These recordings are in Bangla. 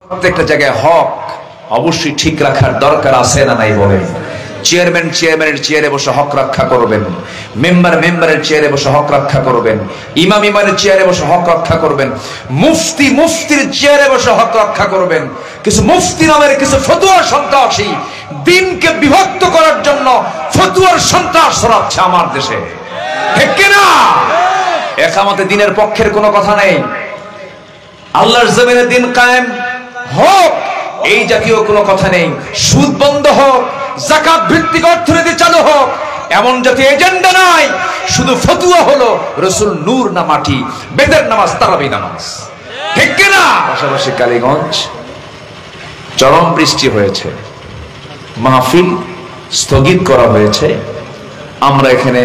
প্রত্যেকটা জায়গায় হক অবশ্যই ঠিক রাখার দরকার আছে না নাই বলেন। চেয়ারম্যানের চেয়ারে বসে হক রক্ষা করবেন, মেম্বারের চেয়ারে বসে হক রক্ষা করবেন, ইমামের চেয়ারে বসে হক রক্ষা করবেন, মুফতির চেয়ারে বসে হক রক্ষা করবেন। কিছু মুফতি নামের কিছু ফতুয়া সন্ত্রাসী দিনকে বিভক্ত করার জন্য ফতুয়ার সন্ত্রাস ছড়াচ্ছে আমার দেশে, ঠিক কিনা? একামতে দিনের পক্ষের কোনো কথা নেই। আল্লাহর জমিনে দিন কায়েম হোক এই জাতীয় কোনো কথা নেই। সুদ বন্ধ হোক, যাকাত ভিত্তিক অর্থনীতি চালু হোক, এমন জাতীয় এজেন্ডা নাই। শুধু ফতুয়া হলো রাসূল নূর না মাটি, বেদের নামাজ তারাবি নামাজ, ঠিক কিনা? পাশাপাশি কালীগঞ্জ চরম বৃষ্টি হয়েছে, মাহফিল স্থগিত করা হয়েছে। আমরা এখানে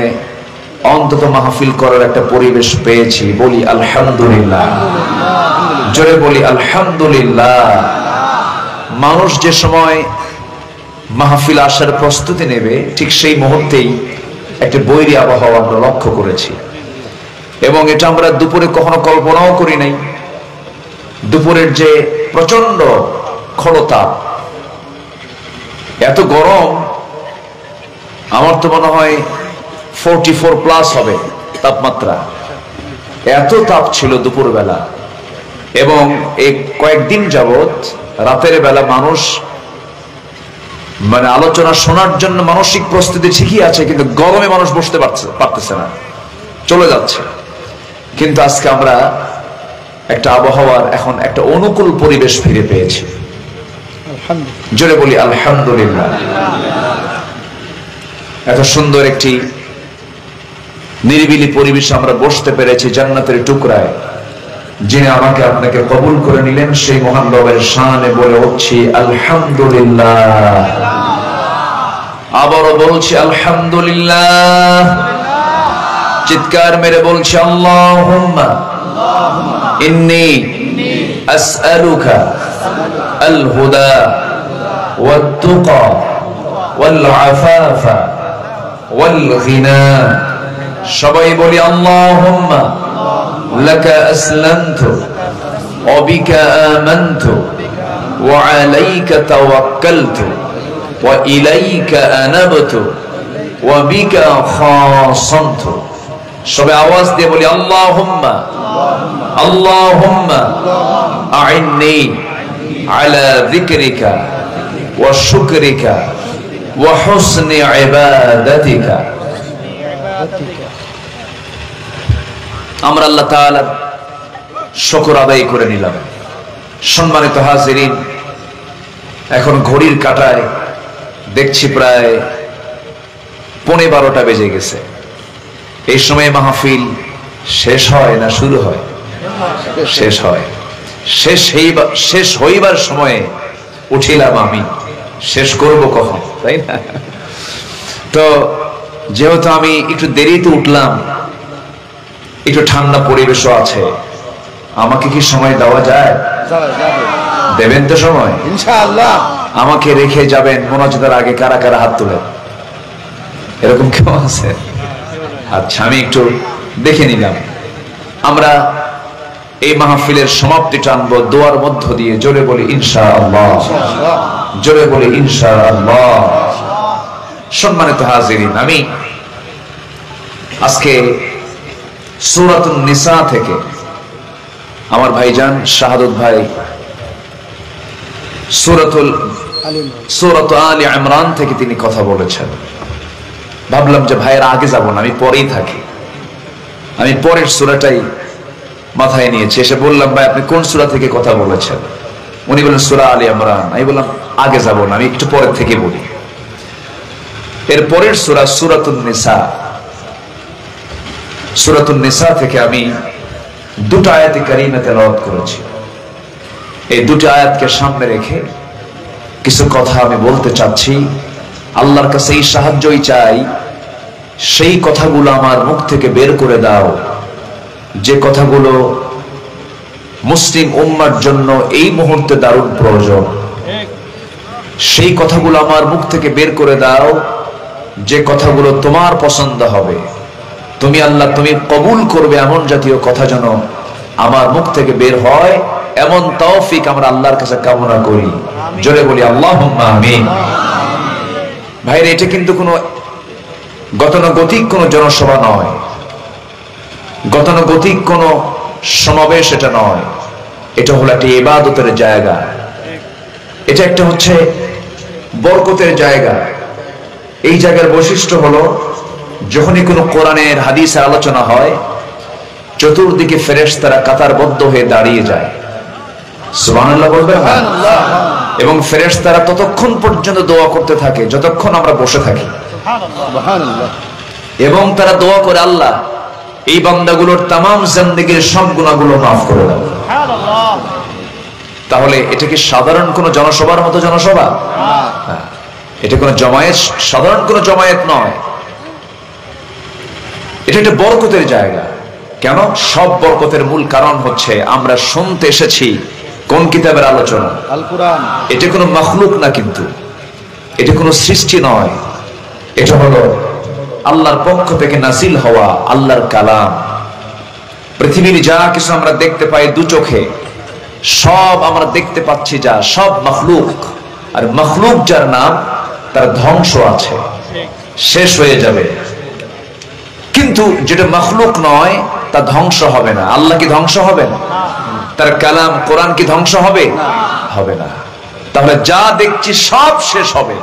অন্তত মাহফিল করার একটা পরিবেশ পেয়েছি, বলি আলহামদুলিল্লাহ, জোরে বলি আলহামদুলিল্লাহ। মানুষ যে সময় মাহফিল আসার প্রস্তুতি নেবে ঠিক সেই মুহূর্তেই একটা বৈরী আবহাওয়া আমরা লক্ষ্য করেছি, এবং এটা আমরা দুপুরে কখনো কল্পনাও করি নাই। দুপুরের যে প্রচন্ড খড়তাপ, এত গরম, আমার তো মনে হয় 44+ হবে তাপমাত্রা, এত তাপ ছিল দুপুর বেলা। এবং এই কয়েকদিন যাবত রাতের বেলা মানুষ আলোচনা শোনার জন্য মানসিক প্রস্তুতি ঠিকই আছে, কিন্তু গরমে মানুষ বসতে পারতেছে না, চলে যাচ্ছে। কিন্তু আজকে আমরা একটা আবহাওয়ার এখন একটা অনুকূল পরিবেশ ফিরে পেয়েছি, জোরে বলি আলহামদুলিল্লাহ। এত সুন্দর একটি নিরিবিলি পরিবেশে আমরা বসতে পেরেছি জান্নাতের টুকরায়। যিনি আমাকে আপনাকে কবুল করে নিলেন সেই মহান রবের শানে বলে উঠছি আলহামদুলিল্লাহ। আবারও বলছি আলহামদুলিল্লাহ, চিৎকার মেরে বলছি আল্লাহুম্মা ইন্নী আসআলুকা আল হুদা ওয়াত তুকা ওয়াল আফাফা ওয়াল গিনা। সবাই বলি আল্লাহুম্মা লাকা আসলামতু ওয়া বিকা আমানতু ওয়া আলাইকা তাওয়াক্কালতু ওয়া ইলাইকা আনাবতু ওয়া বিকা খাসামতু। সবাই আওয়াজ দিয়ে বলি আল্লাহুম্মা আল্লাহুম্মা আইন্নি আলা যিকরিকা ওয়া শুকরিকা ওয়া হুসনি ইবাদাতিকা। আমরা আল্লাহ তাআলার শুকর আদায় করে নিলাম। সম্মানিত হাজিরিন, এখন ঘড়ির কাঁটায় দেখছি প্রায় 12:15 বেজে গেছে। এই সময় মাহফিল শেষ হয় না শুরু হয়? শেষ হয়। শেষ হইবার সময়ে উঠিলাম আমি, শেষ করব কখন, তাই না? তো যেহেতু আমি একটু দেরিতে উঠলাম, একটু ঠান্ডা পরিবেশও আছে, আমাকে কি সময় দেওয়া যায়? দেবেন তো সময় ইনশাআল্লাহ? আমাকে রেখে যাবেন মোনাজাতের আগে কারা কারা হাত তোলেন? এরকম কেউ আছে? আচ্ছা, আমি একটু দেখে নিলাম। আমরা এই মাহফিলের সমাপ্তি টানবো দোয়ার মধ্য দিয়ে। জোরে বলি ইনশাআল্লাহ, জোরে বলি ইনশাআল্লাহ। সম্মানিত হাজিরিন, আমি আজকে সূরাতুন নিসা থেকে আমার ভাইজান শাহাদত ভাই সূরাত আলী ইমরান থেকে তিনি কথা বলেছেন। ভাবলাম যে ভাইয়ের আগে যাব না, আমি পরেই থাকি। আমি পরের সূরাটাই মাথায় নিয়েছি। এসে বললাম ভাই আপনি কোন সূরা থেকে কথা বলেছেন? উনি বললেন সূরা আলী ইমরান। আমি বললাম আগে যাব না, আমি একটু পরের থেকে বলি। এর পরের সূরা সূরাতুন নিসা। সূরাতুন নিসা থেকে আমি দুটো আয়াতে কারিমা তেলাওয়াত করেছি। এই দুটো আয়াতকে সামনে রেখে কিছু কথা আমি বলতে চাচ্ছি। আল্লাহর কাছে এই সাহায্যই চাই, সেই কথাগুলো আমার মুখ থেকে বের করে দাও, যে কথাগুলো মুসলিম উম্মার জন্য এই মুহূর্তে দারুণ প্রয়োজন। সেই কথাগুলো আমার মুখ থেকে বের করে দাও, যে কথাগুলো তোমার পছন্দ হবে, তুমি আল্লাহ তুমি কবুল করবে এমন জাতীয় কথা যেন আমার মুখ থেকে বের হয়। এমন তৌফিক আমরা আল্লাহর কাছে কামনা করি। জোরে বলি আল্লাহুম্মা আমিন। ভাইরা, এটা কিন্তু কোনো গতানুগতিক কোনো জনসভা নয়, গতানুগতিক কোনো সমাবেশ এটা নয়। এটা হলো একটা ইবাদতের জায়গা, এটা একটা হচ্ছে বরকতের জায়গা। এই জায়গার বৈশিষ্ট্য হলো যখনই কোনো কোরআনের হাদিসের আলোচনা হয়, চতুর্দিকে ফেরেশতারা কাতারবদ্ধ হয়ে দাঁড়িয়ে যায়। সুবহানাল্লাহ বলবেন না? এবং ফেরেশতারা ততক্ষণ পর্যন্ত দোয়া করতে থাকে যতক্ষণ আমরা বসে থাকি। সুবহানাল্লাহ। এবং তারা দোয়া করে, আল্লাহ এই বান্দাগুলোর তামাম জিন্দেগীর সব গুনাহগুলো মাফ করে দাও। সুবহানাল্লাহ। তাহলে এটা কি সাধারণ কোন জনসভার মতো জনসভা? না, এটা কোন জমায়েত, সাধারণ কোন জমায়েত নয়। এটা একটা বরকতের জায়গা। কেন? সব বরকতের মূল কারণ হচ্ছে আমরা শুনতে এসেছি কোন কিতাবের আলোচনা? আল কুরআন। এটা কোনো মাখলুক না, কিন্তু এটা কোনো সৃষ্টি নয়, এটা হলো আল্লাহর পক্ষ থেকে নাজিল হওয়া আল্লাহর কালাম। পৃথিবীর যা কিছু আমরা দেখতে পাই দু চোখে, সব আমরা দেখতে পাচ্ছি যা, সব মাখলুক। আর মাখলুক যার নাম, তার ধ্বংস আছে, শেষ হয়ে যাবে। কিন্তু যেটা মাখলুক নয় তা ধ্বংস হবে না। আল্লাহ কি ধ্বংস হবেন? তার কালাম কোরআন কি ধ্বংস হবে? হবে না। তাহলে যা দেখছি সব শেষ হবে,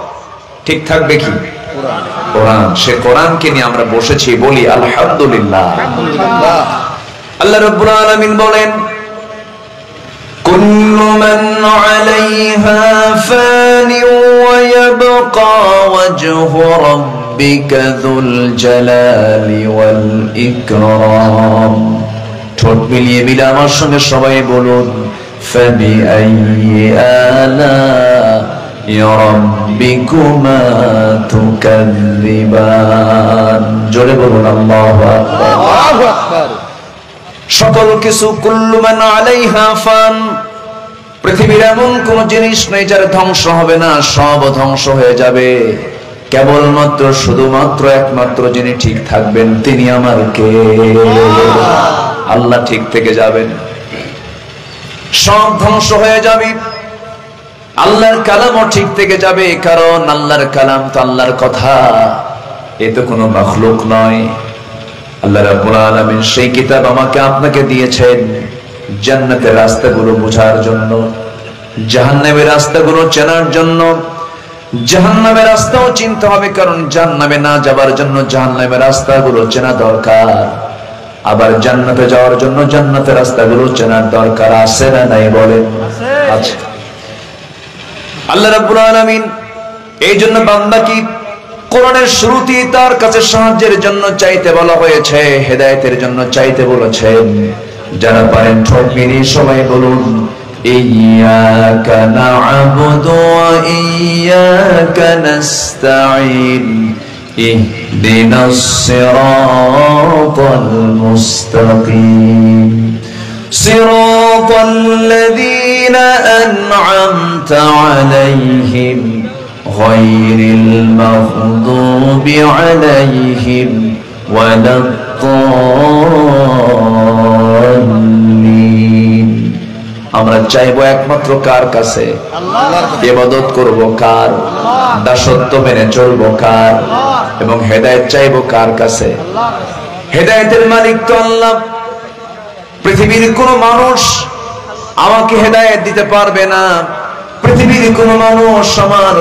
ঠিক থাকবে কি? কোরআন। সে কোরআনকে নিয়ে আমরা বসেছি, বলি আলহামদুলিল্লাহ। আল্লাহ রাব্বুল আলামিন বলেন, কুল্লু মান আলাইহা ফানি ওয়া ইয়াবকা ওয়াজহু রাব্বিকা যুল জালালি ওয়াল ইকরাম। ঠোঁট মিলিয়ে মিলে আমার সঙ্গে সবাই বলুন, ফাবিআইয়ি আলা'i রাব্বিকুমা তুকাযযিবান। জোরে বলুন আল্লাহু আকবার। আল্লাহু আকবার। সকল কিছু, কুল্লু মান আলাইহা ফান, পৃথিবীর এমন কোন জিনিস নেই যার ধ্বংস হবে না, সব ধ্বংস হয়ে যাবে। কেবলমাত্র শুধুমাত্র একমাত্র যিনি ঠিক থাকবেন তিনি আমার কে? আল্লাহ ঠিক থেকে যাবেন, সব ধ্বংস হয়ে যাবে। আল্লাহর কালামও ঠিক থেকে যাবে, কারণ আল্লাহর কালাম তো আল্লাহর কথা, এ তো কোনো মাখলুক নয়। আল্লাহ রাব্বুল আলামিন সেই কিতাব আমাকে আপনাকে দিয়েছেন জান্নাতের রাস্তাগুলো বোঝার জন্য, জাহান্নামের রাস্তাগুলো চেনার জন্য। জাহান্নামের রাস্তাও চিনতে হবে, কারণ জাহান্নামে না যাবার জন্য জাহান্নামের রাস্তাগুলো চেনা দরকার। আবার জান্নাতে যাওয়ার জন্য জান্নাতের রাস্তাগুলো চেনার দরকার। আছে না নাই বলেন? আছে। আল্লাহ রাব্বুল আলামিন এই জন্য বান্দাকে কোরআনের শুরুতেই তার কাছে সাহায্যের জন্য চাইতে বলা হয়েছে, হেদায়েতের জন্য চাইতে বলেছেন। যারা পারেন ঠোঁট মিলিয়ে সবাই বলুন, ইয়্যাকা না'বুদু ওয়া ইয়্যাকা নাস্তাঈন ইহদিনাস সিরাতাল মুস্তাকিম সিরাতাল্লাযীনা আন'আমতা আলাইহিম গায়রিল মাগদুবি আলাইহিম ওয়ালাদ-দাল্লিন। আমরা চাইবো একমাত্র কার কাছে? আল্লাহর কাছে। ইবাদত করব কার? দাসত্ব মেনে চলবো কার? এবং হেদায়েত চাইবো কার কাছে? হেদায়েতের মালিক তো আল্লাহ। পৃথিবীর কোন মানুষ আমাকে হেদায়েত দিতে পারবে না। পৃথিবীর কোন মানুষ আমার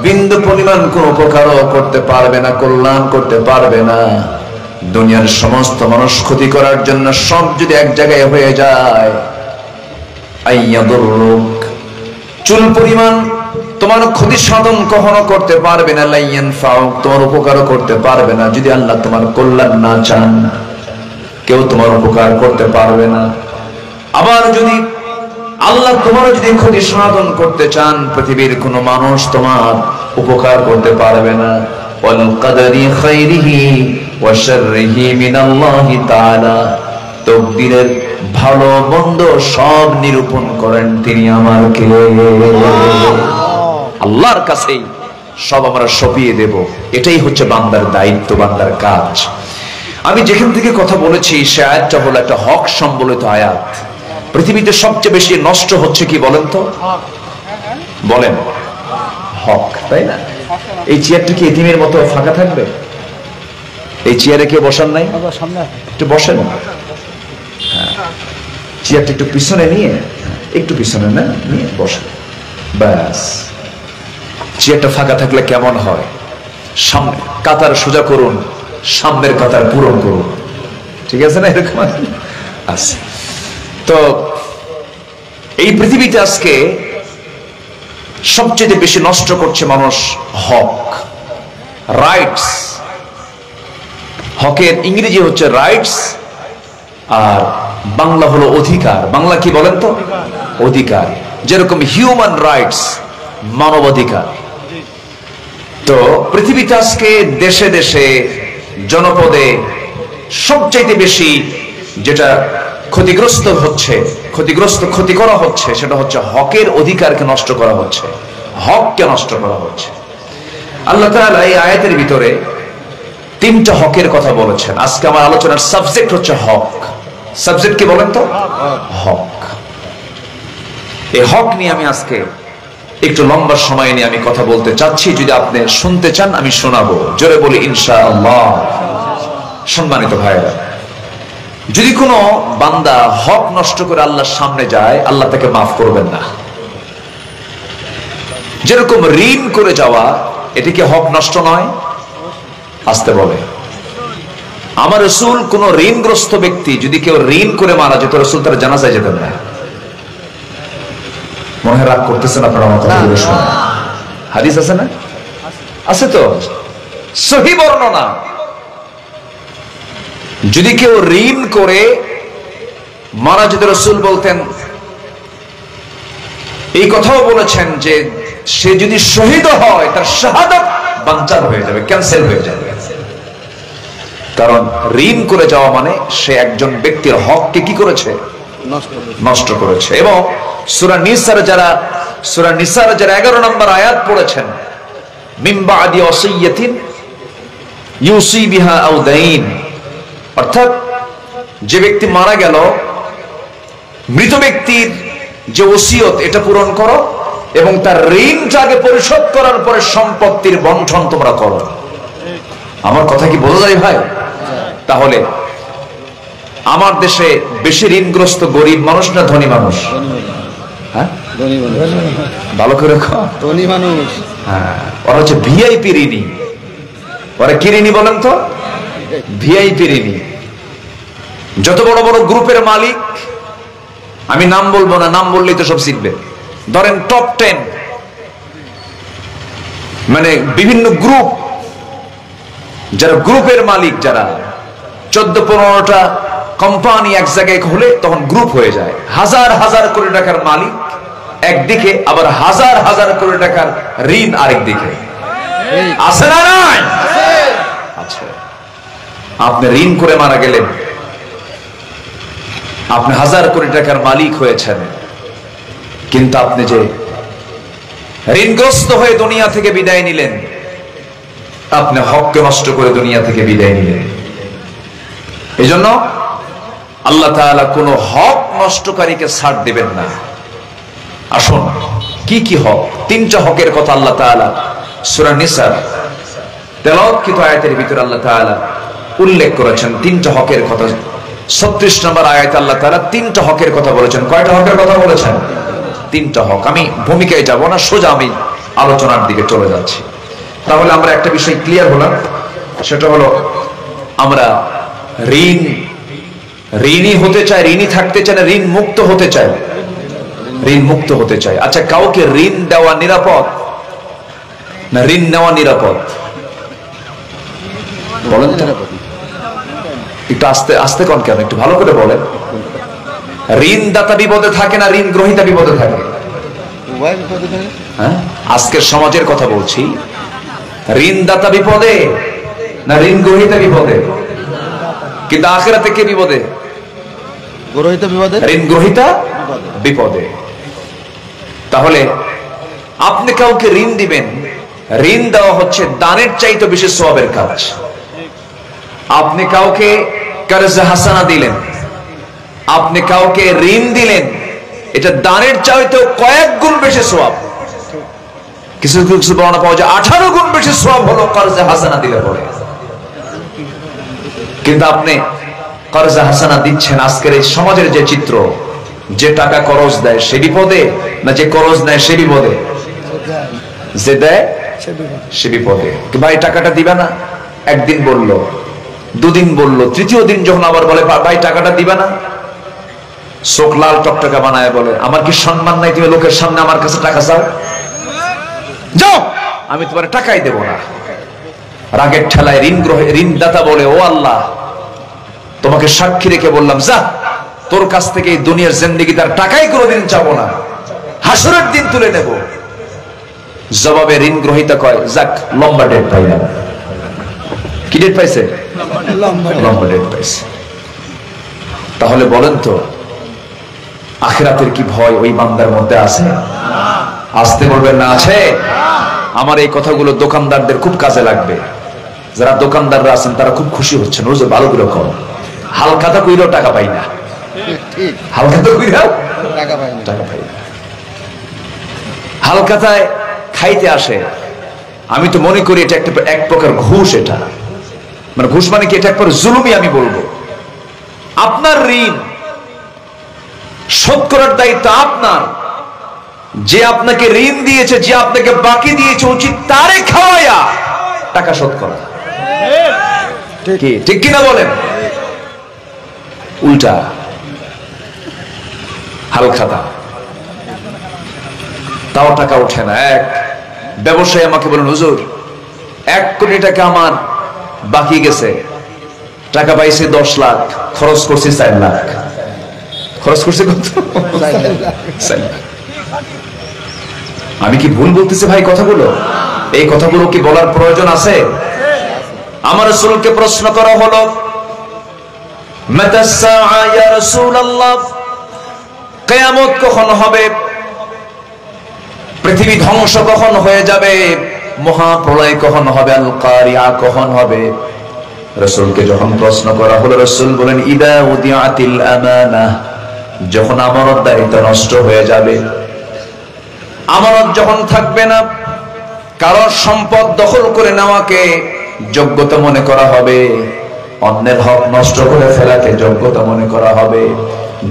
বিন্দু পরিমাণ কোন উপকারও করতে পারবে না, কল্যাণ করতে পারবে না। দুনিয়ার সমস্ত মানুষ ক্ষতি করার জন্য সব যদি এক জায়গায় হয়ে যায়, আইয়াদুরুক, চুল পরিমাণ তোমার ক্ষতি সাধন কখনো করতে পারবে না। লাইয়ানফাউক, তোমার উপকারও করতে পারবে না। যদি আল্লাহ তোমার কল্যাণ না চান, কেউ তোমার উপকার করতে পারবে না। আবার যদি আল্লাহ তোমার যদি ক্ষতি সাধন করতে চান, পৃথিবীর কোন মানুষ তোমার উপকার করতে পারবে না। ওয়াল কাদারি খাইরিহি ওয়া শাররিহি মিনাল্লাহি তাআলা, তাকদীরের ভালো মন্দ সব নিরূপণ করেন তিনি আমার কে? আল্লাহর কাছেই সব আমরা সঁপিয়ে দেব। এটাই হচ্ছে বান্দার দায়িত্ব, বান্দার কাজ। আমি যেখান থেকে কথা বলেছি সে আয়াতটা হলো একটা হক সম্বলিত আয়াত। পৃথিবীতে সবচেয়ে বেশি নষ্ট হচ্ছে কি বলেন তো? বলেন, হক, তাই না? এই চেয়ারটা কি এতিমের মতো ফাঁকা থাকবে? এই চেয়ারে কেউ বসার নাই? একটু বসেন, চেয়ারটা একটু পিছনে নিয়ে, একটু পিছনে না নিয়ে বসেন, ব্যাস। চেয়ারটা ফাঁকা থাকলে কেমন হয়? সামনে কাতার সোজা করুন, সামনের কাতার পূরণ করুন, ঠিক আছে না? এরকম আছে। তো এই পৃথিবীতে আজকে সবচেয়ে বেশি নষ্ট করছে মানুষ হক, রাইটস। হকের ইংরেজি হচ্ছে রাইটস, আর বাংলা হলো অধিকার। বাংলা কি বলেন তো? অধিকার। যেরকম হিউম্যান রাইটস, মানবাধিকার। তো পৃথিবীতে আজকে দেশে দেশে জনপদে সবচাইতে বেশি যেটা ক্ষতিগ্রস্ত হচ্ছে, ক্ষতি করা হচ্ছে, সেটা হচ্ছে হকের অধিকারকে নষ্ট করা হচ্ছে, হককে নষ্ট করা হচ্ছে। আল্লাহ তাআলা এই আয়াতের ভিতরে তিনটা হকের কথা বলেছেন। আজকে আমার আলোচনার সাবজেক্ট হচ্ছে হক। সাবজেক্ট কি বলেন তো? হক। এই হক নিয়ে আমি আজকে একটু লম্বা সময় নিয়ে আমি কথা বলতে চাচ্ছি। যদি আপনি শুনতে চান আমি শোনাবো, জোরে বলি ইনশাআল্লাহ। সম্মানিত ভাইরা, যদি কোনো বান্দা হক নষ্ট করে আল্লাহর সামনে যায়, আল্লাহ তাকে মাফ করবেন না। যেরকম ঋণ করে যাওয়া, এটি কি হক নষ্ট নয়? আসতে বলে আমার রাসূল, কোন ঋণগ্রস্ত ব্যক্তি যদি কেউ ঋণ করে মারা যেত, রাসূল তার জানাজায় যেতেন না। মনে হয় রাগ করতেছেন আপনারা আমার কথা শুনে। হাদিস আছে না? আছে তো, সহিহ বর্ণনা। যদি কেউ ঋণ করে মারা যেত, রাসূল বলতেন, এই কথাও বলেছেন যে সে যদি শহীদ হয় তার শাহাদাত বানচাল হয়ে যাবে, ক্যান্সেল হয়ে যাবে। কারণ ঋণ করে যাওয়া মানে সে একজন ব্যক্তির হককে কি করেছে? নষ্ট করেছে। এবং সূরা নিসার যারা 11 নম্বর আয়াত পড়েছেন, মিন বাদি ওয়াসিয়াতিন ইউসি বিহা আও দাইন, অর্থাৎ যে ব্যক্তি মারা গেল, মৃত ব্যক্তির যে ওসিয়ত এটা পূরণ করো, এবং তার ঋণটাকে পরিশোধ করার পরে সম্পত্তির বন্টন তোমরা করো। আমার কথা কি বোঝা যায় ভাই? তাহলে আমার দেশে বেশি ঋণগ্রস্ত গরিব মানুষ না ধনী মানুষ? হ্যাঁ, ভালো করে ধনী মানুষ। হ্যাঁ, ওরা হচ্ছে ভিআইপি ঋণী। ওরা কি ঋণী বলেন তো? ভিআইপি ঋণী। যত বড় বড় গ্রুপের মালিক, আমি নাম বলবো না, নাম বললেই তো সব শিখবে। ধরেন টপ 10, মানে বিভিন্ন গ্রুপ, যারা গ্রুপের মালিক, যারা 14-15টা কোম্পানি এক জায়গায় হলে তখন গ্রুপ হয়ে যায়। হাজার হাজার কোটি টাকার মালিক একদিকে, আবার হাজার হাজার কোটি টাকার ঋণ আরেকদিকে। আছে না নাই? আচ্ছা, আপনি ঋণ করে মারা গেলেন, আপনি হাজার কোটি টাকার মালিক হয়েছেন, কিন্তু আপনি যে ঋণগ্রস্ত হয়ে দুনিয়া থেকে বিদায় নিলেন, আপনি হককে নষ্ট করে দুনিয়া থেকে বিদায় নিলেন। এই জন্য আল্লাহ তাআলা কোন হক নষ্টকারীকে ছাড় দিবেন না। আসুন, কি কি হক? তিনটা হকের কথা আল্লাহ তাআলা সূরা নিসার তেলাওয়াতকৃত আয়াতের ভিতরে আল্লাহ তাআলা উল্লেখ করেছেন। তিনটা হকের কথা 36 নম্বর আয়াতে আল্লাহ তাআলা তিনটা হকের কথা বলেছেন। কয়টা হকের কথা বলেছেন? তিনটা হক। আমি ভূমিকায় যাব না, সোজা আমি আলোচনার দিকে চলে যাচ্ছি। তাহলে আমরা একটা বিষয় ক্লিয়ার হলাম, সেটা হলো আমরা ঋণী হতে চাই, ঋণী থাকতে চাই না ঋণ মুক্ত হতে চাই? ঋণ মুক্ত হতে চাই। আচ্ছা, কাউকে ঋণ দেওয়া নিরাপদ না ঋণ নেওয়া নিরাপদ? বলেন তো, একটু আস্তে আস্তে কোন, কেন একটু ভালো করে বলেন। ঋণদাতা বিপদে থাকে না ঋণ গ্রহীতা বিপদে থাকে? হ্যাঁ, আজকের সমাজের কথা বলছি। ঋণদাতা বিপদে না ঋণ গ্রহীতা বিপদে? কিন্তু আখিরাতে কে বিপদে? ঋণ গ্রহীতা বিপদে। তাহলে আপনি কাউকে ঋণ দিবেন, ঋণ দেওয়া হচ্ছে দানের চাইতে বেশি সওয়াবের কাজ। আপনি কাউকে কারজে হাসানা দিলেন, আপনি কাউকে ঋণ দিলেন, এটা দানের চাইতেও কয়েক গুণ বেশি সওয়াব। কিছু কিছু বর্ণনা পাওয়া যায় 18 গুণ বেশি সওয়াব হলো কর্জে হাসানা দিলে পরে। কিন্তু আপনি কর্জে হাসানা দিচ্ছেন, আজকের এই সমাজের যে চিত্র, যে টাকা করজ দেয় সে বিপদে, না যে করজ নেয় সে বিপদে? যে দেয় সে বিপদে। ভাই টাকাটা দিবে না, একদিন বললো, দুদিন বললো, তৃতীয় দিন যখন আবার বলে ভাই টাকাটা দিবে না, চোখ লাল টকটকা বানায় বলে আমার কি সম্মান নাই, তুমি লোকের সামনে আমার কাছে টাকা চাও, যাও আমি তোমার টাকাই দেব না। রাগের ঠেলায় ঋণদাতা বলে ও আল্লাহ তোমাকে সাক্ষী রেখে বললাম, যা তোর কাছ থেকে এই দুনিয়ার জিন্দেগি তার টাকাই কোনোদিন চাবো না, হাসরের দিন তুলে নেব। জবাবে ঋণ গ্রহীতা কয় যাক লম্বা ডেট পাইলাম। কি ডেট পাইছে? লম্বা ডেট পাইছে। তাহলে বলেন তো আখিরাতের কি ভয় ওই বান্দার মধ্যে আছে? আসতে বলবেন না আছে? আমার এই কথাগুলো দোকানদারদের খুব কাজে লাগবে। যারা দোকানদাররা আছেন তারা খুব খুশি হচ্ছেন, রোজ ভালো করে কম, হালখাতা কইলেও টাকা পাই না, হালখাতা কইলেও টাকা পাই না। হালখাতায় খাইতে আসে, আমি তো মনে করি এটা একটা এক প্রকার ঘুষ। এটা মানে ঘুষ মানে কি? এটা এক প্রকার জুলুমই আমি বলবো। আপনার ঋণ শোধ করার দায়িত্ব আপনার। যে আপনাকে ঋণ দিয়েছে, যে আপনাকে বাকি দিয়েছে, উচিত তারে খাওয়ায়া টাকা শোধ করা। ঠিক কিনা বলেন? উল্টা হালখাতা, তাও টাকা ওঠে না। এক ব্যবসায়ী আমাকে বলেন হুজুর 1 কোটি টাকা আমার বাকি গেছে, টাকা পাইছে 10 লাখ, খরচ করছি 4 লাখ। খরচ করছে কত? 4 লাখ। আমি কি ভুল বলতেছি ভাই কথাগুলো? এই কথাগুলো কি বলার প্রয়োজন আছে? আমার রাসূলকে প্রশ্ন করা হলো মাতা সাআ ইয়া রাসূলুল্লাহ, কিয়ামত কখন হবে? পৃথিবী ধ্বংস কখন হয়ে যাবে? মহাপ্রলয় কখন হবে? আল কারিয়া কখন হবে? রাসূলকে যখন প্রশ্ন করা হলো, রাসূল বলেন ইদা উদিআতিল আমানাহ, যখন আমানত দায়িত্ব নষ্ট হয়ে যাবে, আমানত যখন থাকবে না, কারো সম্পদ দখল করে নেওয়াকে যোগ্যতা মনে করা হবে, অন্যের হক নষ্ট করে ফেলাকে যোগ্যতা মনে করা হবে,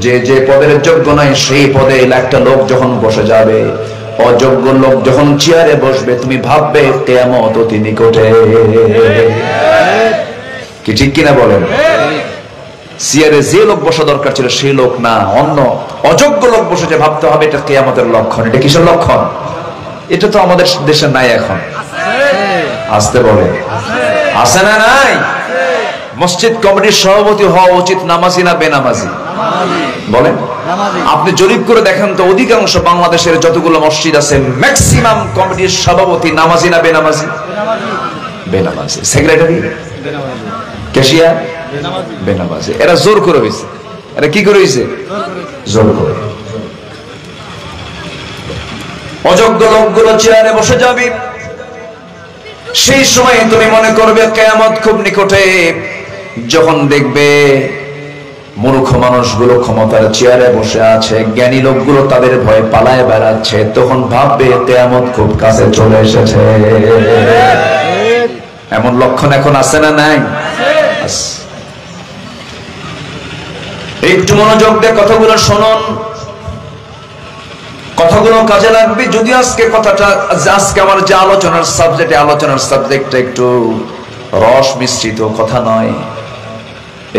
যে যে পদের যোগ্য নয় সেই পদে একটা লোক যখন বসে যাবে, অযোগ্য লোক যখন চেয়ারে বসবে, তুমি ভাববে কিয়ামত অতি নিকটে। কি ঠিক কিনা বলেন? চেয়ারে যে লোক বসা দরকার ছিল সেই লোক না, অন্য অযোগ্য লোক বসেছে, ভাবতে হবে এটা কিয়ামতের লক্ষণ। এটা কিসের লক্ষণ? এটা তো আমাদের দেশে নাই এখন। আসতে বলে আছে না নাই? মসজিদ কমিটির সভাপতি হওয়া উচিত নামাজি না বেনামাজি? বলেন। আপনি জরিপ করে দেখেন তো অধিকাংশ বাংলাদেশের যতগুলো মসজিদ আছে ম্যাক্সিমাম কমিটির সভাপতি নামাজি না বেনামাজি? বেনামাজি। সেক্রেটারি, ক্যাশিয়ার বেনামাজি। এরা জোর করে হয়েছে। এরা কি করে হয়েছে? জোর করে। অযোগ্য লোকগুলো চেয়ারে বসে যাবে, সেই সময় তুমি মনে করবে কিয়ামত খুব নিকটে। যখন দেখবে মূর্খ মানুষগুলো ক্ষমতার চেয়ারে বসে আছে, জ্ঞানী লোকগুলো তাদের ভয়ে পালায় বেড়াচ্ছে, তখন ভাববে কিয়ামত খুব কাছে চলে এসেছে। এমন লক্ষণ এখন আছে না নাই? একটু মনোযোগ দিয়ে কথাগুলো শুনুন, কথাগুলো কাজে লাগবে। যদি আজকে কথাটা, আজকে আমার যে আলোচনার সাবজেক্টটা একটু রস মিশ্রিত কথা নয়।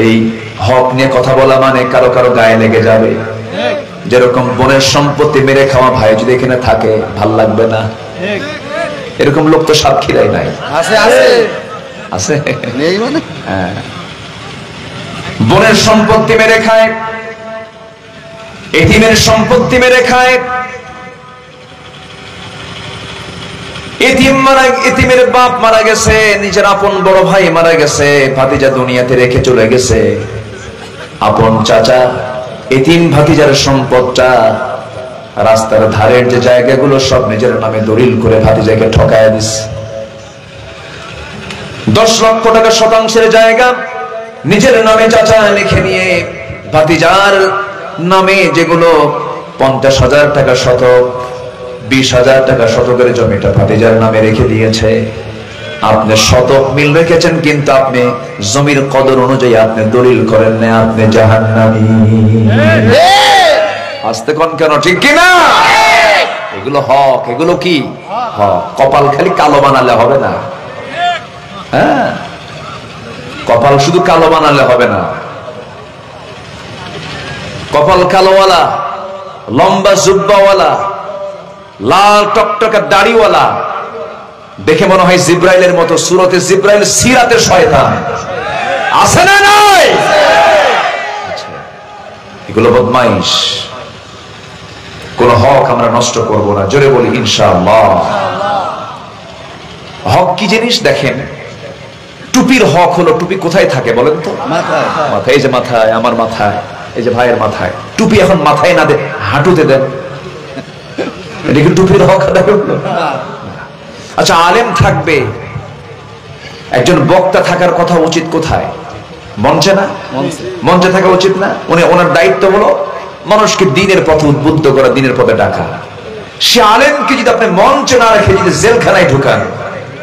এই হক নিয়ে কথা বলা মানে কারো কারো গায়ে লেগে যাবে। যেরকম বোনের সম্পত্তি মেরে খাওয়া ভাই যদি এখানে থাকে ভাল লাগবে না? এরকম লোক তো সাতক্ষীরাই নাই, আছে আছে আছে নেই মানে? হ্যাঁ, বোনের সম্পত্তি মেরে খায়, এতিমের সম্পত্তি মেরে খায়। এতিমের বাপ মারা গেছে, নিজের আপন বড় ভাই মারা গেছে, ভাতিজা দুনিয়াতে রেখে চলে গেছে, আপন চাচা এতিম ভাতিজার সম্পদটা, রাস্তার ধারের যে জায়গাগুলো সব নিজের নামে দলিল করে ভাতিজাকে ঠকায় দিছে। 10 লক্ষ টাকা শতাংশের জায়গা নিজের নামে চাচা লিখে নিয়ে ভাতিজার নামে যেগুলো 50,000 টাকা শতক, 20,000 টাকা শতকের জমিটা ভাতিজার নামে রেখে দিয়েছে। আপনি শতক মিল রেখেছেন, কিন্তু আপনি জমির কদর অনুযায়ী আপনি দলিল করেন না, আপনি জাহান্নামী। আস্তে কোন কেন, ঠিক কিনা? এগুলো হক, এগুলো কি হক। কপাল খালি কালো বানালে হবে না। হ্যাঁ, কপাল শুধু কালো বানালে হবে না। কপাল কালোওয়ালা, লম্বা জুব্বাওয়ালা, লাল টকটকে দাড়িওয়ালা, দেখে মনে হয় জিব্রাইলের মতো। সূরাতে জিব্রাইল সিরাতের শয়তান আছে না নাই? এগুলো বদমাইশ। কোন হক আমরা নষ্ট করব না, জোরে বলি ইনশাআল্লাহ। হক কি জিনিস দেখেন, টুপির হক হলো, টুপি কোথায় থাকে বলেন তো? মাথায়। এই যে মাথায়, আমার মাথায়, এই যে ভাইয়ের মাথায়। টুপি এখন মাথায় না দে, হাঁটুতে দেন, এটা কি টুপির হক আদায় হলো? আচ্ছা, আলেম থাকবে, একজন বক্তা থাকার কথা উচিত কোথায়? মঞ্চে না? মঞ্চে থাকা উচিত না? ওনার দায়িত্ব হলো মানুষকে দিনের পথে উদ্বুদ্ধ করা, দিনের পথে ডাকা। সে আলেমকে যদি আপনি মঞ্চে না রেখে যদি জেলখানায় ঢুকান,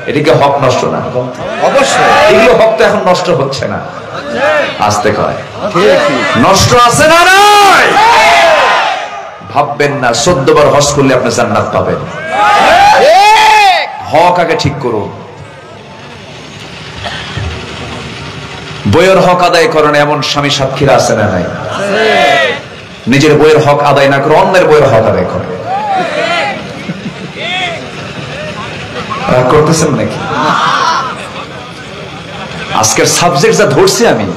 এটিকে হক নষ্ট না? অবশ্যই। এগুলো হক তো এখন নষ্ট হচ্ছে না, আস্তে কয় নষ্ট আছে না নাই? ভাববেন না 14 বার হজ করলে আপনি জান্নাত পাবেন। হক আগে ঠিক করুন। বইয়ের হক আদায় করেন এমন স্বামী সাক্ষীরা আছে না নাই? নিজের বইয়ের হক আদায় না করে অন্যের বইয়ের হক আদায় করে। করতেছেন নাকি? আজকের সাবজেক্ট যা ধরছি আমি,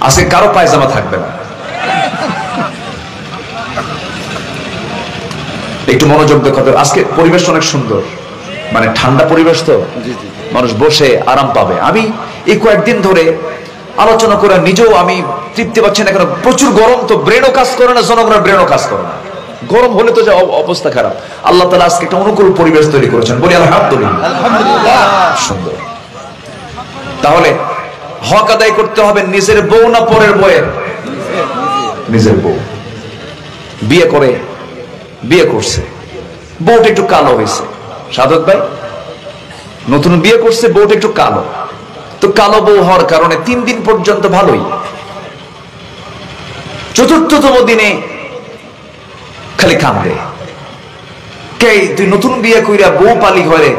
আজকে কারো পায়জামা থাকবে না। একটু মনোযোগ দেখো। আজকে পরিবেশ অনেক সুন্দর, মানে ঠান্ডা পরিবেশ, তো মানুষ বসে আরাম পাবে। আমি এই কয়েকদিন ধরে আলোচনা করে নিজেও আমি তৃপ্তি পাচ্ছি না, কেন প্রচুর গরম, তো ব্রেনও কাজ করে না, জনগণের ব্রেনও কাজ করে না। গরম হলে তো যে অবস্থা খারাপ। আল্লাহ তাআলা আজকে একটা অনুকূল পরিবেশ তৈরি করেছেন, বলি আলহামদুলিল্লাহ। সুন্দর। তাহলে হক আদায় করতে হবে নিজের বউ না পরের বউয়ের? নিজের বউ। বিয়ে করছে, বউটা একটু কালো হয়েছে। সাধক ভাই নতুন বিয়ে করছে, বউটা একটু কালো। তো কালো বউ হওয়ার কারণে 3 দিন পর্যন্ত ভালোই, 4র্থতম দিনে খালি কান্দে। কে তুই নতুন বিয়ে কইরা বউ পালি ঘরে,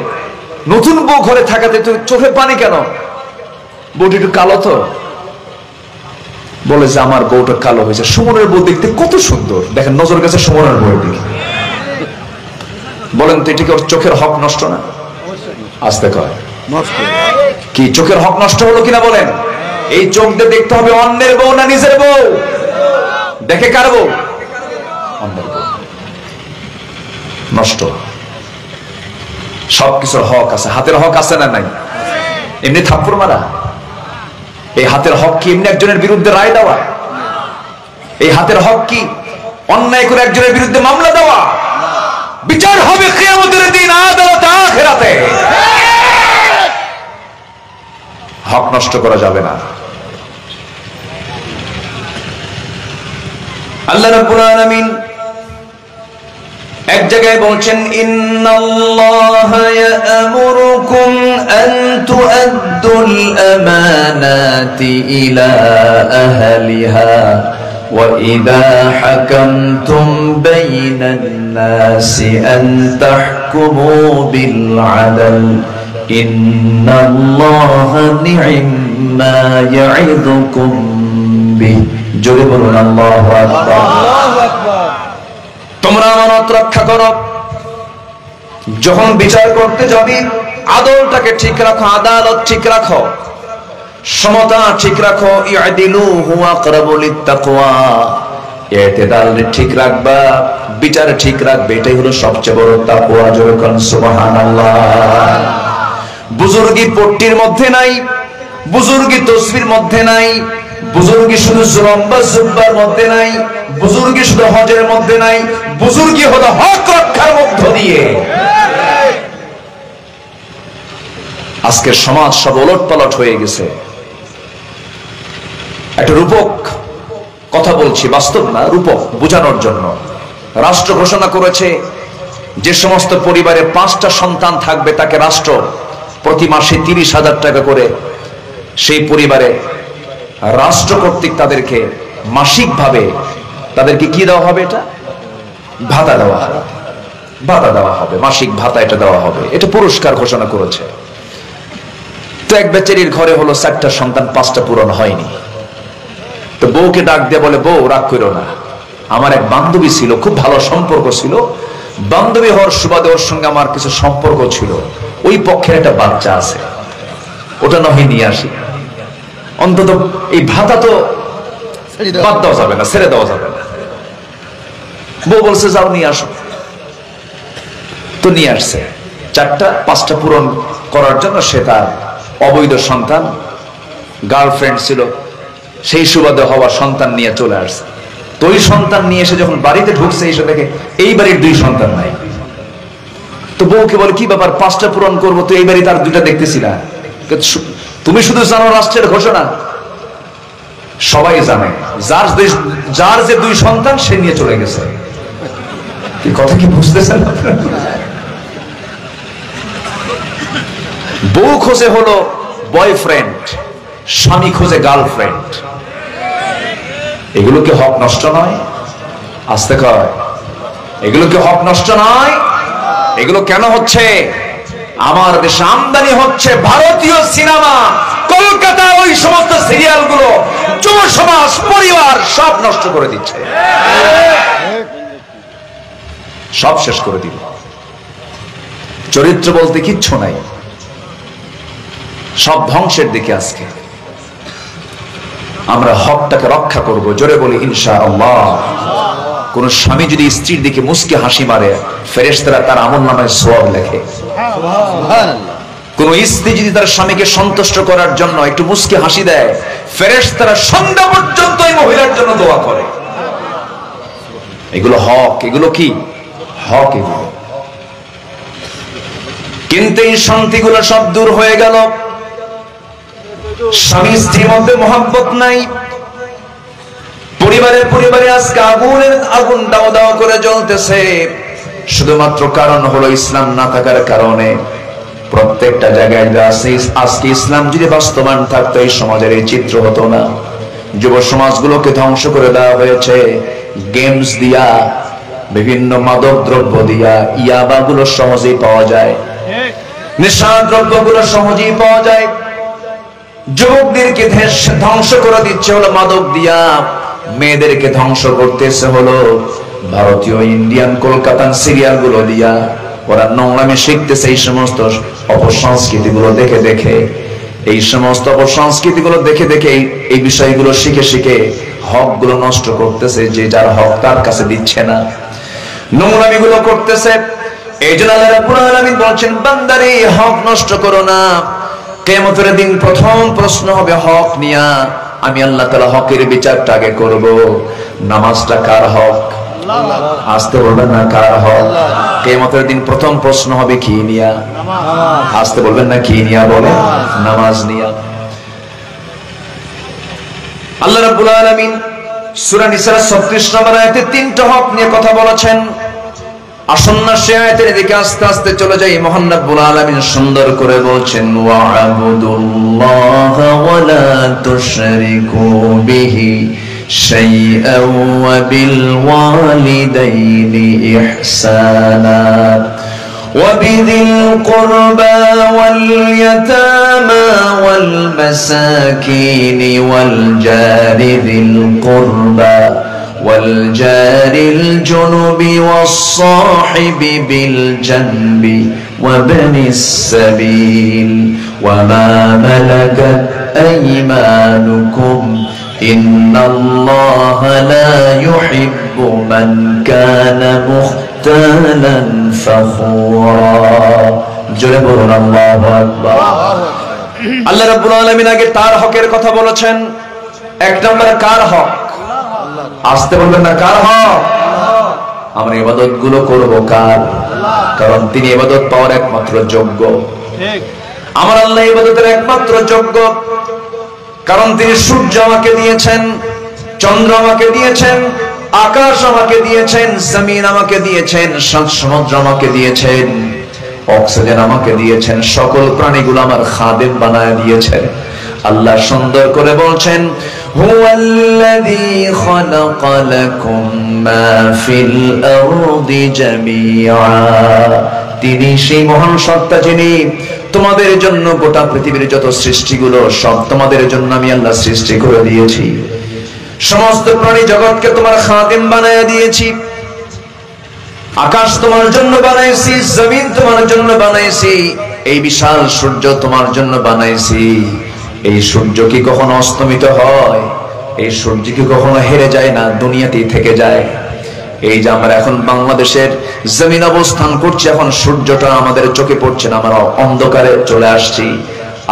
নতুন বউ ঘরে থাকাতে তুই চোখে পানি কেন? বউটা একটু কালো তো। বলে যে আমার বউটা কালো হয়েছে। সুমনের বউ দেখতে কত সুন্দর, দেখেন নজর গেছে সুমনের বউয়ের দিকে। বলেন তো এটিকে ওর চোখের হক নষ্ট না? আস্তে কয় কি চোখের হক নষ্ট হলো কিনা বলেন? এই চোখ দিয়ে দেখতে হবে অন্যের বউ না নিজের বউ? দেখে কার বউ? অন্যের বউ। নষ্ট। সবকিছুর হক আছে। হাতের হক আছে না নাই? এমনি থাপ্পড় মারা? এই হাতের হক কি এমনি একজনের বিরুদ্ধে রায় দেওয়া? এই হাতের হক কি অন্যায় করে একজনের বিরুদ্ধে মামলা দেওয়া? বিচার হবে কিয়ামতের দিন, আদালতে, আখিরাতে। হক নষ্ট করা যাবে না। আল্লাহ রাব্বুল আলামিন এক জায়গায় বলছেন, ইন্নাল্লাহা ইয়া'মুরুকুম আন তু'আদ্দুল আমানাতি ইলা আহলিহা ওয়া ইযা হাকামতুম বাইনান নাসি আন তাহকুমু বিল আদল ইন্নাল্লাহা নি'মা ইয়া'iদুকুম বিহি। জোরে বলুন আল্লাহু আকবার। আল্লাহু আকবার। তোমরা আমানত রক্ষা করো, যখন বিচার করতে যাবি আদলটাকে ঠিক রাখো, আদালত ঠিক রাখো, সমতা ঠিক রাখো। ইয়াদিলু হুয়া আকরাবু লিত্তাকওয়া, ইতিদাল ঠিক রাখবা, বিচার ঠিক রাখবে, এটাই হলো সবচেয়ে বড় তাকওয়া। জোরে কোন সুবহানাল্লাহ। বুজুর্গি পট্টির মধ্যে নাই, বুজুর্গি তসবির মধ্যে নাই, বুজুর্গি শুধু লম্বা জুব্বার মধ্যে নাই, বুজুর্গি শুধু হজের মধ্যে নাই, বুজুর্গি হলো হক রক্ষার মধ্য দিয়ে। আজকের সমাজ সব ওলট পালট হয়ে গেছে। একটা রূপক কথা বলছি, বাস্তব না, রূপক, বোঝানোর জন্য। রাষ্ট্র ঘোষণা করেছে যে সমস্ত পরিবারে 5টা সন্তান থাকবে তাকে রাষ্ট্র প্রতি মাসে 30,000 টাকা করে সেই পরিবারে রাষ্ট্র কর্তৃক তাদেরকে মাসিক ভাবে তাদেরকে কি দেওয়া হবে? এটা ভাতা দেওয়া হবে, ভাতা দেওয়া হবে, মাসিক ভাতা এটা দেওয়া হবে, এটা পুরস্কার ঘোষণা করেছে। তো এক বেচারির ঘরে হলো 4টা সন্তান, 5টা পূরণ হয়নি। তো বউকে ডাক দিয়ে বলে, বউ রাগ করো না, আমার এক বান্ধবী ছিল, খুব ভালো সম্পর্ক ছিল, বান্ধবী হওয়ার সুবাদে ওর সঙ্গে আমার কিছু সম্পর্ক ছিল, ওই পক্ষের একটা বাচ্চা আছে, ওটা নয় নিয়ে আসি, অন্তত এই ভাতা তো বাদ দেওয়া যাবে না, ছেড়ে দেওয়া যাবে না। বউ বলছে যাও নিয়ে আসো। তো নিয়ে আসছে 4টা, 5টা পূরণ করার জন্য সে তার অবৈধ সন্তান, গার্লফ্রেন্ড ছিল, সেই সুবাদে হওয়া সন্তান নিয়ে চলে আসছে। তো ওই সন্তান নিয়ে এসে যখন বাড়িতে ঢুকছে, এসে দেখে এই বাড়ির 2 সন্তান নাই। তো বউকে বলে, কি ব্যাপার, 5টা পূরণ করবো, তো এই বাড়ি তার 2টা দেখতেছি না। তুমি শুধু জানো রাষ্ট্রের ঘোষণা, সবাই জানে যার যে 2 সন্তান সে নিয়ে চলে গেছে। কথা কি বুঝতেছেন? বউ খোঁজে হলো বয়ফ্রেন্ড, স্বামী খোঁজে গার্লফ্রেন্ড। এগুলো কি হক নষ্ট নয়? আসতে কয়, এগুলো কি হক নষ্ট নয়? এগুলো কেন হচ্ছে? আমার দেশে আমদানি হচ্ছে ভারতীয় সিনেমা, কলকাতা ওই সমস্ত সিরিয়াল গুলো যুব সমাজ, পরিবার সব নষ্ট করে দিচ্ছে, সব শেষ করে দিল। চরিত্র বলতে কিচ্ছু নাই, সব ধ্বংসের দিকে। আজকে আমরা হকটাকে রক্ষা করব, জোরে বলি ইনশাআল্লাহ। কোন স্বামী যদি স্ত্রীর দিকে মুস্কি হাসি মারে, ফেরেশতারা তার আমলনামায় সওয়াব লেখে। কোন স্ত্রী যদি তার স্বামীকে সন্তুষ্ট করার জন্য একটু মুস্কি হাসি দেয়, ফেরেশতারা সন্ধ্যা পর্যন্ত এই মহিলার জন্য দোয়া করে। এগুলো হক, এগুলো কি হক? এগুলো কিন্তু এই শান্তিগুলো সব দূর হয়ে গেল। স্বামী স্ত্রীর মধ্যে মহব্বত নাই, পরিবারে আজকে আগুন দাও দাও করে জ্বলতেছে। শুধুমাত্র কারণ হলো ইসলাম না থাকার কারণে। প্রত্যেকটা জায়গায় আজকে ইসলাম যদি বাস্তবায়ন থাকতো, এই সমাজের এই চিত্র হতো না। যুব সমাজগুলোকে ধ্বংস করে দেওয়া হয়েছে গেমস দিয়া, বিভিন্ন মাদক দ্রব্য দিয়া। ইয়াবা গুলো সহজেই পাওয়া যায়, নেশা দ্রব্য গুলো সহজেই পাওয়া যায়। যুবকদেরকে ধ্বংস করে দিচ্ছে হলো মাদক দিয়া, মেয়েদেরকে ধ্বংস করতেছে হলো ভারতীয়, ইন্ডিয়ান, কলকাতান সিরিয়াল গুলো দিয়া। ওরা নোংরামি শিখতেছে এই সমস্ত অপসংস্কৃতি গুলো দেখে দেখে, এই সমস্ত অপসংস্কৃতি গুলো দেখে দেখে, এই বিষয়গুলো শিখে শিখে হক গুলো নষ্ট করতেছে। যে যার হক তার কাছে দিচ্ছে না, নোংরামি গুলো করতেছে। এই জন্য আল্লাহ রাব্বুল আলামিন বলছেন, বান্দারে হক নষ্ট করো না। কিয়ামতের দিন প্রথম প্রশ্ন হবে হক নিয়া। আমি আল্লাহ তাআলা হকের বিচারটা আগে করব। নামাজটা কার হক? আসতে বলবেন না কার হক? কিয়ামতের দিন প্রথম প্রশ্ন হবে কি নিয়া? আসতে বলবেন না কি নিয়া? বলে নামাজ নিয়া। আল্লাহ রাব্বুল আলামিন সূরা নিসার 36 নম্বর আয়াতে 3টা হক নিয়ে কথা বলেছেন। আসন্ন সে আয়াতের দিকে আস্তে আস্তে চলে যাই। মহান রব্বুল আলামিন সুন্দর করে বলছেন, ওয়া'বুদুল্লাহা ওয়া লা তুশরিকু বিহি শাইআন ওয়া বিল ওয়ালিদাইনি ইহসানা ওয়া বিযিল কুরবা ওয়াল ইয়াতামা ওয়াল মাসাকিনি ওয়াল জারি যিল কুরবা والجار الجنب والصاحب بالجنب وابن السبيل وما ملكت أيمانكم إن الله لا يحب من كان مختالا فخورا جربون الله أكبر আল্লাহ রাব্বুল আলামিন আগে তার হকের কথা বলেছেন। এক নম্বরে কার হক? আসতে বলবেন না কার হক? আমরা ইবাদত গুলো করবো কার? কারণ তিনি ইবাদত পাওয়ার একমাত্র যোগ্য। আমার আল্লাহ ইবাদতের একমাত্র যোগ্য, কারণ তিনি সূর্য আমাকে দিয়েছেন, চন্দ্র আমাকে দিয়েছেন, আকাশ আমাকে দিয়েছেন, জমিন আমাকে দিয়েছেন, সাত সমুদ্র আমাকে দিয়েছেন, অক্সিজেন আমাকে দিয়েছেন, সকল প্রাণীগুলো আমার খাদেম বানায় দিয়েছেন। আল্লাহ সুন্দর করে বলছেন, হুয়াল্লাযী খালাকা লাকুম মা ফিল আরদি জামিআ, তিনি সেই মহান সত্তা যিনি তোমাদের জন্য গোটা পৃথিবীর যত সৃষ্টিগুলো সব তোমাদের জন্য আমি আল্লাহ সৃষ্টি করে দিয়েছি। সমস্ত প্রাণী জগৎকে তোমার খাদেম বানায় দিয়েছি। আকাশ তোমার জন্য বানাইছি, জমিন তোমার জন্য বানাইছি, এই বিশাল সূর্য তোমার জন্য বানাইছি। এই সূর্য কি কখনো অস্তমিত হয়? এই সূর্য কি কখনো হেরে যায় না? দুনিয়াতেই থেকে যায়। এই যে আমরা এখন বাংলাদেশের জমিন অবস্থান করছি, এখন সূর্যটা আমাদের চোখে পড়ছে না, আমরা অন্ধকারে চলে আসছি।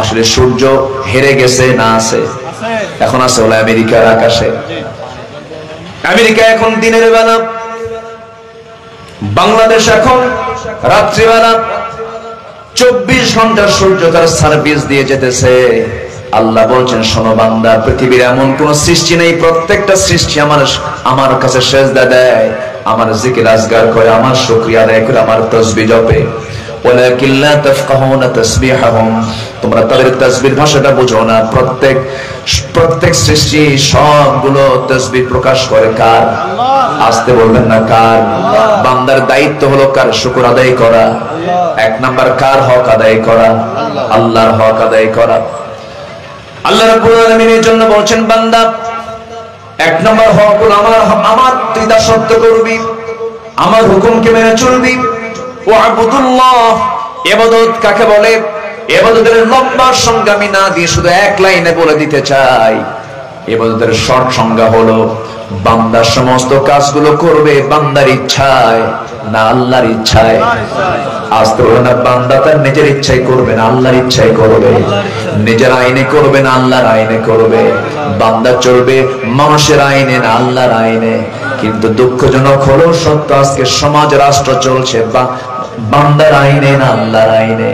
আসলে সূর্য হেরে গেছে না আছে? এখন আছে হলো আমেরিকার আকাশে। আমেরিকা এখন দিনের বেলা, বাংলাদেশ এখন রাত্রিবেলা। 24 ঘন্টা সূর্য তার সার্ভিস দিয়ে যেতেছে। আল্লাহ বলছেন, শোনো বান্দা, পৃথিবীর এমন কোন সৃষ্টি নেই, প্রত্যেকটা সৃষ্টি আমার কাছে সেজদা দেয়, আমার জিকির আজগার করে, আমার শুকরিয়া আদায় করে, আমার তাসবিহ জপে। ওয়ালাকিন লা তাফকাহুনা তাসবিহাহুম, তোমরা তাদের তাসবিহ ভাষাটা বুঝো না। প্রত্যেক সৃষ্টি সবগুলো তাসবিহ প্রকাশ করে কার? আসতে বলবেন না কার? বান্দার দায়িত্ব হলো কার? শুকর আদায় করা। 1 নাম্বার কার হক আদায় করা? আল্লাহর হক আদায় করা। আল্লাহ রাব্বুল আলামিনের জন্য বলছেন, বান্দা 1 নাম্বার হক হলো আমার তুই দাসত্ব করবি, আমার হুকুমকে মেনে চলবি। ওয়াবুদুল্লাহ, ইবাদত কাকে বলে? ইবাদতের লম্বা সংজ্ঞা আমি না দিয়ে শুধু 1 লাইনে বলে দিতে চাই। ইবাদতের শর্ট সংজ্ঞা হলো, বান্দা সমস্ত কাজগুলো করবে বান্দার ইচ্ছায় না আল্লাহর ইচ্ছায়। আসতে বলে না, বান্দা তার নিজের ইচ্ছায় করবে না, আল্লাহর ইচ্ছায় করবে। নিজের আইনে করবে না, আল্লাহর আইনে করবে। বান্দা চলবে মানুষের আইনে না আল্লাহর আইনে। কিন্তু দুঃখজনক হলো সত্য, আজকে সমাজ রাষ্ট্র চলছে বান্দার আইনে না আল্লাহর আইনে।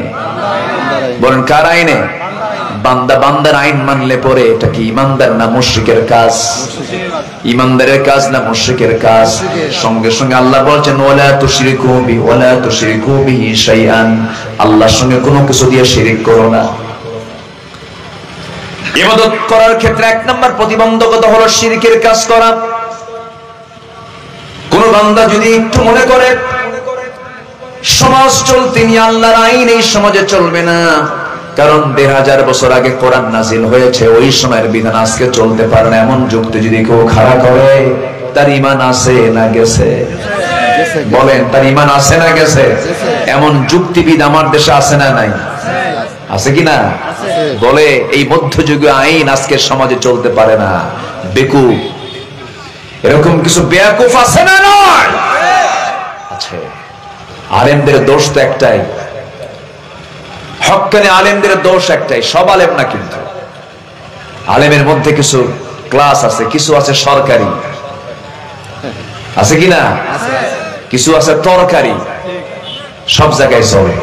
বলেন কার আইনে? বান্দার আইন মানলে পরে এটা কি ইমানদার না মুশরিকের কাজ? ইমানদারের কাজ না মুশরিকের কাজ? সঙ্গে সঙ্গে আল্লাহ বলছেন, ওয়ালা তুশরিকু বিহি শাইআন, আল্লাহর সঙ্গে কোনো কিছু দিয়ে শিরিক করো না। ইবাদত করার ক্ষেত্রে 1 নাম্বার প্রতিবন্ধকতা হলো শিরকের কাজ করা। কোন বান্দা যদি একটু মনে করে সমাজ চলতে নিয়ে আল্লাহর আইন এই সমাজে চলবে না, কারণ 1500 বছর আগে কোরআন নাজিল হয়েছে, ওই সময়ের বিধান আজকে চলতে পারে না, এমন যুক্তি যদি কেউ খাড়া করে, তার ঈমান আছে না গেছে? বলেন, তার ঈমান আছে না গেছে? এমন যুক্তিবিদ আমার দেশে আছে না নাই? আছে কি না? বলে এই মধ্যযুগীয় আইন আজকে সমাজে চলতে পারে না, বেকুফ। এরকম কিছু বেয়াকুফ আছে না নয়? আছে। আলেমদের দোষ তো একটাই, হক্কানি আলেমদের দোষ একটাই, সব আলেম না। কিন্তু আলেমের মধ্যে কিছু ক্লাস আছে, কিছু আছে সরকারি, আছে কি না? কিছু আছে তরকারি, সব জায়গায় চলে।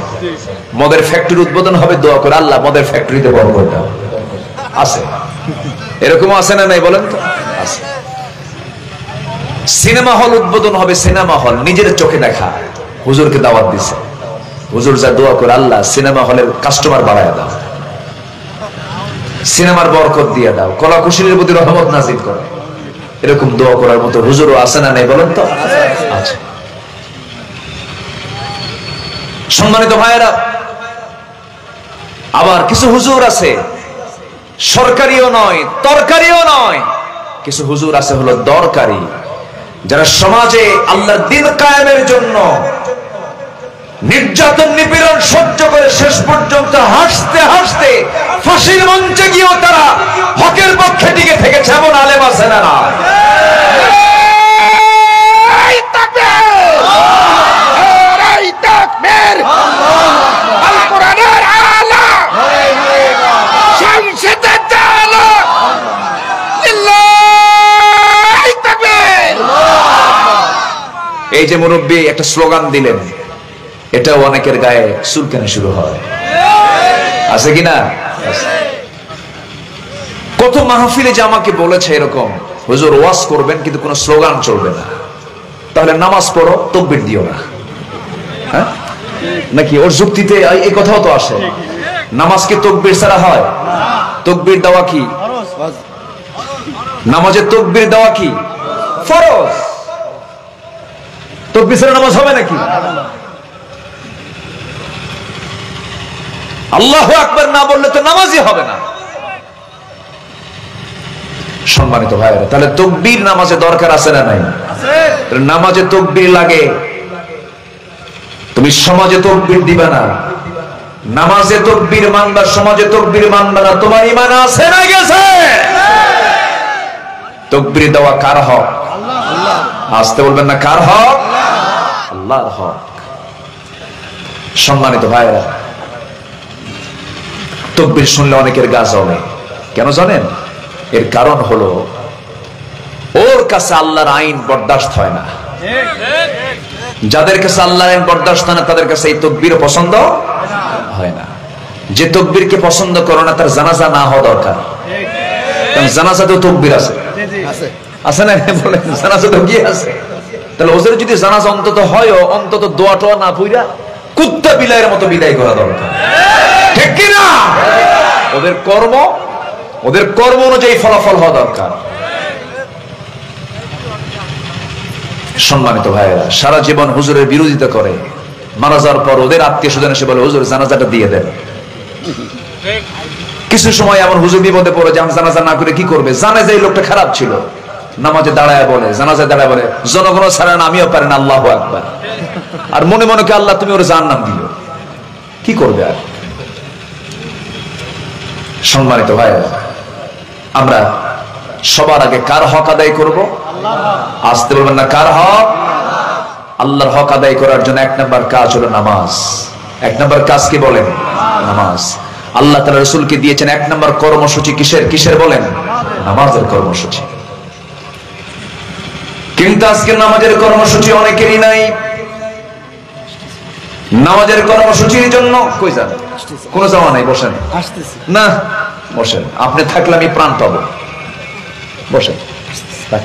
মদের ফ্যাক্টরি উদ্বোধন হবে, দোয়া করে আল্লাহ মদের ফ্যাক্টরিতে বরকত দাও। আছে, এরকম আছে না নাই বলেন তো? আছে। সিনেমা হল উদ্বোধন হবে, সিনেমা হল নিজের চোখে দেখা, হুজুরকে দাওয়াত দিছে, হুজুর যা দোয়া করে, আল্লাহ সিনেমা হলের কাস্টমার বাড়ায় দাও, সিনেমার বরকত দিয়ে দাও, কলা কুশলীর প্রতি রহমত নাজিল করে। এরকম দোয়া করার মতো হুজুরও আছে না নাই বলেন তো? আছে। সম্মানিত ভাইয়েরা, আবার কিছু হুজুর আছে সরকারিও নয়, তরকারিও নয়, কিছু হুজুর আছে হলো দরকারি, যারা সমাজে আল্লাহর দ্বীন কায়েমের জন্য নির্যাতন নিপীড়ন সহ্য করে শেষ পর্যন্ত হাসতে হাসতে ফাঁসির মঞ্চে গিয়েও তারা হকের পক্ষে টিকে থেকেছে, এমন আলেম আছে না? এই যে মুরব্বী একটা স্লোগান দিলেন, এটাও অনেকের গায়ে চুলকানি শুরু হয়, আছে কিনা? কত মাহফিলে যে আমাকে বলেছে এরকম, হুজুর ওয়াজ করবেন কিন্তু কোনো স্লোগান চলবে না, তাহলে নামাজ পড়ো, তাকবীর দিও না। হ্যাঁ নাকি? ওর যুক্তিতে এই কথাও তো আসে, নামাজ কি তাকবীর ছাড়া হয়? তাকবীর দেওয়া কি নামাজে? তাকবীর দেওয়া কি ফরজ? তাকবীর ছাড়া নামাজ হবে নাকি? আল্লাহু আকবার না বললে তো নামাজই হবে না। সম্মানিত ভাইরা, তাহলে তাকবীর নামাজে দরকার আছে না নাই? নামাজে তাকবীর লাগে, তুমি সমাজে তাকবীর দিবা না। নামাজে তাকবীর মানবা, সমাজে তাকবীর মানবা না, তোমার ঈমান আছে না গেছে? তাকবীর দেওয়া কার হক? আল্লাহ। আসতে বলবেন না, কার হক? আল্লাহর হক। সম্মানিত ভাইরা, তাকবীর শুনলে অনেকের গা জ্বলে, কেন জানেন? এর কারণ হলো ওর কাছে আল্লাহর আইন বরদাস্ত হয় না। যাদের কাছে আল্লাহর আইন বরদাস্ত হয় না তাদের কাছে এই তাকবীর পছন্দ হয় না। যে তাকবীরকে পছন্দ করে না তার জানাজা না হওয়া দরকার, কারণ জানাজাতেও তাকবীর আছে, আছে না? বলেন, জানাজা তো কি আছে? তাহলে ওদের যদি জানাজা অন্তত হয়, অন্তত দোয়া টোয়া না পইরা কুত্তা বিলাইয়ের মতো বিদায় করা দরকার, ঠিক কি না? ওদের কর্ম অনুযায়ী ফলাফল হওয়া দরকার। সম্মানিত ভাইয়েরা, সারা জীবন হুজুরের বিরোধিতা করে, মারা যাওয়ার পর ওদের আত্মীয় স্বজন এসে বলে হুজুর জানাজাটা দিয়ে দেন। কিছু সময় এমন হুজুর বিপদে পড়ে যে জানাজা না করে কি করবে, জানে যে এই লোকটা খারাপ ছিল, নামাজে দাঁড়ায় বলে, জানাজায় দাঁড়ায় বলে জনগণ ছাড়া না আমিও পারেন, আল্লাহু আকবার। আর মনে মনে কে আল্লাহ তুমি ওর জাহান্নাম দিও, কি করবে আর? সম্মানিত ভাইয়েরা, আমরা সবার আগে কার হক আদায় করব? আসতে বলবেন না, কার হক? আল্লাহর হক আদায় করার জন্য এক নাম্বার কাজ হলো নামাজ। এক নাম্বার কাজ কি বলেন? নামাজ। আল্লাহ তাআলা রাসূলকে দিয়েছেন এক নাম্বার কর্মসূচি, কিসের বলেন? নামাজের কর্মসূচি। কিন্তু আজকে নামাজের কর্মসূচি অনেকেরই নাই। নামাজের কর্মসূচির জন্য কই যান? কোন যাওয়া নাই, বসেন না, বসেন। আপনি থাকলে আমি প্রাণ পাবো, বসেন।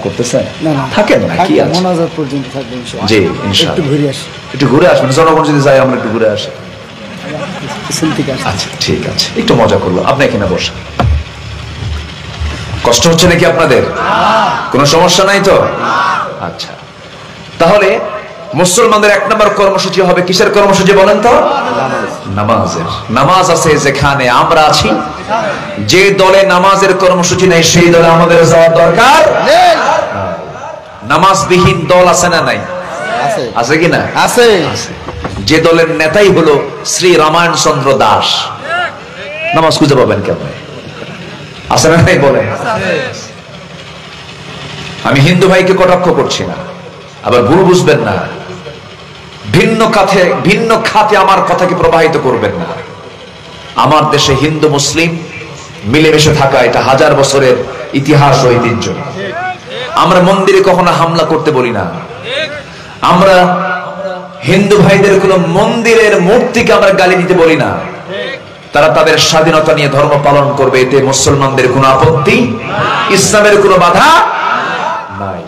করতেছেন থাকেন না, কি আছে? মোনাজাত পর্যন্ত থাকবেন জি, ইনশাআল্লাহ। একটু ঘুরে আসি, একটু ঘুরে আসবেন, জনগণ যদি যায় আমরা একটু ঘুরে আসি। আচ্ছা ঠিক আছে, একটু মজা করলো। আপনি এখানে বসেন। কষ্ট হচ্ছে নাকি আপনাদের? কোনো সমস্যা নাই তো? আচ্ছা, তাহলে মুসলমানদের এক নম্বর কর্মসূচি হবে কিসের কর্মসূচি বলেন তো? নামাজের। নামাজ আছে যেখানে আমরা আছি, যে দলে নামাজের কর্মসূচি নেই সেই দলে আমাদের যাওয়ার দরকার নেই। নামাজবিহীন দল আছে না নাই? আছে। আছে কি না? আছে। যে দলের নেতাই হলো শ্রী রামায়ণ চন্দ্র দাস, নামাজ খুঁজে পাবেন কেমন? আছে না নাই বলেন? আমি হিন্দু ভাইকে কটাক্ষ করছি না, আবার ভুল বুঝবেন না। ভিন্ন খাতে আমার কথাকে প্রবাহিত করবেন না। আমার দেশে হিন্দু মুসলিম মিলেমিশে থাকা, এটা হাজার বছরের ইতিহাস ও ঐতিহ্য। আমরা মন্দিরে কখনো হামলা করতে বলি না। আমরা হিন্দু ভাইদের কোন মন্দিরের মূর্তিকে আমরা গালি দিতে বলি না। তারা তাদের স্বাধীনতা নিয়ে ধর্ম পালন করবে, এতে মুসলমানদের কোনো আপত্তি, ইসলামের কোনো বাধা নাই।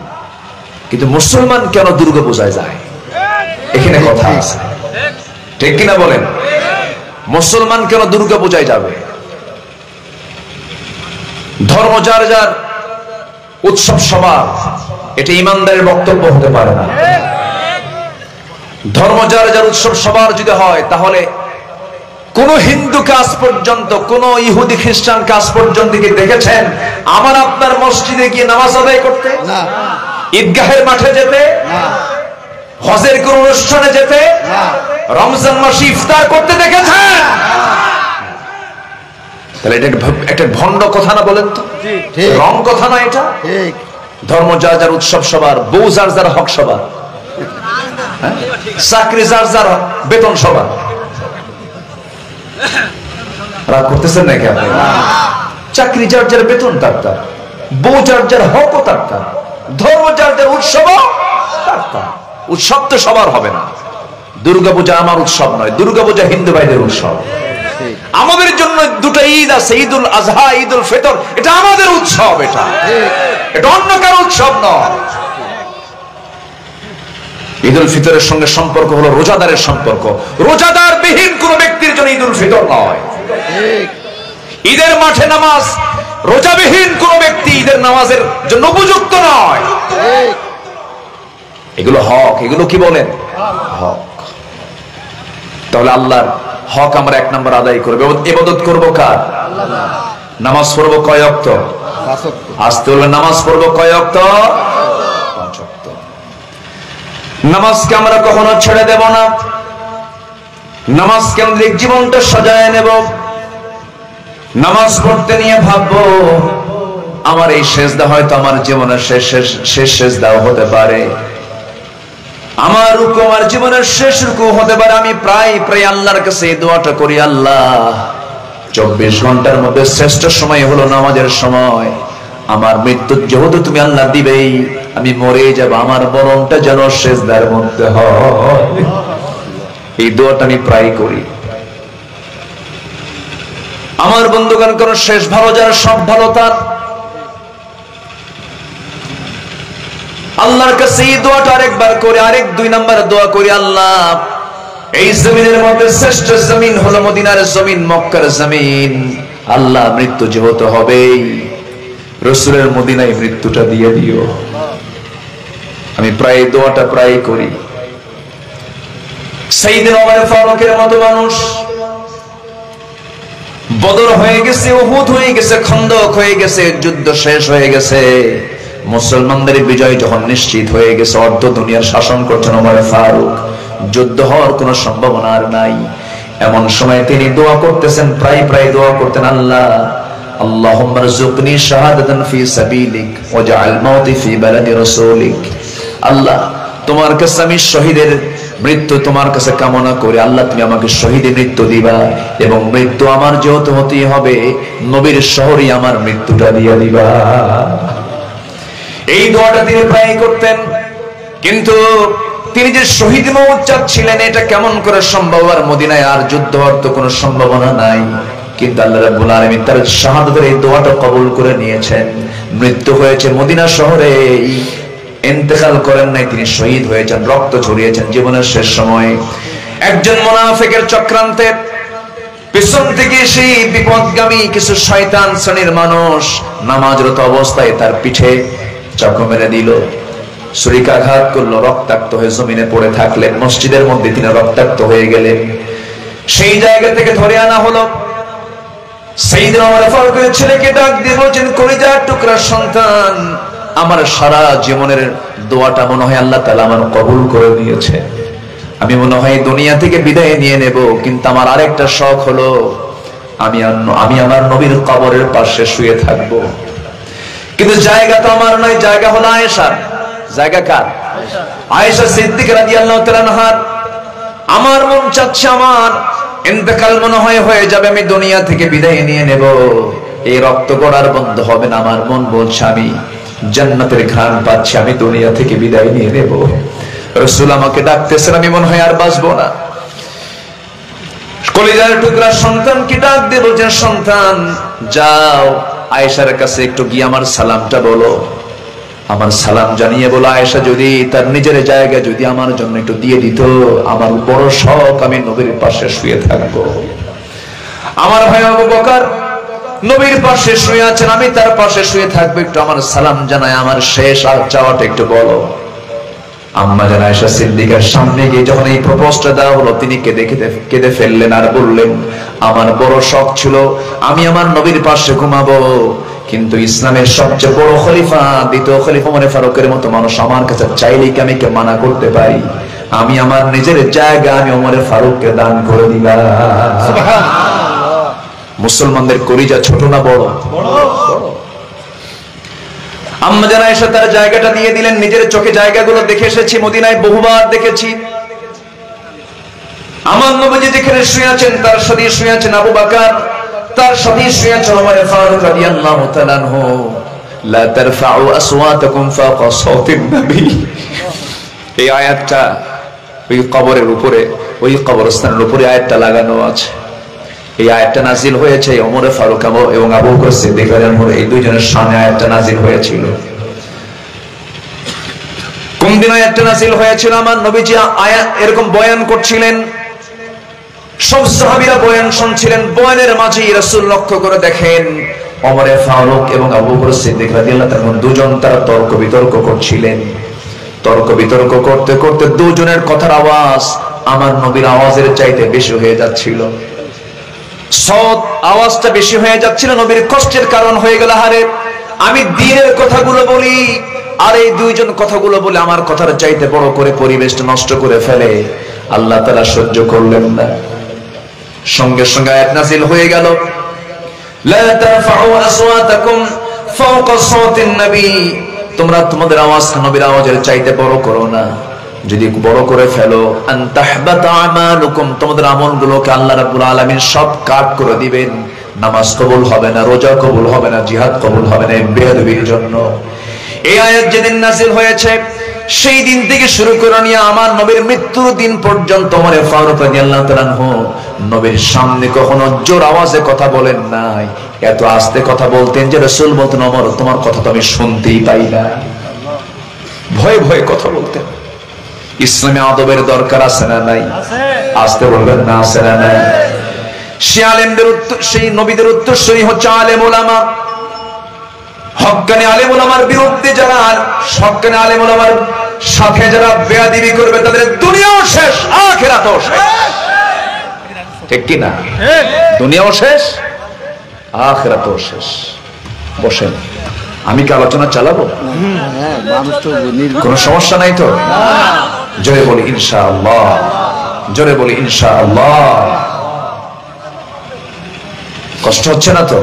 কিন্তু মুসলমান কেন দুর্গা পূজায় যায়, এখানে কথা আছে, ঠিক কিনা বলেন? মুসলমান কেন দুর্গা পূজায় যাবে? ধর্ম যার যার, উৎসব সবার, এটা ইমানদারের বক্তব্য হতে পারে না। ধর্ম যার যার, উৎসব সবার যদি হয়, তাহলে কোন হিন্দু কাজ পর্যন্ত, কোন ইহুদি খ্রিস্টান কাজ পর্যন্ত কি দেখেছেন আমার আপনার মসজিদে গিয়ে নামাজ আদায় করতে, ঈদগাহের মাঠে যেতে, হজের কোন অনুষ্ঠানে যেতে, রমজান মাসে ইফতার করতে দেখেছেন? তাহলে এটা একটা ভণ্ড কথা না বলেন তো? রং কথা না এটা? ধর্ম যার যার, উৎসব সবার, বউ যার যার, হক সবার, চাকরি যার যার, বেতন সবার। রাগ করতেছেন নাকি আপনি? চাকরি যার যার, বেতন তার তার, বউ যার যার, হকও তার তার, ধর্ম যার যার, উৎসব তার তার। উৎসব তো সবার হবে না। দুর্গাপূজা আমার উৎসব নয়, দুর্গাপূজা হিন্দু ভাইদের উৎসব। আমাদের জন্য দুটো ঈদ আছে, ঈদুল আজহা, ঈদুল ফিতর। এটা আমাদের উৎসব, এটা অন্য কারো উৎসব নয়। ঈদুল ফিতরের সঙ্গে সম্পর্ক হলো রোজাদারের সম্পর্ক। রোজাদার বিহীন কোন ব্যক্তির জন্য ঈদুল ফিতর নয়। ঈদের মাঠে নামাজ রোজাবিহীন কোন ব্যক্তি ঈদের নামাজের জন্য উপযুক্ত নয়। এগুলো হক, এগুলো কি বলেন? হক। তাহলে আল্লাহর হক আমরা এক নম্বর আদায় করবো। ইবাদত করবো কার? নামাজ পড়বো কয় ওয়াক্ত? আসতে হলে নামাজ পড়বো কয় ওয়াক্ত? 5 ওয়াক্ত। নামাজকে আমরা কখনো ছেড়ে দেব না। নামাজ কেন্দ্রিক জীবনটা সাজায় নেব। নামাজ পড়তে নিয়ে ভাববো আমার এই সেজদা হয়তো আমার জীবনের শেষ সেজদাও হতে পারে, আমার রুকু আমার জীবনের শেষ রুকু হতে পারে। আমি প্রায় আল্লাহর কাছে এই দোয়াটা করি, আল্লাহ 24 ঘন্টার মধ্যে শ্রেষ্ঠ সময় হলো নামাজের সময়। আমার মৃত্যু যেহেতু তুমি আল্লাহ দিবেই, আমি মরে যাব, আমার মরণটা যেন সেজদার মধ্যে হয়। এই দোয়াটা আমি প্রায় করি। আমার বন্ধুগণ, কোন শেষ ভালো যার, সব ভালো তার। আল্লাহর কাছে এই দোয়াটা আরেকবার করে, আরেক 2 নাম্বার দোয়া করি, আল্লাহ এই জমিনের মধ্যে শ্রেষ্ঠ জমিন হলো মদিনার জমিন, মক্কার জমিন। আল্লাহ মৃত্যু যেহেতু হবেই, রাসূলের মদিনায় মৃত্যুটা দিয়ে দিও। আমি প্রায় দোয়াটা প্রায় করি। সাইয়েদনা ওমর ফারুকের মতো মানুষ, বদর হয়ে গেছে, উহুদ হয়ে গেছে, খন্দক হয়ে গেছে, যুদ্ধ শেষ হয়ে গেছে, মুসলমানদের বিজয় যখন নিশ্চিত হয়ে গেছে, অর্ধ দুনিয়ার শাসন করছেন ওমর ফারুক, যুদ্ধ হওয়ার কোনো সম্ভাবনা আর নাই। এমন সময় তিনি দোয়া করতেছেন, প্রায় দোয়া করতেন, আল্লাহ আল্লাহুম্মা রযুকনি শাহাদাতান ফি সাবিলিক ওয়াজআল মাউতি ফি বালাদি রাসূলিক। আল্লাহ তোমার কাছে আমি শহীদের মৃত্যু তোমার কাছে কামনা করি, আল্লাহ তুমি আমাকে শহীদের মৃত্যু দিবা, এবং মৃত্যু আমার যেহেতু হতেই হবে, নবীর শহরে আমার মৃত্যুটা দিয়ে দিবা। এই দোয়াটা তিনি প্রায় করতেন। কিন্তু তিনি যে শহীদ মওত চাচ্ছিলেন, এটা কেমন করে সম্ভব? আর মদিনায় আর যুদ্ধ হওয়ার তো কোনো সম্ভাবনা নাই। কিন্তু আল্লাহ রাব্বুল আলামিন তার শাহাদাতের এই দোয়াটা কবুল করে নিয়েছেন। মৃত্যু হয়েছে মদিনা শহরে, ইন্তেকাল করেন নাই, তিনি শহীদ হয়েছেন, রক্ত ঝরিয়েছেন জীবনের শেষ সময়ে। একজন মুনাফিকের চক্রান্তে পিছন থেকে সেই বিপদগামী কিছু শয়তান শ্রেণীর মানুষ নামাজরত অবস্থায় তার পিঠে চাকু মেরে দিল, ছুরিকাঘাত করলো, রক্তাক্ত হয়ে জমিনে পড়ে থাকলেন। মসজিদের মধ্যে তিনি রক্তাক্ত হয়ে গেলেন। সেই জায়গা থেকে ধরে আনা হলো। সাইয়েদনা ওমর ফারুকের ছেলেকে ডাক দিয়ে বলছেন, কলিজার টুকরা সন্তান, আমার সারা জীবনের দোয়াটা মনে হয় আল্লাহ তাআলা আমার কবুল করে নিয়েছে। আমি মনে হয় দুনিয়া থেকে বিদায় নিয়ে নেব, কিন্তু আমার আরেকটা শখ হলো আমি আমার নবীর কবরের পাশে শুয়ে থাকব। কিন্তু জায়গা তো আমার নয়, জায়গা হলো আয়েশার। জায়গা কার? আয়েশা সিদ্দিকা রাদিয়াল্লাহু তাআলা আনহার। আমার মন চাচ্ছে আমার ইন্তেকাল মনে হয় হয়ে যাবে, আমি দুনিয়া থেকে বিদায় নিয়ে নেব, এই রক্ত গড়ার বন্ধ হবে না। আমার মন বলছে আমি জান্নাতের ঘ্রাণ পাচ্ছি, আমি দুনিয়া থেকে বিদায় নিয়ে নেব। রাসূল আমাকে ডাকতেছেন, আমি মনে হয় আর বাঁচবো না। কলিজার টুকরা সন্তানকে ডাক দিয়ে বলছেন, সন্তান যাও আয়েশার কাছে একটু গিয়ে আমার সালামটা বলো, আমার সালাম জানিয়ে বলো, আয়েশা যদি তার নিজের জায়গা যদি আমার জন্য একটু দিয়ে দিত, আমার বড় শখ আমি নবীর পাশে শুয়ে থাকবো। আমার ভাই আবু বকর নবীর পাশে শুয়ে আছেন, আমি তার পাশে শুয়ে থাকবো, একটু আমার সালাম জানায় আমার শেষ আর চাওয়াটা একটু বলো। আম্মা জান আয়েশা সিদ্দিকার সামনে গিয়ে যখন এই প্রপোজটা দেওয়া হলো, তিনি কেঁদে ফেললেন আর বললেন, আমার বড় শখ ছিল আমি আমার নবীর পাশে ঘুমাবো, কিন্তু ইসলামের সবচেয়ে বড় খলিফা দ্বিতীয় খলিফা ওমর ফারুকের মতো মানুষ আমার কাছে চাইলেই কি আমি কে মানা করতে পারি? আমি আমার নিজের জায়গা আমি ওমর ফারুককে দান করে দিলাম। সুবহানাল্লাহ। মুসলমানদের কলিজা ছোট না বড়? বড়। আম্মা জান আয়েশা তার জায়গাটা দিয়ে দিলেন। নিজের চোখে জায়গাগুলো দেখে এসেছি, মদিনায় বহুবার দেখেছি। আমার নবীজি যেখানে শুয়ে আছেন তার সাথে শুয়ে আছেন আবু বকর, তার সাথে শুয়ে আছেন ওমর ফারুক রাদিয়াল্লাহু তাআলা আনহু। লা তারফাউ আসওয়াতাকুম ফাওকা সাওতিন নবী। এই আয়াতটা ওই কবরের উপরে, ওই কবরস্থানের উপরে আয়াতটা লাগানো আছে। এই আয়াতটা নাজিল হয়েছে ওমর ফারুক এবং আবু বকর সিদ্দিক রাদিয়াল্লাহু আনহু এই দুইজনের সামনে আয়াতটা নাজিল হয়েছিল। কোন দিন আয়াতটা নাজিল হয়েছিল? আমার নবীজি আয়াত এরকম বয়ান করছিলেন, সব সাহাবীরা বয়ান শুনছিলেন, বয়ানের মাঝে রাসূল লক্ষ্য করে দেখেন ওমর ফারুক এবং আবু বকর সিদ্দিক রাদিয়াল্লাহু আনহু দুজন তারা তর্ক বিতর্ক করছিলেন। তর্ক বিতর্ক করতে করতে দুজনের কথার আওয়াজ আমার নবীর আওয়াজের চাইতে বেশি হয়ে যাচ্ছিল। সৎ আওয়াজটা বেশি হয়ে যাচ্ছিল, নবীর কষ্টের কারণ হয়ে গেল। হারে আমি দ্বীনের কথাগুলো বলি আর এই দুইজন কথাগুলো বলে আমার কথার চাইতে বড় করে পরিবেশটা নষ্ট করে ফেলে। আল্লাহ তাআলা সহ্য করলেন না, সঙ্গে সঙ্গে আয়াত নাযিল হয়ে গেল, লা তারফাউ আসওয়াতাকুম ফাওকা সাওতিন নবী, তোমরা তোমাদের আওয়াজ নবীর আওয়াজের চাইতে বড় করো না। যদি বড় করে ফেলো আন তাহবাতা আমালুকুম, তোমাদের আমলগুলোকে আল্লাহ রাব্বুল আলামিন সব কাট করে দিবেন। নামাজ কবুল হবে না, রোজা কবুল হবে না, জিহাদ কবুল হবে না বেয়াদবির জন্য। এই আয়াত যেদিন নাযিল হয়েছে সেই দিন থেকে শুরু করে নিয়ে আমার নবীর মৃত্যুর দিন পর্যন্ত ওমর ফারুক রাদিয়াল্লাহু তাআলা আনহু নবীর সামনে কখনো জোর আওয়াজে কথা বলেন নাই। এত আস্তে কথা বলতেন যে রাসূল বলতেন ওমর তোমার কথা তো আমি শুনতেই পাই না। ভয়ে ভয়ে কথা বলতেন। ইসলামে আদবের দরকার আছে না নাই? আস্তে বলবেন না, আছে না নাই? সেই আলেমদের উত্তর, সেই নবীদের উত্তরসূরি হচ্ছে আলেম উলামা। হক্কানি আলেম উলামার বিরুদ্ধে যারা, হক্কানি আলেম উলামার সাথে যারা বেয়াদবি করবে তাদের দুনিয়াও শেষ, আখিরাতও শেষ। ঠিক কি না? দুনিয়াও শেষ, আখিরাতও শেষ। বসেন, আমি কি আলোচনা চালাবো? কোনো সমস্যা নাই তো? জোরে বলি ইনশাআল্লাহ, জোরে বলি ইনশাআল্লাহ। কষ্ট হচ্ছে না তো?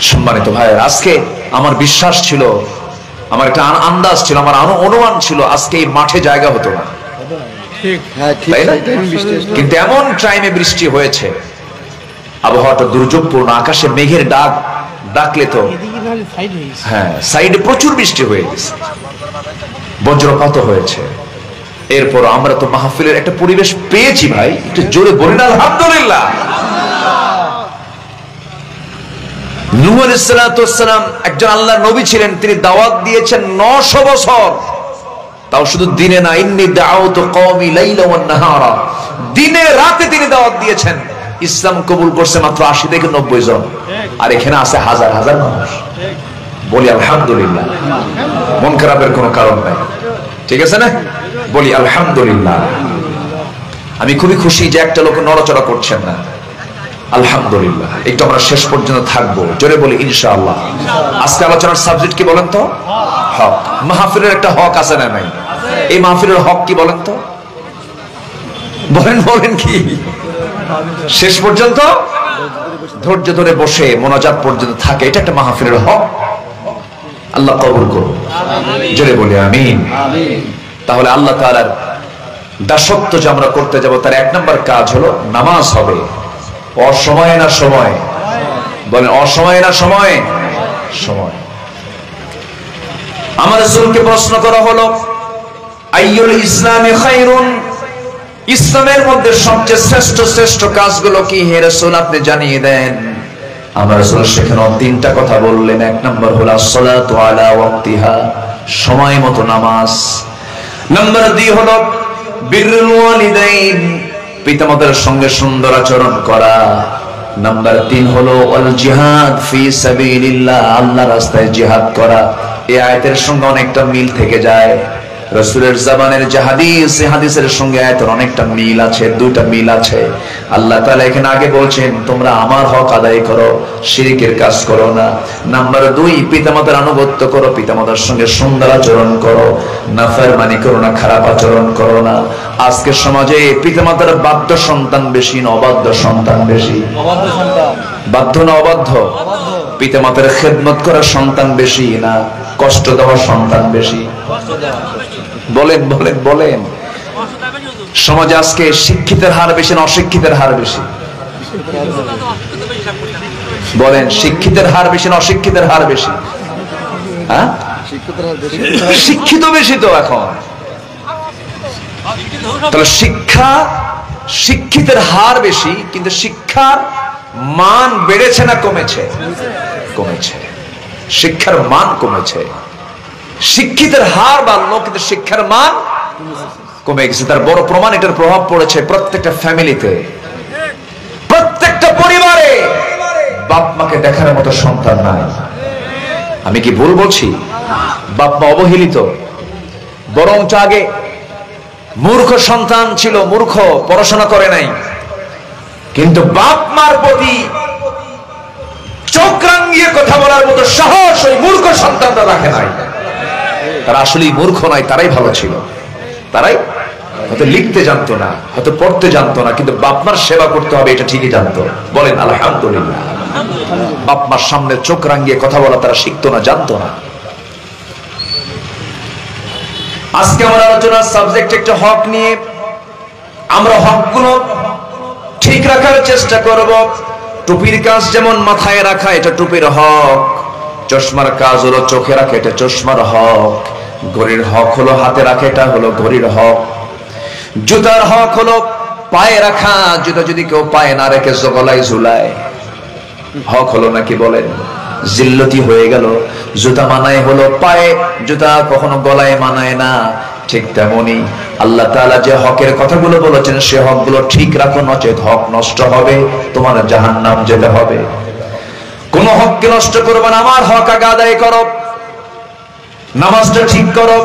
সম্মানিত ভাই, আজকে আমার বিশ্বাস ছিল, আমার একটা আন্দাজ ছিল, আমার অনুমান ছিল আজকে এই মাঠে জায়গা হতো না, কিন্তু এমন টাইমে বৃষ্টি হয়েছে, আবহাওয়াটা দুর্যোগপূর্ণ, আকাশে মেঘের ডাকলে তো হ্যাঁ সাইডে প্রচুর বৃষ্টি হয়ে গেছে, বজ্রপাত হয়েছে। এরপর আমরা তো মাহফিলের একটা পরিবেশ পেয়েছি ভাই, একটু জোরে বলেন আলহামদুলিল্লাহ। নূহ আলাইহিস সালাতু ওয়াস সালাম একজন আল্লাহর নবী ছিলেন, তিনি দাওয়াত দিয়েছেন 900 বছর, তাও শুধু দিনে না, ইন্নী দাআউতু কওমি লাইলা ওয়ান নাহারা, দিনে রাতে তিনি দাওয়াত দিয়েছেন। ইসলাম কবুল করছে মাত্র 80 থেকে 90 জন, আর এখানে আছে হাজার হাজার মানুষ। বলি আলহামদুলিল্লাহ, মন খারাপের কোনো কারণ নাই, ঠিক আছে না? বলি আলহামদুলিল্লাহ। আমি খুবই খুশি যে একটা লোক নড়াচড়া করছেন না, আলহামদুলিল্লাহ। একটু আমরা শেষ পর্যন্ত থাকবো, জোরে বলি ইনশাআল্লাহ। আজকে আলোচনার সাবজেক্ট কি বলেন তো? হক। মাহফিলের একটা হক আছে না নাই? এই মাহফিলের হক কি বলেন তো? বলেন বলেন কি? শেষ পর্যন্ত ধৈর্য ধরে বসে মোনাজাত পর্যন্ত থাকে, এটা একটা মাহফিলের হক। আল্লাহ কবুল করুন, জোরে বলি আমিন। তাহলে আল্লাহ তাআলার দাসত্ব যে আমরা করতে যাব, তার 1 নম্বর কাজ হলো নামাজ হবে। অসময়ে না সময়? বলেন অসময়ে না সময়? সময়। আমার রাসূলকে প্রশ্ন করা হলো আইয়ুল ইসলামি খায়রুন, ইসলামের মধ্যে সবচেয়ে শ্রেষ্ঠ কাজগুলো কি হে রাসূল, আপনি জানিয়ে দেন। আমার রাসূল সেখানে 3টা কথা বললেন। 1 নম্বর হলো আসসালাতু আলা ওয়াক্তিহা, সময় মতো নামাজ। নাম্বার 2 হলো বিররুল ওয়ালিদাইন, পিতামাতার সঙ্গে সুন্দর আচরণ করা। নাম্বার 3 হলো আল জিহাদ ফি সাবিলিল্লাহ, আল্লাহর রাস্তায় জিহাদ করা। এই আয়াতের সঙ্গে অনেকটা মিল থেকে যায়। রাসূলের জামানের যে হাদিস, এই হাদিসের সঙ্গে আয়াতের অনেকটা মিল আছে, 2টা মিল আছে। আল্লাহ তাআলা এখানে আগে বলছেন তোমরা আমার হক আদায় করো, শিরকের কাজ করো না। নাম্বার 2, পিতামাতার আনুগত্য করো, পিতামাতার সঙ্গে সুন্দর আচরণ করো, নাফরমানি করো না, খারাপ আচরণ করো না। আজকের সমাজে পিতামাতার বাধ্য সন্তান বেশি না অবাধ্য সন্তান বেশি? অবাধ্য সন্তান। বাধ্য না অবাধ্য? পিতামাতার খেদমত করা সন্তান বেশি না কষ্ট দেওয়া সন্তান বেশি? বলেন বলেন বলেন। সমাজে আজকে শিক্ষিতের হার বেশি না অশিক্ষিতের হার বেশি? বলেন শিক্ষিতের হার বেশি না অশিক্ষিতের হার বেশি? হ্যাঁ, শিক্ষিত বেশি তো এখন। তাহলে শিক্ষা শিক্ষিতের হার বেশি, কিন্তু শিক্ষার মান বেড়েছে না কমেছে? কমেছে। শিক্ষার মান কমেছে। শিক্ষিতের হার বাড়লো, কিন্তু শিক্ষার মান কমে গেছে। তার বড় প্রমাণ, এটার প্রভাব পড়েছে প্রত্যেকটা ফ্যামিলিতে, প্রত্যেকটা পরিবারে বাপ মাকে দেখার মতো সন্তান নাই। আমি কি ভুল বলছি? বাপ মা অবহেলিত, বরঞ্চ আগে মূর্খ সন্তান ছিল, মূর্খ, পড়াশোনা করে নাই, কিন্তু বাপ মার প্রতি চোখ রাঙিয়ে কথা বলার মতো সাহস ওই মূর্খ সন্তানরা রাখে নাই। তারা আসলেই মূর্খ নয়, তারাই ভালো ছিল। তারাই হয়তো লিখতে জানতো না, হয়তো পড়তে জানতো না, কিন্তু বাপ মার সেবা করতে হবে এটা ঠিকই জানতো। বলেন আলহামদুলিল্লাহ। বাপ মার সামনে চোখ রাঙিয়ে কথা বলা তারা শিখতো না, জানতো না। আজকে আমার আলোচনার সাবজেক্ট একটা হক নিয়ে। আমরা হকগুলো ঠিক রাখার চেষ্টা করব। টুপির কাজ যেমন মাথায় রাখা, এটা টুপির হক। চশমার কাজ হলো চোখে রাখা, এটা চশমার হক। ঘড়ির হক হলো হাতে রাখা, এটা হলো ঘড়ির হক। জুতার হক হলো পায়ে রাখা, জুতা যদি কেউ পায়ে না রেখে গলায় ঝুলায়, হক হলো নাকি বলেন? জিল্লতি হয়ে গেল। জুতা মানায় হলো পায়ে, জুতা কখনো গলায় মানায় না। ঠিক তেমনি আল্লাহ তাআলা যে হকের কথাগুলো বলেছেন, সে হকগুলো ঠিক রাখো, নচেত হক নষ্ট হবে, তোমার জাহান্নাম যেতে হবে। কোন হককে নষ্ট করবে না। আমার হক আগে আদায় করো, নামাজটা ঠিক করো,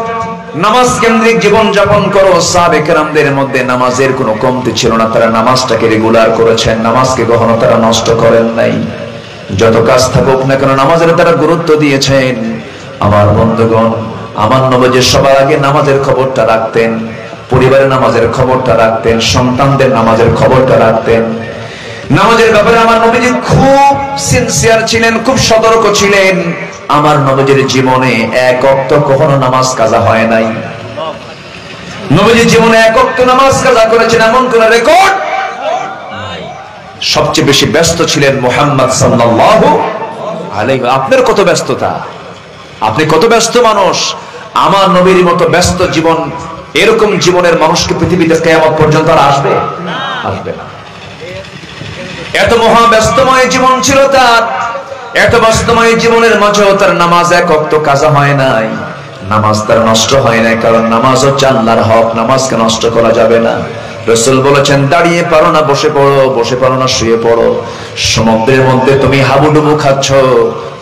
নামাজ কেন্দ্রিক জীবন যাপন করো। সাহাবে কেরামদের মধ্যে নামাজের কোনো কমতি ছিল না, তারা নামাজটাকে রেগুলার করেছেন, নামাজকে কখনো তারা নষ্ট করেন নাই। যত কাজ থাকুক না কেন নামাজের তারা গুরুত্ব দিয়েছেন। আমার বন্ধুগণ, আমার নবী সবার আগে নামাজের খবরটা রাখতেন, পরিবারের নামাজের খবরটা রাখতেন, সন্তানদের নামাজের খবরটা রাখতেন। নামাজের ব্যাপারে আমার নবীজি খুব সিনসিয়ার ছিলেন, খুব সতর্ক ছিলেন। আমার নবীজির জীবনে এক ওয়াক্ত কখনো নামাজ কাজা হয় নাই। নবীজির জীবনে এক ওয়াক্ত নামাজ কাজা করেছেন এমন কোন রেকর্ড। সবচেয়ে বেশি ব্যস্ত ছিলেন মুহাম্মদ সাল্লাল্লাহু আলাইহি। আপনার কত ব্যস্ততা, আপনি কত ব্যস্ত মানুষ। আমার নবীর মতো ব্যস্ত জীবন, এরকম জীবনের মানুষকে পৃথিবীতে কিয়ামত পর্যন্ত আর আসবে না। এত মহা ব্যস্তময় জীবন ছিল তার। এত ব্যস্তময় জীবনের মাঝেও তার নামাজ এক ওয়াক্ত কাজা হয় নাই, নামাজ তার নষ্ট হয় নাই। কারণ নামাজ হচ্ছে আল্লাহর হক, নামাজকে নষ্ট করা যাবে না। রাসূল বলেছেন, দাঁড়িয়ে পারো না বসে পড়ো, বসে পারো না শুয়ে পড়ো। সমুদ্রের মধ্যে তুমি হাবুডুবু খাচ্ছ,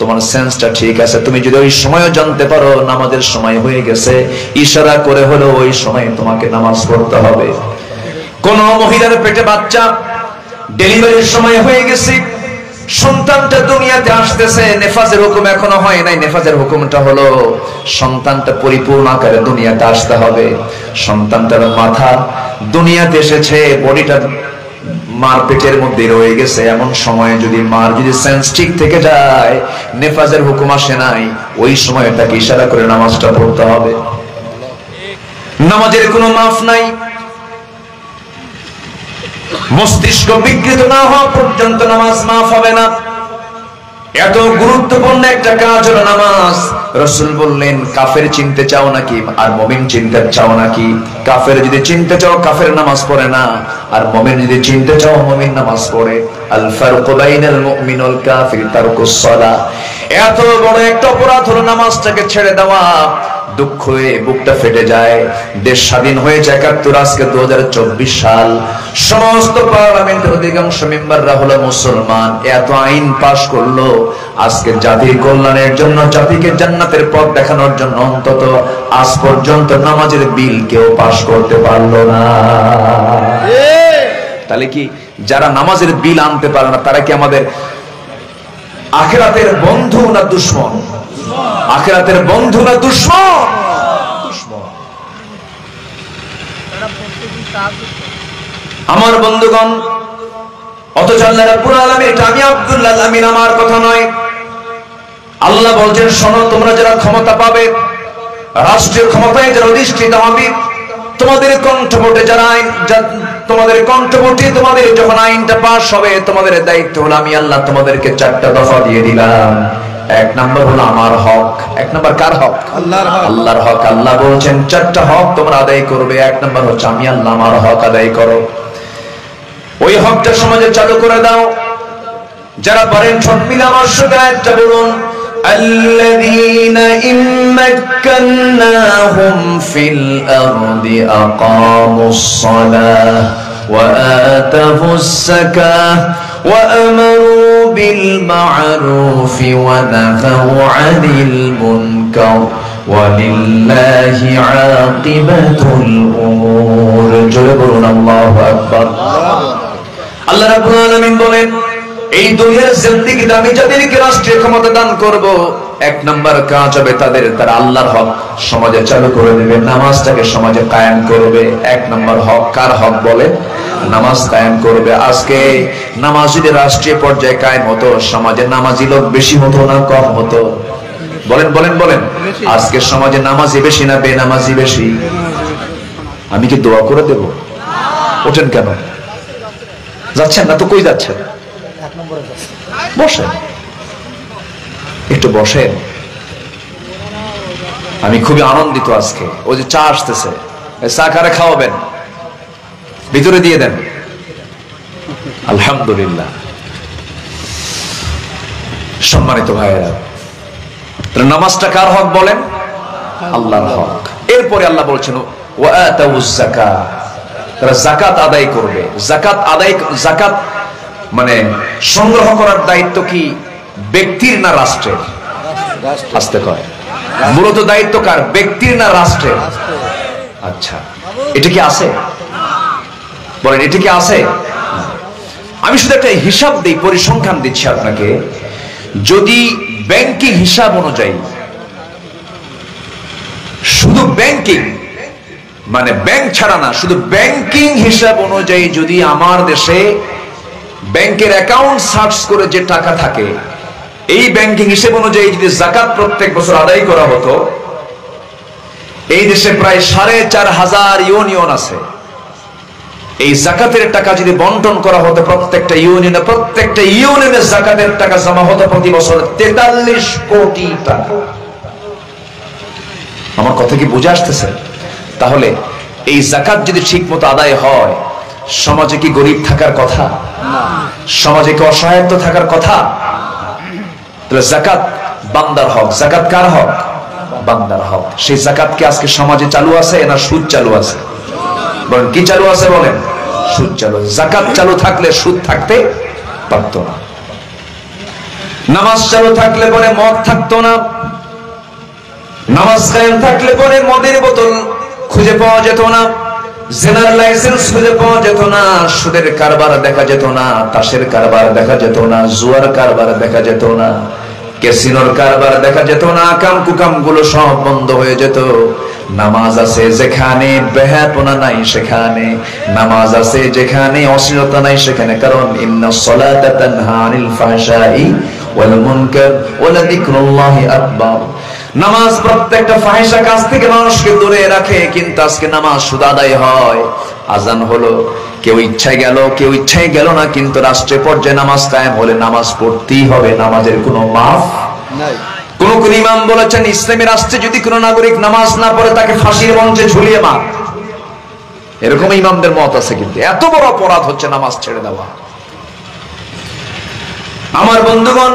তোমার সেন্সটা ঠিক আছে, তুমি যদি ওই সময়ও জানতে পারো নামাজের সময় হয়ে গেছে, ইশারা করে হলো ওই সময় তোমাকে নামাজ পড়তে হবে। কোন মহিলার পেটে বাচ্চা, ডেলিভারির সময় হয়ে গেছে, সন্তানটা দুনিয়াতে আসতেছে, নেফাজের হুকুম এখনো হয় নাই। নেফাজের হুকুমটা হলো সন্তানটা পরিপূর্ণ আকারে দুনিয়াতে আসতে হবে। সন্তানটার মাথা দুনিয়াতে এসেছে, বডিটা মার পেটের মধ্যে রয়ে গেছে। এমন সময়ে যদি মার যদি সেন্স ঠিক থেকে যায়, নেফাজের হুকুম আসে নাই, ওই সময় তাকে ইশারা করে নামাজটা পড়তে হবে। নামাজের কোনো মাফ নাই। মস্তিষ্ক বিকৃত না হওয়া পর্যন্ত নামাজ মাফ হবে না। এত গুরুত্বপূর্ণ একটা কাজ হলো নামাজ। রাসূল বললেন, কাফের চিনতে চাও নাকি আর মুমিন চিনতে চাও নাকি? কাফের যদি চিনতে চাও, কাফের নামাজ পড়ে না, আর মুমিন যদি চিনতে চাও, মুমিন নামাজ পড়ে। আল ফারকু বাইনাল মুমিন ওয়াল কাফির তারকুস সালাহ। এত বড় একটা অপরাধ হলো নামাজটাকে ছেড়ে দেওয়া। দুঃখ হয়ে বুকটা ফেটে যায়। দেশ স্বাধীন হয়েছে ৭১, আজকে ২০২৪ সাল। সমস্ত পার্লামেন্টের অধিকাংশ মেম্বাররা হলো মুসলমান। এত আইন পাশ করলো, আজকে জাতির কল্যাণের জন্য, জাতিকে জান্নাতের পথ দেখানোর জন্য অন্তত আজ পর্যন্ত নামাজের বিল কেউ পাশ করতে পারলো না। তাহলে কি যারা নামাজের বিল আনতে পারে না, তারা কি আমাদের আখিরাতের বন্ধু না দুশমন? আখিরাতের বন্ধু না দুশমন? আমার বন্ধুগণ, অথচ আল্লাহ রাব্বুল আলামিন, এটা আমি আব্দুল্লাহ আমিন আমার কথা নয়, আল্লাহ বলছেন, শোনো, তোমরা যারা ক্ষমতা পাবে, রাষ্ট্রীয় ক্ষমতায় যারা অধিষ্ঠিত হবে, তোমাদের কণ্ঠভোটে যারা আইন, তোমাদের কণ্ঠভোটে তোমাদের যখন আইনটা পাস হবে, তোমাদের দায়িত্ব হলো, আমি আল্লাহ তোমাদেরকে 4টা দফা দিয়ে দিলাম। 1 নম্বর হলো আমার হক। 1 নম্বর কার হক? আল্লাহর হক। আল্লাহর হক। আল্লাহ বলছেন 4টা হক তোমরা আদায় করবে। 1 নম্বর হচ্ছে আমি আল্লাহ আমার হক আদায় করো। ওই হকটা সমাজে চালু করে দাও। যারা পারেন সব মিলে আমার সাথে একটা বলুন, আল্লাযীনা ইম্মাক্কান্নাহুম ফিল আরদি আকামুস সালাহ ওয়া আতাবুস যাকাহ ওয়া আমারু বিল মা'রুফি ওয়া নাহাউ আনিল মুনকার ওয়ালিল্লাহি আকিবাতুল উমুর। জোরে বলুন আল্লাহু আকবার। আল্লাহ রাব্বুল আলামিন বলেন, এই দুনিয়ার জিন্দেগি দামি যাদেরকে রাষ্ট্রীয় ক্ষমতা দান করব, এক নাম্বার কাজ হবে তারা আল্লাহর হক সমাজে চালু করে দেবে, নামাজটাকে সমাজে কায়েম করবে। এক নাম্বার হক কার হক বলে? নামাজ কায়েম করবে। আজকে নামাজ যদি রাষ্ট্রীয় পর্যায়ে কায়েম হতো, সমাজে নামাজি লোক বেশি হতো না কম হতো? বলেন বলেন বলেন। আজকে সমাজে নামাজি বেশি না বেনামাজি বেশি? আমি কি দোয়া করে দেব? ওঠেন কেন? যাচ্ছেন না তো? কই যাচ্ছেন? বসেন, একটু বসেন। আমি খুবই আনন্দিত আজকে। ওই যে চা আসতেছে, চা কারে খাওয়াবেন? ভিতরে দিয়ে দেন। আলহামদুলিল্লাহ। সম্মানিত ভাইয়েরা, নামাজটা কার হক বলেন? আল্লাহর হক। এরপরে আল্লাহ বলছেন ওয়া আতাউজ যাকাত, তারা যাকাত আদায় করবে। যাকাত মানে সংগ্রহ করার দায়িত্ব কি ব্যক্তির না রাষ্ট্রের? আসতে কয় মূলত দায়িত্ব কার? ব্যক্তির না রাষ্ট্রের? আচ্ছা, এটা কি আছে? বলেন, এটা কি আছে? আমি শুধু একটা হিসাব দিই, পরিসংখ্যান দিচ্ছি আপনাকে। যদি ব্যাংকিং হিসাব অনুযায়ী, শুধু ব্যাংকিং মানে ব্যাংক ছাড়া না, শুধু ব্যাংকিং হিসাব অনুযায়ী যদি আমার দেশে ব্যাংকের অ্যাকাউন্ট সার্চ করে যে টাকা থাকে, এই ব্যাংকিং হিসেব অনুযায়ী যদি যাকাত প্রত্যেক বছর আদায় করা হতো, এই দেশে প্রায় ৪,৫০০ ইউনিয়ন আছে। এই যাকাতের টাকা যদি বন্টন করা হতো প্রত্যেকটা ইউনিয়নে যাকাতের টাকা জমা হতো প্রতি বছর ৪৩ কোটি টাকা। আমার কথা কি বুঝে আসতেছে? তাহলে এই যাকাত যদি ঠিক মতো আদায় হয়, সমাজে কি গরিব থাকার কথা? সমাজে কি অসহায়ত্ব থাকার কথা? তাহলে যাকাত বান্দার হক। যাকাত কার হক? বান্দার হক। সেই যাকাত কি আজকে সমাজে চালু আছে না সুদ চালু আছে? বলেন, কি চালু আছে? বলেন, সুদ চালু। যাকাত চালু থাকলে সুদ থাকতে পারতো না। নামাজ চালু থাকলে পরে মদ থাকতো না। নামাজ কায়েম থাকলে পরে মদের বোতল খুঁজে পাওয়া যেত না, জেনার লাইসেন্স খুঁজে পাওয়া যেত না, সুদের কারবার দেখা যেত না, তাসের কারবার দেখা যেত না, জুয়ার কারবার দেখা যেত না, ক্যাসিনোর কারবার দেখা যেত না, কাম কুকাম গুলো সব বন্ধ হয়ে যেত। নামাজ আছে যেখানে, বেহায়াপনা নাই সেখানে। নামাজ আছে যেখানে, অশ্লীলতা নাই সেখানে। কারণ ইন্নাস সালাতা তানহা আনিল ফাহশাই ওয়াল মুনকার ওয়া লাযিকরুল্লাহি আকবার। নামাজ প্রত্যেকটা ফাহিশা কাজ থেকে মানুষকে দূরে রাখে। কিন্তু আজকে নামাজ শুধু আদায় হয়, আজান হলো, কেউ ইচ্ছায় গেল, কেউ ইচ্ছায় গেল না, কিন্তু রাষ্ট্রের পর্যায়ে নামাজ কায়েম হলে নামাজ পড়তেই হবে, নামাজের কোনো মাফ নাই। কোন ইমাম বলেছেন, ইসলামী রাষ্ট্রে যদি কোনো নাগরিক নামাজ না পড়ে তাকে ফাঁসির মঞ্চে ঝুলিয়ে মার। এরকম ইমামদের মত আছে। কিন্তু এত বড় অপরাধ হচ্ছে নামাজ ছেড়ে দেওয়া। আমার বন্ধুগণ,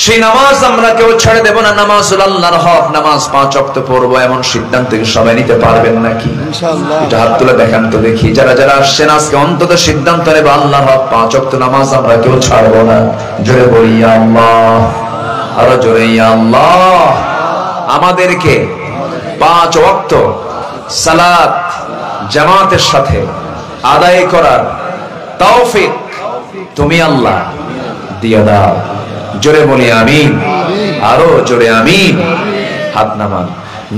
সেই নামাজ আমরা কেউ ছেড়ে দেব না। নামাজ হলো আল্লাহর হক। নামাজ ৫ ওয়াক্ত পড়বো এমন সিদ্ধান্ত কি সবাই নিতে পারবেন নাকি? ইনশাআল্লাহ। এটা হাত তুলে দেখান তো দেখি। যারা যারা আসছেন আজকে অন্তত সিদ্ধান্ত নেব, আল্লাহর হক ৫ ওয়াক্ত নামাজ আমরা কেউ ছাড়বো না। জোরে বলি ইয়া আল্লাহ, আরো জোরে ইয়া আল্লাহ। আমাদেরকে ৫ ওয়াক্ত সালাত জামাতের সাথে আদায় করার তৌফিক তুমি আল্লাহ দিয়ে দাও। জোরে বলি আমিন, আরো জোরে আমিন। হাত নামান।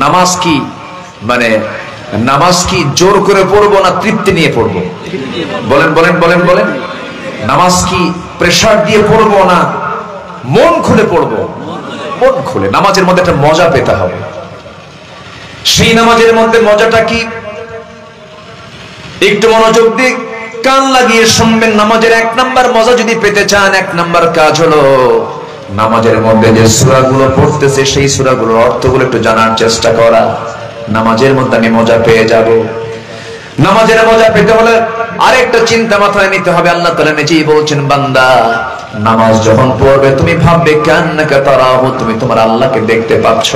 নামাজ কি মানে নামাজ কি জোর করে পড়বো না তৃপ্তি নিয়ে পড়বো? বলেন বলেন বলেন বলেন। নামাজ কি প্রেসার দিয়ে পড়বো না মন খুলে পড়বো? মন খুলে। নামাজের মধ্যে একটা মজা পেতে হবে। সেই নামাজের মধ্যে মজাটা কি? একটু মনোযোগ দিয়ে কান লাগিয়ে শুনবেন। নামাজের ১ নাম্বার মজা যদি পেতে চান, ১ নাম্বার কাজ হলো নামাজের মধ্যে যে সূরাগুলো পড়তেছে সেই সূরাগুলোর অর্থগুলো একটু জানার চেষ্টা করা। নামাজের মধ্যে আমি মজা পেয়ে যাব। নামাজের মজা পেতে হলে আরেকটা চিন্তা মাথায় নিতে হবে। আল্লাহ তাআলা নিজেই বলছেন, বান্দা নামাজ যখন পড়বে তুমি ভাববে কান্নাকা তারাহু, তুমি তোমার আল্লাহকে দেখতে পাচ্ছ।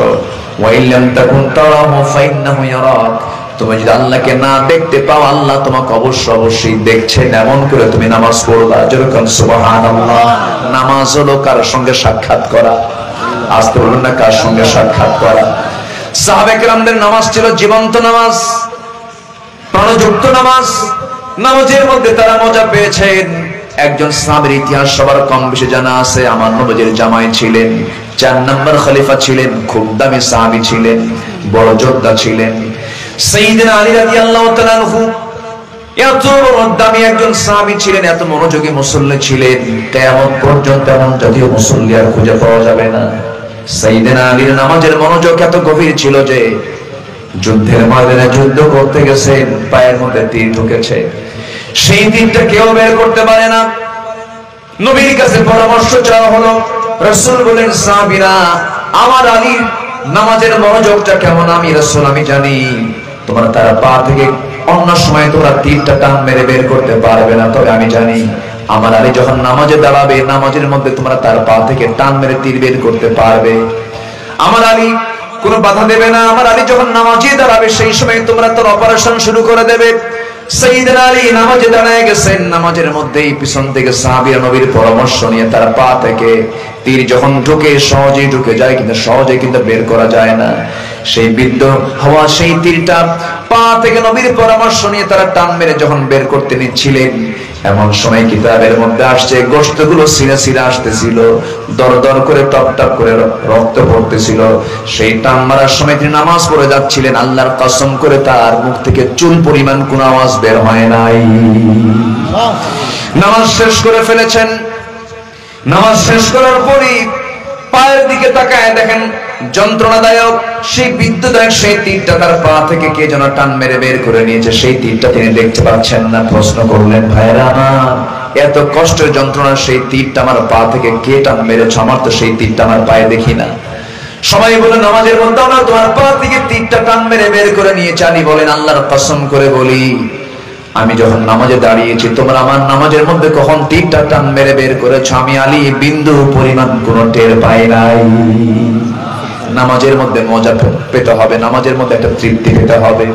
ওয়া ইল্লাম তাকুন তারাহু ফাইন্নাহু ইয়ারাক, তুমি যদি আল্লাহকে না দেখতে পাও আল্লাহ তোমাকে অবশ্যই দেখছেন। এমন করে তুমি নামাজ পড়বা। যেরকম সুবহানাল্লাহ। নামাজ হলো কার সঙ্গে সাক্ষাৎ করা। আসতে বলুন না, কার সঙ্গে সাক্ষাৎ করা। সাহাবায়ে কেরামদের নামাজ ছিল জীবন্ত নামাজ, প্রাণযুক্ত নামাজ। নামাজের মধ্যে তারা মজা পেয়েছেন। একজন সাহাবীর ইতিহাস সবার কম বেশি জানা আছে। আমার নবীর জামাই ছিলেন, 4 নম্বর খলিফা ছিলেন, খুব দামি সাহাবী ছিলেন, বড় যোদ্ধা ছিলেন সাইয়েদনা আলী রাদিয়াল্লাহু তাআলা আনহু। এত বড় দামি একজন সাহাবী ছিলেন, এত মনোযোগী মুসল্লি ছিলেন, কিয়ামত পর্যন্ত এমন জাতীয় মুসল্লি আর খুঁজে পাওয়া যাবে না। সাইয়েদনা আলীর নামাজের মনোযোগ এত গভীর ছিল যে যুদ্ধের ময়দানে যুদ্ধ করতে গেছেন, পায়ের মধ্যে তীর ঢুকেছে, সেই তীরটা কেউ বের করতে পারে না। নবীর কাছে পরামর্শ চাওয়া হলো। রাসূল বলেন, সাহাবীরা আমার আলীর নামাজের মনোযোগটা কেমন আমি রাসূল আমি জানি। তোমরা তার পা থেকে অন্য সময় তোমরা তীরটা টান মেরে বের করতে পারবে না, তবে আমি জানি আমার আলী যখন নামাজে দাঁড়াবে নামাজের মধ্যে তোমরা তার পা থেকে টান মেরে তীর বের করতে পারবে। আমার আলী কোনো বাধা দেবে না। আমার আলী যখন নামাজে দাঁড়াবে সেই সময় তোমরা তোর অপারেশন শুরু করে দেবে। সাইয়েদনা আলী নামাজে দাঁড়ায় গেছেন। নামাজের মধ্যেই পিছন থেকে সাহাবীরা নবীর পরামর্শ নিয়ে তার পা থেকে তীর যখন ঢুকে সহজেই ঢুকে যায়, কিন্তু সহজে কিন্তু বের করা যায় না। সেই বিদ্ধ হওয়া সেই তীরটা পা থেকে নবীর পরামর্শ নিয়ে তারা টান মেরে যখন বের করতে নিচ্ছিলেন, এমন সময় কিতাবের মধ্যে আসছে গোশতগুলো ছিঁড়ে ছিঁড়ে আসতেছিল, দর দর করে টপ টপ করে রক্ত পড়তেছিল। সেই টান মারার সময় তিনি নামাজ পড়ে যাচ্ছিলেন। আল্লাহর কসম করে তার মুখ থেকে চুল পরিমাণ কোনো আওয়াজ বের হয় নাই। নামাজ শেষ করে ফেলেছেন। নামাজ শেষ করার পরই পায়ের দিকে তাকায় দেখেন যন্ত্রণাদায়ক সেই বিদ্যুদায়ক সেই তীরটা তার পা থেকে কে যেন টান মেরে বের করে নিয়েছে। সেই তীরটা তিনি দেখতে পাচ্ছেন না। প্রশ্ন করলেন, ভাইরা আমার এত কষ্টের যন্ত্রণা সেই তীরটা আমার পা থেকে কে টান মেরেছে? আমার তো সেই তীরটা আমার পায়ে দেখি না। সবাই বলে, নামাজের মধ্যে আমরা তোমার পা থেকে তীরটা টান মেরে বের করে নিয়েছি। আলী বলেন, আল্লাহর কসম করে বলি আমি যখন নামাজে দাঁড়িয়েছি তোমরা আমার নামাজের মধ্যে কখন তীরটা টান মেরে বের করেছো আমি আলী বিন্দু পরিমাণ কোনো টের পাই নাই। নামাজের মধ্যে মজা পেতে হবে, নামাজের মধ্যে একটা তৃপ্তি পেতে হবে।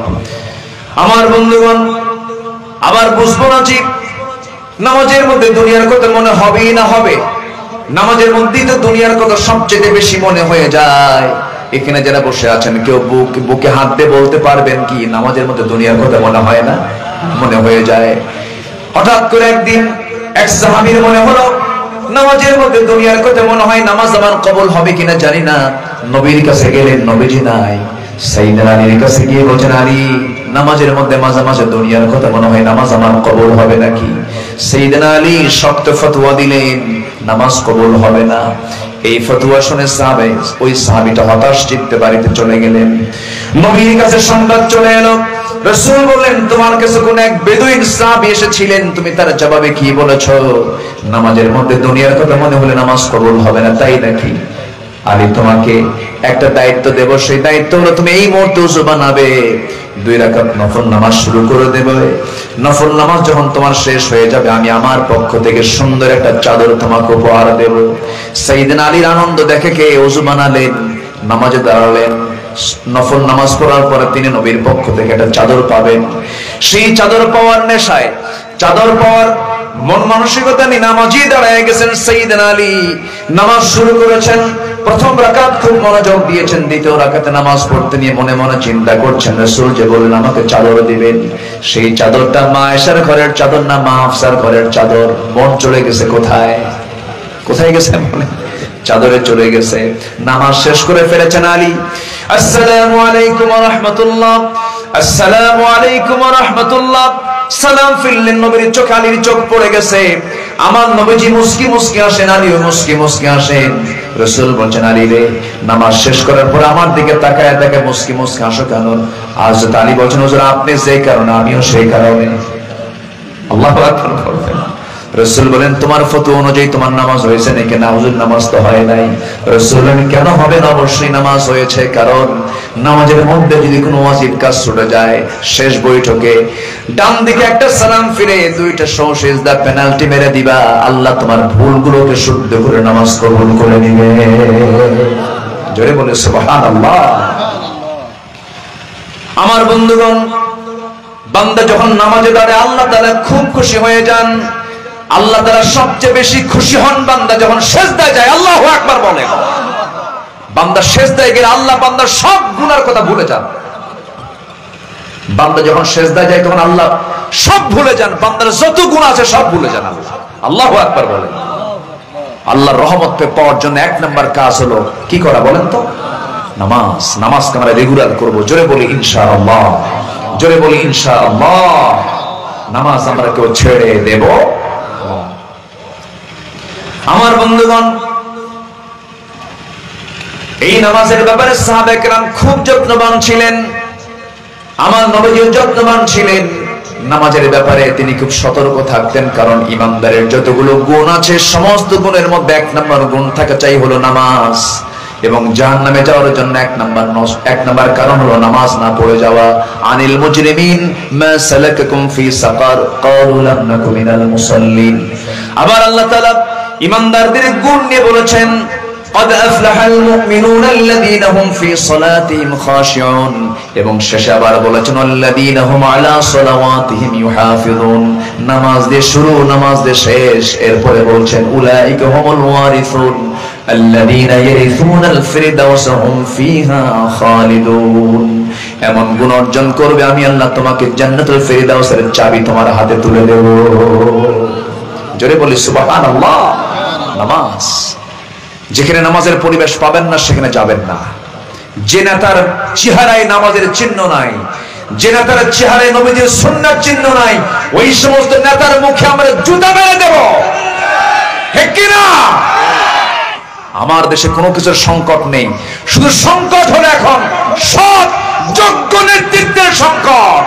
আমার বন্ধুগণ, আবার বুঝবো না যে নামাজের মধ্যে দুনিয়ার কথা মনে হবেই না হবে। নামাজের মধ্যেই তো দুনিয়ার কথা সবচেয়ে বেশি মনে হয়ে যায়। এখানে যারা বসে আছেন কেউ বুকে হাত দিয়ে বলতে পারবেন কি নামাজের মধ্যে দুনিয়ার কথা মনে হয় না? মনে হয়ে যায়। হঠাৎ করে একদিন এক সাহাবীর মনে হলো নামাজের মধ্যে দুনিয়ার কথা মনে হয়, নামাজ আমার কবুল হবে কিনা জানি না। নবীর কাছে গেলেন, নবীজি নাই। সাইয়েদনা আলীর কাছে গিয়ে বলেন, আলী নামাজের মধ্যে মাঝে মাঝে দুনিয়ার কথা মনে হয়, নামাজ আমার কবুল হবে নাকি? সাইয়েদনা আলী শক্ত ফতোয়া দিলেন, নামাজ কবুল হবে না। এই ফতোয়া শুনে ওই সাহাবীটা হতাশ চিত্তে বাড়িতে চলে গেলেন। নবীর কাছে সংবাদ চলে এলো। রাসূল বললেন, তোমার কাছে কোন এক বেদুইন সাহাবী এসেছিলেন, তুমি তার জবাবে কি বলেছো? নামাজের মধ্যে দুনিয়ার কথা মনে হলে নামাজ কবুল হবে না, তাই নাকি? আলী তোমাকে একটা দায়িত্ব দেব, সেই দায়িত্ব হলো তুমি এই মুহূর্তে ওযু বানাবে, 2 রাকাত নফল নামাজ শুরু করে দেবে। নফল নামাজ যখন তোমার শেষ হয়ে যাবে আমি আমার পক্ষ থেকে সুন্দর একটা চাদর তোমাকে উপহার দেব। সাইয়েদনা আলীর আনন্দ দেখে কে ওযু বানালেন, নামাজে দাঁড়ালেন। নফল নামাজ পড়ার পরে তিনি নবীর পক্ষ থেকে একটা চাদর পাবেন। সেই চাদর পাওয়ার নেশায়, চাদর পাওয়ার মন মানসিকতা নিয়ে নামাজে দাঁড়ায় গেছেন সাইয়েদনা আলী। নামাজ শুরু করেছেন। প্রথম রাকাত খুব মনোযোগ দিয়েছেন। দ্বিতীয় রাকাতে নামাজ পড়তে নিয়ে মনে মনে চিন্তা করছেন, রাসূল যে বললেন আমাকে চাদর দিবেন, সেই চাদরটা মা আয়েশার ঘরের চাদর না মা হাফসার ঘরের চাদর। মন চলে গেছে কোথায়? কোথায় গেছে? মনে চাদরে চলে গেছে। নামাজ শেষ করে ফেলেছেন আলী। আসসালামু আলাইকুম ওয়া রাহমাতুল্লাহ, আসসালামু আলাইকুম ওয়া রাহমাতুল্লাহ সালাম ফিরলেন। নবীর চোখ, আলীর চোখ পড়ে গেছে। আমার নবীজি মুস্কি মুস্কি আসেন, আলীও মুস্কি মুস্কি আসেন। রাসূল বলেন, আলী রে নামাজ শেষ করার পর আমার দিকে তাকায় দেখে মুস্কি মুস্কি আসো কেন? হযরত আলী বলেন, হুজুর আপনি যে কারণে আমিও সেই কারণে। আল্লাহু আকবার বলবেন। রাসূল বলেন, তোমার ফতোয়া অনুযায়ী তোমার নামাজ হয়েছে নাকি? না হুজুর নামাজ তো হয় নাই। রাসূল বলেন, কেন হবে না? অবশ্যই নামাজ হয়েছে, কারণ নামাজের মধ্যে যদি কোনো ওয়াজিব কাজ ছুটে যায়, শেষ বৈঠকে ডান দিকে একটা সালাম ফিরে দুইটা সিজদা পেনাল্টি মেরে দিবা, আল্লাহ তোমার ভুলগুলোকে শুদ্ধ করে নামাজ কবুল করে নিবে। জোরে বলে সুবহানাল্লাহ। আমার বন্ধুগণ, বান্দা যখন নামাজে দাঁড়ায় আল্লাহ তাআলা খুব খুশি হয়ে যান। আল্লাহ তাআলা সবচেয়ে বেশি খুশি হন বান্দা যখন সিজদায় যায়। আল্লাহু আকবার বলে। বান্দা সিজদায় গেলে আল্লাহ বান্দার সব গুনার কথা ভুলে যান। বান্দা যখন সিজদায় যায় তখন আল্লাহ সব ভুলে যান, বান্দার যত গুনাহ আছে সব ভুলে যান আল্লাহ। আল্লাহু আকবার বলে। আল্লাহর রহমত পাওয়ার জন্য এক নাম্বার কাজ হলো কি করা বলেন তো? নামাজ। নামাজকে আমরা রেগুলার করব। জোরে বলি ইনশাআল্লাহ। জোরে বলি ইনশাআল্লাহ। নামাজ আমরা কেউ ছেড়ে দেব? আমার বন্ধুগণ, এই নামাজের ব্যাপারে সাহাবায়ে কেরাম খুব যত্নবান ছিলেন। আমার নবীও যত্নবান ছিলেন। নামাজের ব্যাপারে তিনি খুব সতর্ক থাকতেন, কারণ ইমানদারের যতগুলো গুণ আছে সমস্ত গুণের মধ্যে এক নম্বর গুণ থাকা চাই হলো নামাজ। এবং জাহান্নামে যাওয়ার জন্য এক নাম্বার কারণ হলো নামাজ না পড়ে যাওয়া। আনিল মুজরিমিন মা সালাকাকুম ফি সাকার ক্বালু লাম নাকু মিনাল মুসাল্লিন। আবার আল্লাহ তাআলা ইমানদারদের গুণ নিয়ে বলেছেন, قد أفلح المؤمنون الذين هم في صلاتهم خاشعون। এবং শেষে আবার বলেছেন الذين هم على صلواتهم يحافظون। নামাজ দিয়ে শুরু, নামাজ দিয়ে শেষ, এরপরে বলছেন أولئك هم الوارثون الذين يرثون الفردوس هم فيها خالدون। এমন গুণ অর্জন করবে আমি আল্লাহ তোমাকে জান্নাতুল ফেরদাউসের চাবি তোমার হাতে তুলে দেব। জোরে বলি সুবহানাল্লাহ। নামাজ, যেখানে নামাজের পরিবেশ পাবেন না সেখানে যাবেন না। যে নেতার চেহারায় নামাজের চিহ্ন নাই, যে নেতার চেহারায় নবীজির সুন্নাত চিহ্ন নাই, ওই সমস্ত নেতার মুখে আমরা জুতা মেরে দেব। ঠিক কি না? আমার দেশে কোনো কিছুর সংকট নেই, শুধু সংকট হলো এখন সৎ যোগ্য নেতৃত্বের সংকট।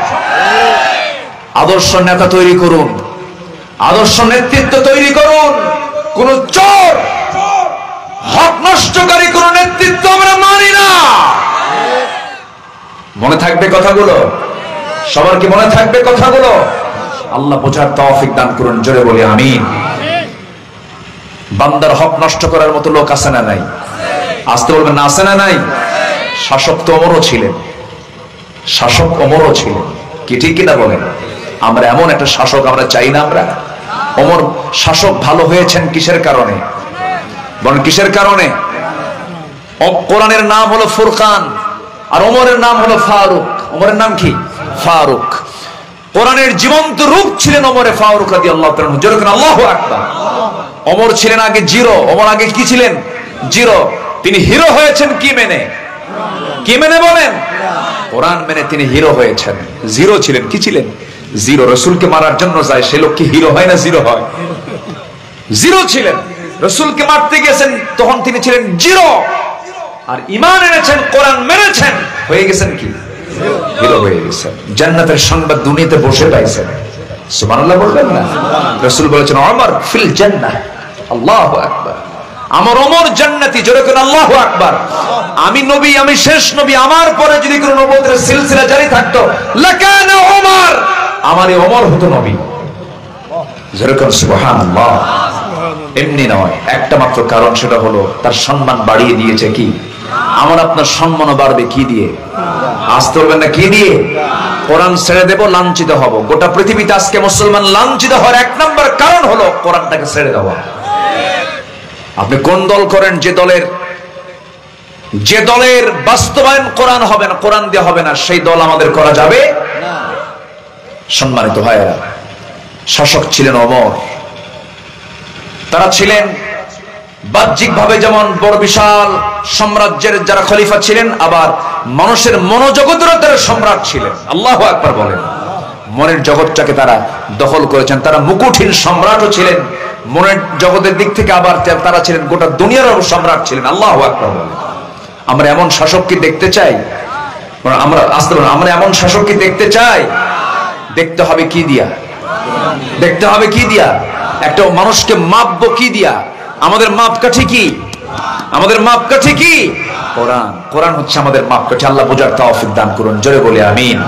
আদর্শ নেতা তৈরি করুন, আদর্শ নেতৃত্ব তৈরি করুন। কোন চোর, হক নষ্টকারী কোন নেতৃত্ব আমরা মানি না। মনে থাকবে কথাগুলো? সবার কি মনে থাকবে কথাগুলো? আল্লাহ বোঝার তৌফিক দান করুন। জোরে বলি আমিন। বান্দার হক নষ্ট করার মতো লোক আছে না নাই? আসতে বলবেন না, আছে না নাই? শাসক তো ওমরও ছিলেন, শাসক ওমরও ছিলেন, কি ঠিক কিনা বলেন? আমরা এমন একটা শাসক আমরা চাই না? আমরা ওমর শাসক ভালো হয়েছেন কিসের কারণে বলেন? কিসের কারণে? কোরআনের নাম হলো ফুরকান আর ওমরের নাম হলো ফারুক। ওমরের নাম কি? ফারুক। কোরআনের জীবন্ত রূপ ছিলেন ওমরে ফারুক রাদিয়াল্লাহু তাআলা। জোরে বলেন আল্লাহু আকবার। ওমর ছিলেন আগে জিরো। ওমর আগে কি ছিলেন? জিরো। তিনি হিরো হয়েছেন কি মেনে? কি মেনে বলেন? কোরআন মেনে তিনি হিরো হয়েছেন। জিরো ছিলেন, কি ছিলেন? জিরো। রাসূলকে মারার জন্য যায় সে লোক কি হিরো হয় না জিরো হয়? জিরো ছিলেন। রাসূলকে মারতে গেছেন তখন তিনি ছিলেন জিরো। আর ঈমান এনেছেন, কোরআন মেনেছেন, হয়ে গেছেন কি? হিরো হয়ে গেছেন। জান্নাতের সংবাদ দুনিয়াতে বসে পাইছেন। সুবহানাল্লাহ বলবেন না? রাসূল বলেছেন ওমর ফিল জান্নাহ। আল্লাহু আকবার। আমার ওমর জান্নাতি। জোরে করে আল্লাহু আকবার। আমি নবী, আমি শেষ নবী, আমার পরে যদি কোনো নবুয়তের সিলসিলা জারি থাকতো লাকানা ওমর, আমারই ওমর হতো নবী। জোরে করে সুবহানাল্লাহ। এমনি নয়, একটা মাত্র কারণ, সেটা হলো তার সম্মান বাড়িয়ে দিয়েছে কি? আমার আপনার সম্মানও বাড়বে কি দিয়ে? আসতে বলবেন না কি দিয়ে? কোরআন ছেড়ে দেব, লাঞ্ছিত হব। গোটা পৃথিবীতে আজকে মুসলমান লাঞ্ছিত হওয়ার এক নম্বর কারণ হলো কোরআনটাকে ছেড়ে দেওয়া। আপনি কোন দল করেন, যে দলের বাস্তবায়ন কোরআন হবে না, কোরআন দিয়ে হবে না, সেই দল আমাদের করা যাবে না। সম্মানিত ভাইয়েরা, শাসক ছিলেন ওমর। তারা ছিলেন বাহ্যিকভাবে যেমন বড় বিশাল সাম্রাজ্যের যারা খলিফা ছিলেন, আবার মানুষের মনোজগতেরও তারা সম্রাট ছিলেন। আল্লাহু আকবার বলেন। মনের জগৎটাকে তারা দখল করেছেন। তারা মুকুটহীন সম্রাটও ছিলেন মনের জগতের দিক থেকে, আবার তারা ছিলেন গোটা দুনিয়ার সম্রাট ছিলেন। আল্লাহু আকবার বলেন। আমরা এমন শাসককে দেখতে চাই? আমরা এমন শাসককে দেখতে চাই? দেখতে হবে কি দিয়া? দেখতে হবে কি দিয়া? একটা মানুষকে মাপবো কি দিয়া? আমাদের মাপকাঠি কি? আমাদের মাপকাঠি কি? কোরআন। কোরআন হচ্ছে আমাদের মাপকাঠি। আল্লাহ বোঝার তৌফিক দান করুন, জোরে বলে আমিন।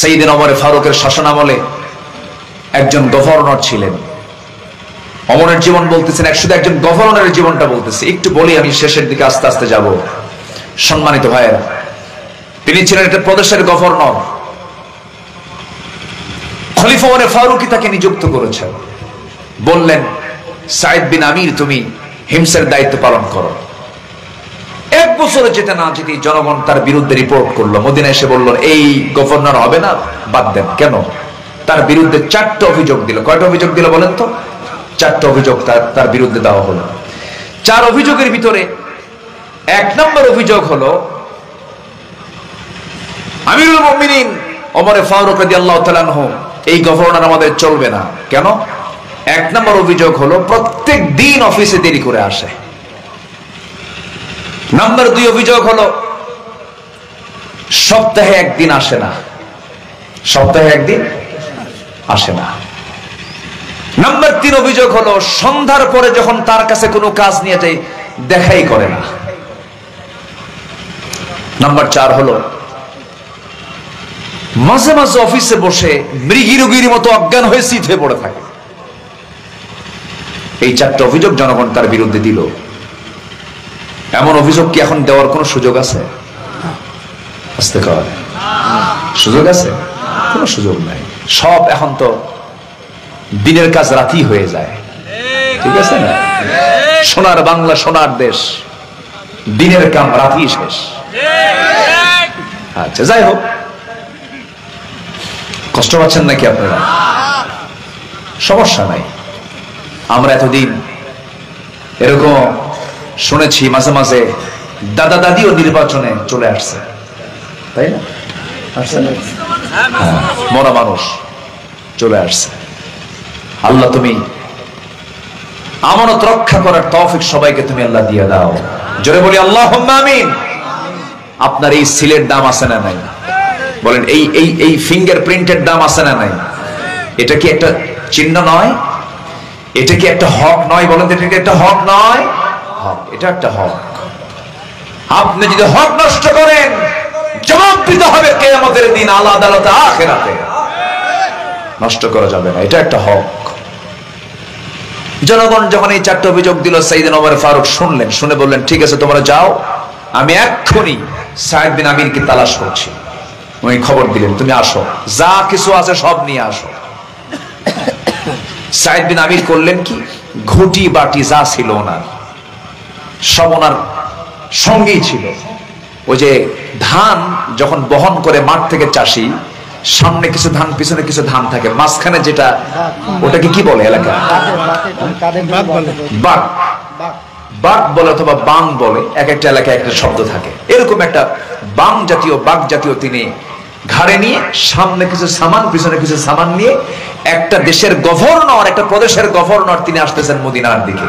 সাইয়েদনা ওমর ফারুকের শাসনামলে একজন গভর্নর ছিলেন। ওমরের জীবন বলতেছেন, শুধু একজন গভর্নরের জীবনটা বলতেছে, একটু বলি, আমি শেষের দিকে আস্তে আস্তে যাব। সম্মানিত ভাইয়েরা, তিনি ছিলেন একটা প্রদেশের গভর্নর। খলিফা ওমর ফারুকই তাকে নিযুক্ত করেছেন। বললেন, সাইদ বিন আমির, তুমি হিমসের দায়িত্ব পালন করো। এক বছরে যেতে না যেতে জনগণ তার বিরুদ্ধে রিপোর্ট করলো। মদিনা এসে বলল, এই গভর্নর হবে না, বাদ দেন। কেন? তার বিরুদ্ধে 4টা অভিযোগ দিল। কয়টা অভিযোগ দিল বলেন তো? 4টা অভিযোগ তার বিরুদ্ধে দেওয়া হলো। 4 অভিযোগের ভিতরে 1 নম্বর অভিযোগ হলো, আমিরুল মুমিনিন ওমর ফারুক রাদিয়াল্লাহু তাআলা আনহু, এই গভর্নর আমাদের চলবে না। কেন? 1 নম্বর অভিযোগ হলো, প্রত্যেক দিন অফিসে দেরি করে আসে। নাম্বার 2 অভিযোগ হলো, সপ্তাহে 1 দিন আসে না। সপ্তাহে 1 দিন আসে না। নাম্বার 3 অভিযোগ হলো, সন্ধ্যার পরে যখন তার কাছে কোনো কাজ নিয়ে যাই, দেখাই করে না। নাম্বার 4 হলো, মাঝে মাঝে অফিসে বসে মৃগীর মতো অজ্ঞান হয়ে সিট হয়ে পড়ে থাকে। এই 4টা অভিযোগ জনগণ তার বিরুদ্ধে দিল। এমন অভিযোগ কি এখন দেওয়ার কোন সুযোগ আছে? আসতে কর সুযোগ আছে? কোন সুযোগ নাই। সব এখন তো দিনের কাজ রাতই হয়ে যায়, ঠিক আছে না? সোনার বাংলা, সোনার দেশ, দিনের কাম রাতই শেষ। আচ্ছা, যাই হোক, কষ্ট পাচ্ছেন নাকি আপনারা? সমস্যা নাই। আমরা এতদিন এরকম শুনেছি, মাঝে মাঝে দাদা দাদিও নির্বাচনে চলে আসছে, তাই না? মরা মানুষ চলে আসছে। আল্লাহ, তুমি আমানত রক্ষা করার তৌফিক সবাইকে তুমি আল্লাহ দিয়ে দাও। জোরে বলি আল্লাহুম্মা আমিন। আপনার এই সিলের দাম আছে না নাই? বলেন, এই ফিঙ্গারপ্রিন্টের দাম আছে না নাই? এটা কি একটা চিহ্ন নয়? এটা কি একটা হক নয়? বলেন, এটা কি একটা হক নয়? হক, এটা একটা হক। আপনি যদি হক নষ্ট করেন, জবাব দিতে হবে কিয়ামতের দিন, আল্লাহ আদালতে, আখিরাতে। নষ্ট করা যাবে না, এটা একটা হক। জনগণ যখন এই 4টা অভিযোগ দিল, সাইয়েদনা ওমর ফারুক শুনলেন, শুনে বললেন, ঠিক আছে, তোমরা যাও, আমি এক্ষুনি সাইদ বিন আমিরকে তালাশ করছি। উনি খবর দিলেন, তুমি আসো, যা কিছু আছে সব নিয়ে আসো। সাইদ বিন আমির করলেন কি, ঘুটি বাটি যা ছিল ওনার সব ওনার সঙ্গেই ছিল। ওই যে ধান যখন বহন করে মাঠ থেকে চাষি, সামনে কিছু ধান, পিছনে কিছু ধান থাকে, মাঝখানে যেটা, ওটাকে কি বলে এলাকা? বাগ, বাগ বলে অথবা বাং বলে, এক একটা এলাকায় একটা শব্দ থাকে। এরকম একটা বাং জাতীয়, বাগ জাতীয় তিনি ঘাড়ে নিয়ে, সামনে কিছু সামান, পিছনে কিছু সামান নিয়ে, একটা দেশের গভর্নর, একটা প্রদেশের গভর্নর তিনি আসতেছেন মদিনার দিকে।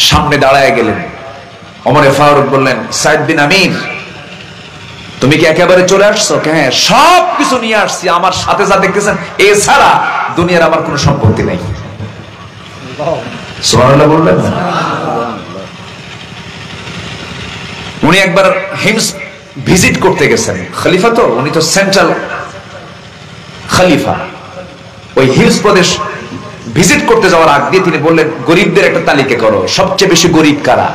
সামনে দাঁড়ায় গেলেন। ওমর ফারুক বললেন, সাইদ বিন আমির, তুমি কি একেবারে চলে আসছো? হ্যাঁ, সব কিছু নিয়ে আসছি, আমার সাথে যা দেখতেছেন এছাড়া দুনিয়ার আমার কোনো সম্পত্তি নেই। সুবহানাল্লাহ বলবেন না? উনি একবার হিমস ভিজিট করতে গেছেন। খলিফা তো, উনি তো সেন্ট্রাল খলিফা। ওই হিমস প্রদেশ ভিজিট করতে যাওয়ার আগ দিয়ে তিনি বললেন, গরিবদের একটা তালিকা করো, সবচেয়ে বেশি গরিব কারা।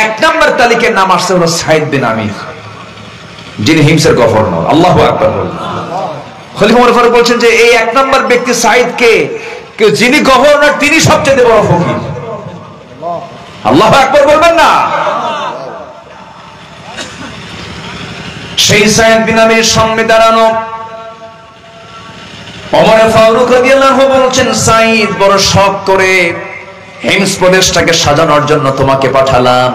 1 নম্বর তালিকার নাম আসছে হলো সাইদ বিন আমির, যিনি হিমসের গভর্নর। আল্লাহু আকবার বলুন। খলিফা ওমর ফারুক বলছেন যে এই 1 নম্বর ব্যক্তি সাইদকে, যিনি গভর্নর, তিনি সবচেয়ে বড় ফকির। আল্লাহু আকবার বলবেন না? সেই সাইদ বিন আমির সামনে দাঁড়ানো ওমর ফারুক রাদিয়াল্লাহু আনহু বলছেন, সাইদ, বড় শখ করে হিমস প্রদেশটাকে সাজানোর জন্য তোমাকে পাঠালাম,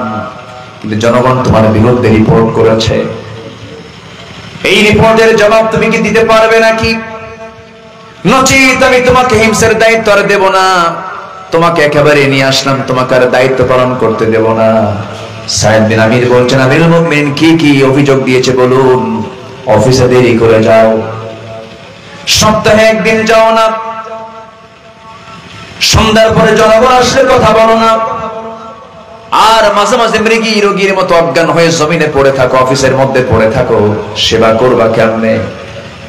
কিন্তু জনগণ তোমার বিরুদ্ধে রিপোর্ট করেছে। এই রিপোর্টের জবাব তুমি কি দিতে পারবে নাকি? নচিত আমি তোমাকে হিমসের দায়িত্ব আর দেব না। তোমাকে একেবারে নিয়ে আসলাম, তোমাকে আর দায়িত্ব পালন করতে দেব না। সাইদ বিন আমির বলছেন, আমিরুল মুমিনিন কি কি অভিযোগ দিয়েছে বলুন। অফিসে দেরি করে যাও, সপ্তাহে 1 দিন যাও না, সন্ধ্যার পরে জনগণ আসলে কথা বলো না, আর মাঝে মাঝে মৃগী রোগীর মতো অজ্ঞান হয়ে জমিনে পড়ে থাকো, অফিসের মধ্যে পড়ে থাকো, সেবা করবা কেমনে?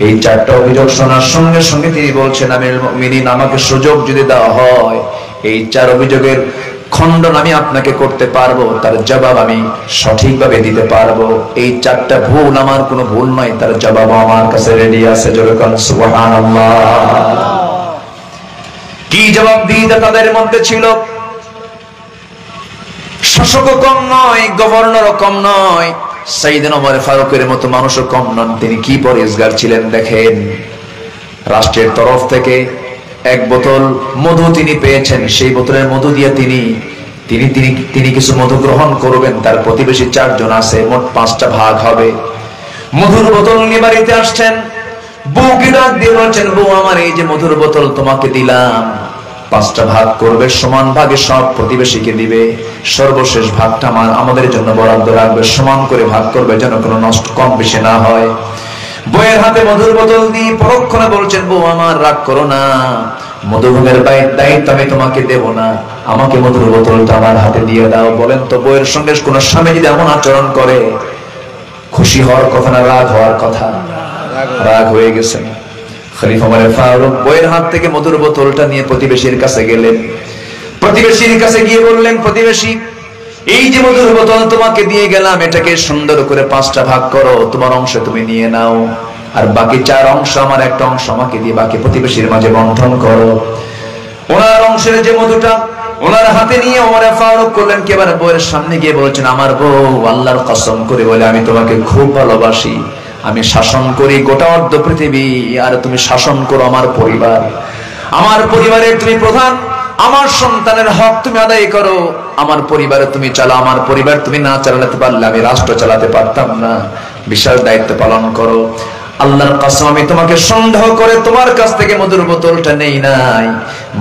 এই চারটা অভিযোগ শোনার সঙ্গে সঙ্গে তিনি বলছেন, আমিরুল মুমিনিন, আমাকে সুযোগ যদি দেওয়া হয় এই চার অভিযোগের খণ্ডন আমি আপনাকে করতে পারবো, তার জবাব আমি সঠিকভাবে দিতে পারবো। এই চারটা ভুল আমার কোনো ভুল নয়, তার জবাব আমার কাছে রেডি আছে। জোরে বলেন সুবহানাল্লাহ। কি জবাব দিতে তাদের মধ্যে ছিল? শাসকও কম নয়, গভর্নরও কম নয়, সাইয়েদনা ওমর ফারুকের মতো মানুষও কম নন। তিনি কি পরহেজগার ছিলেন দেখেন। রাষ্ট্রের তরফ থেকে এক বোতল মধু তিনি পেয়েছেন, সেই বোতলের মধু দিয়ে তিনি কিছু মধু গ্রহণ করবেন। তার প্রতিবেশী 4 জন আছে, মোট 5টা ভাগ হবে। মধুর বোতল নিয়ে বাড়িতে আসছেন, বউকে ডাক দিয়ে বলছেন, বউ আমার এই যে মধুর বোতল তোমাকে দিলাম, 5টা ভাগ করবে, সমান ভাগে সব প্রতিবেশীকে দিবে, সর্বশেষ ভাগটা আমাদের জন্য বরাদ্দ রাখবে, সমান করে ভাগ করবে যেন কোনো নষ্ট কম বেশি না হয়। বউয়ের হাতে মধুর বোতল দিয়ে পরক্ষণে বলছেন, বউ আমার রাগ করো না, মধুভোগের দায়িত্ব আমি তোমাকে দেব না, আমাকে মধুর বোতলটা আমার হাতে দিয়ে দাও। বলেন তো, বউয়ের সঙ্গে কোন স্বামী যদি এমন আচরণ করে, খুশি হওয়ার কথা না রাগ হওয়ার কথা? রাগ হয়ে গেছেন। খলিফা ওমর ফারুক বউয়ের হাত থেকে মধুর বোতলটা নিয়ে প্রতিবেশীর কাছে গেলেন। প্রতিবেশীর কাছে গিয়ে বললেন, প্রতিবেশী, এই যে মধুর বোতল তোমাকে দিয়ে গেলাম, এটাকে সুন্দর করে 5টা ভাগ করো, তোমার অংশ তুমি নিয়ে নাও, আর বাকি 4 অংশ আমার, একটা অংশ আমাকে দিয়ে বাকি প্রতিবেশীর মাঝে বন্টন করো। ওনার অংশের যে মধুটা ওনার হাতে নিয়ে ওমর ফারুক করলেন কি, এবার বউয়ের সামনে গিয়ে বলছেন, আমার বউ, আল্লাহর কসম করে বলে আমি তোমাকে খুব ভালোবাসি, আমি শাসন করি গোটা অর্ধ পৃথিবী, আর তুমি শাসন করো আমার পরিবার, আমার পরিবারের তুমি প্রধান, আমার সন্তানের হক তুমি আদায় করো, আমার পরিবারে তুমি চালাও, আমার পরিবার তুমি না চালাতে পারলে আমি রাষ্ট্র চালাতে পারতাম না, বিশাল দায়িত্ব পালন করো। আল্লাহর কসম আমি তোমাকে সন্দেহ করে তোমার কাছ থেকে মধুর বোতলটা নেই নাই,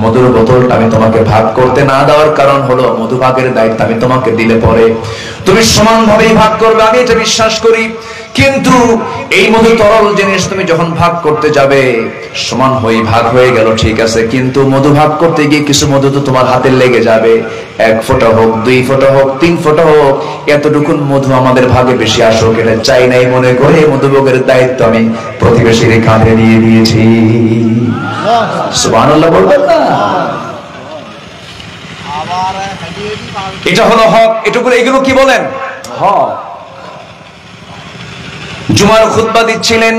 মধুর বোতলটা আমি তোমাকে ভাগ করতে না দেওয়ার কারণ হলো মধু ভাগের দায়িত্ব আমি তোমাকে দিলে পরে তুমি সমানভাবেই ভাগ করবে, আমি এটা বিশ্বাস করি। কিন্তু এই মধু তরল জিনিস, তুমি যখন ভাগ করতে যাবে সমান হয়ে ভাগ হয়ে গেল, ঠিক আছে, কিন্তু মধু ভাগ করতে গিয়ে কিছু মধু তো তোমার হাতে লেগে যাবে, 1 ফোঁটা হোক, 2 ফোঁটা হোক, 3 ফোঁটা হোক, এতটুকুন মধু আমাদের ভাগে বেশি আসুক, এটা চাই নাই মনে করে মধুভোগের দায়িত্ব আমি প্রতিবেশীর কাঁধে দিয়ে দিয়েছি। সুবহানাল্লাহ বলবেন না? এটা হলো হক। এগুলো কি বলেন? হক। জুমার খুতবা দিচ্ছিলেন,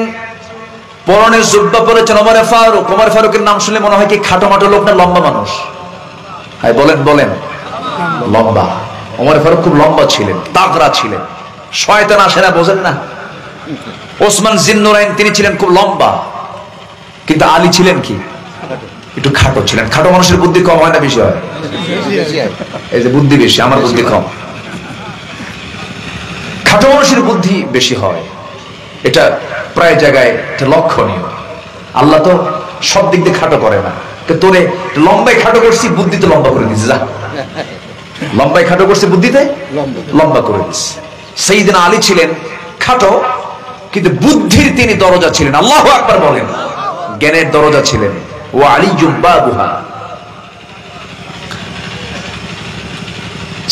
পরনে জুব্বা পরেছেন ওমর ফারুক। ওমর ফারুকের নাম শুনলে মনে হয় কি খাটো মাটো লোক না লম্বা মানুষ? হ্যাঁ বলেন বলেন, লম্বা। ওমর ফারুক খুব লম্বা ছিলেন, তাগড়া ছিলেন, শয়তান আসে না, বোঝেন না? ওসমান জিন্নুরাইন তিনি ছিলেন খুব লম্বা, কিন্তু আলী ছিলেন কি একটু খাটো ছিলেন। খাটো মানুষের বুদ্ধি কম হয় না বেশি হয়? এই যে বুদ্ধি বেশি, আমার বুদ্ধি কম। খাটো মানুষের বুদ্ধি বেশি হয়, এটা প্রায় জায়গায় লক্ষণীয়। আল্লাহ তো সব দিক দিয়ে খাটো করে না, তোরে লম্বাই খাটো করছি, বুদ্ধিতে লম্বা করে দিচ্ছে, যা লম্বাই খাটো করছে, বুদ্ধিতে লম্বা করে দিচ্ছে। সাইয়েদনা আলী ছিলেন খাটো, কিন্তু বুদ্ধির তিনি দরজা ছিলেন। আল্লাহু আকবার বলেন, জ্ঞানের দরজা ছিলেন। ওয়া আলিয়্যুম বাবুহা।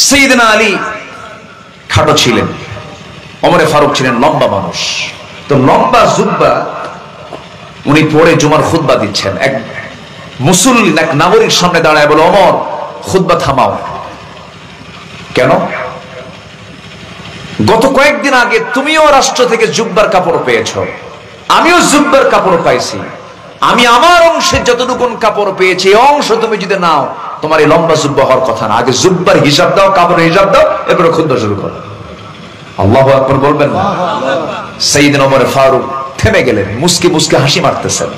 সাইয়েদনা আলী খাটো ছিলেন, ওমর ফারুক ছিলেন লম্বা মানুষ। তো লম্বা জুব্বা উনি পরে জুমার খুতবা দিচ্ছেন, এক মুসল্লি এক নাগরিক সামনে দাঁড়ায় বলে, ওমর খুতবা থামাও। কেন? গত কয়েকদিন আগে তুমিও রাষ্ট্র থেকে জুব্বার কাপড় পেয়েছ, আমিও জুব্বার কাপড় পাইছি, আমি আমার অংশের যতটুকু কাপড় পেয়েছি এই অংশ তুমি যদি নাও, তোমার এই লম্বা জুব্বা হওয়ার কথা না। আগে জুব্বার হিসাব দাও, কাপড়ের হিসাব দাও, এরপরে খুতবা শুরু করো। আল্লাহু আকবার বলবেন না? সাইয়েদনা ওমর ফারুক থেমে গেলেন, মুস্কি মুস্কি হাসি মারতেছেন,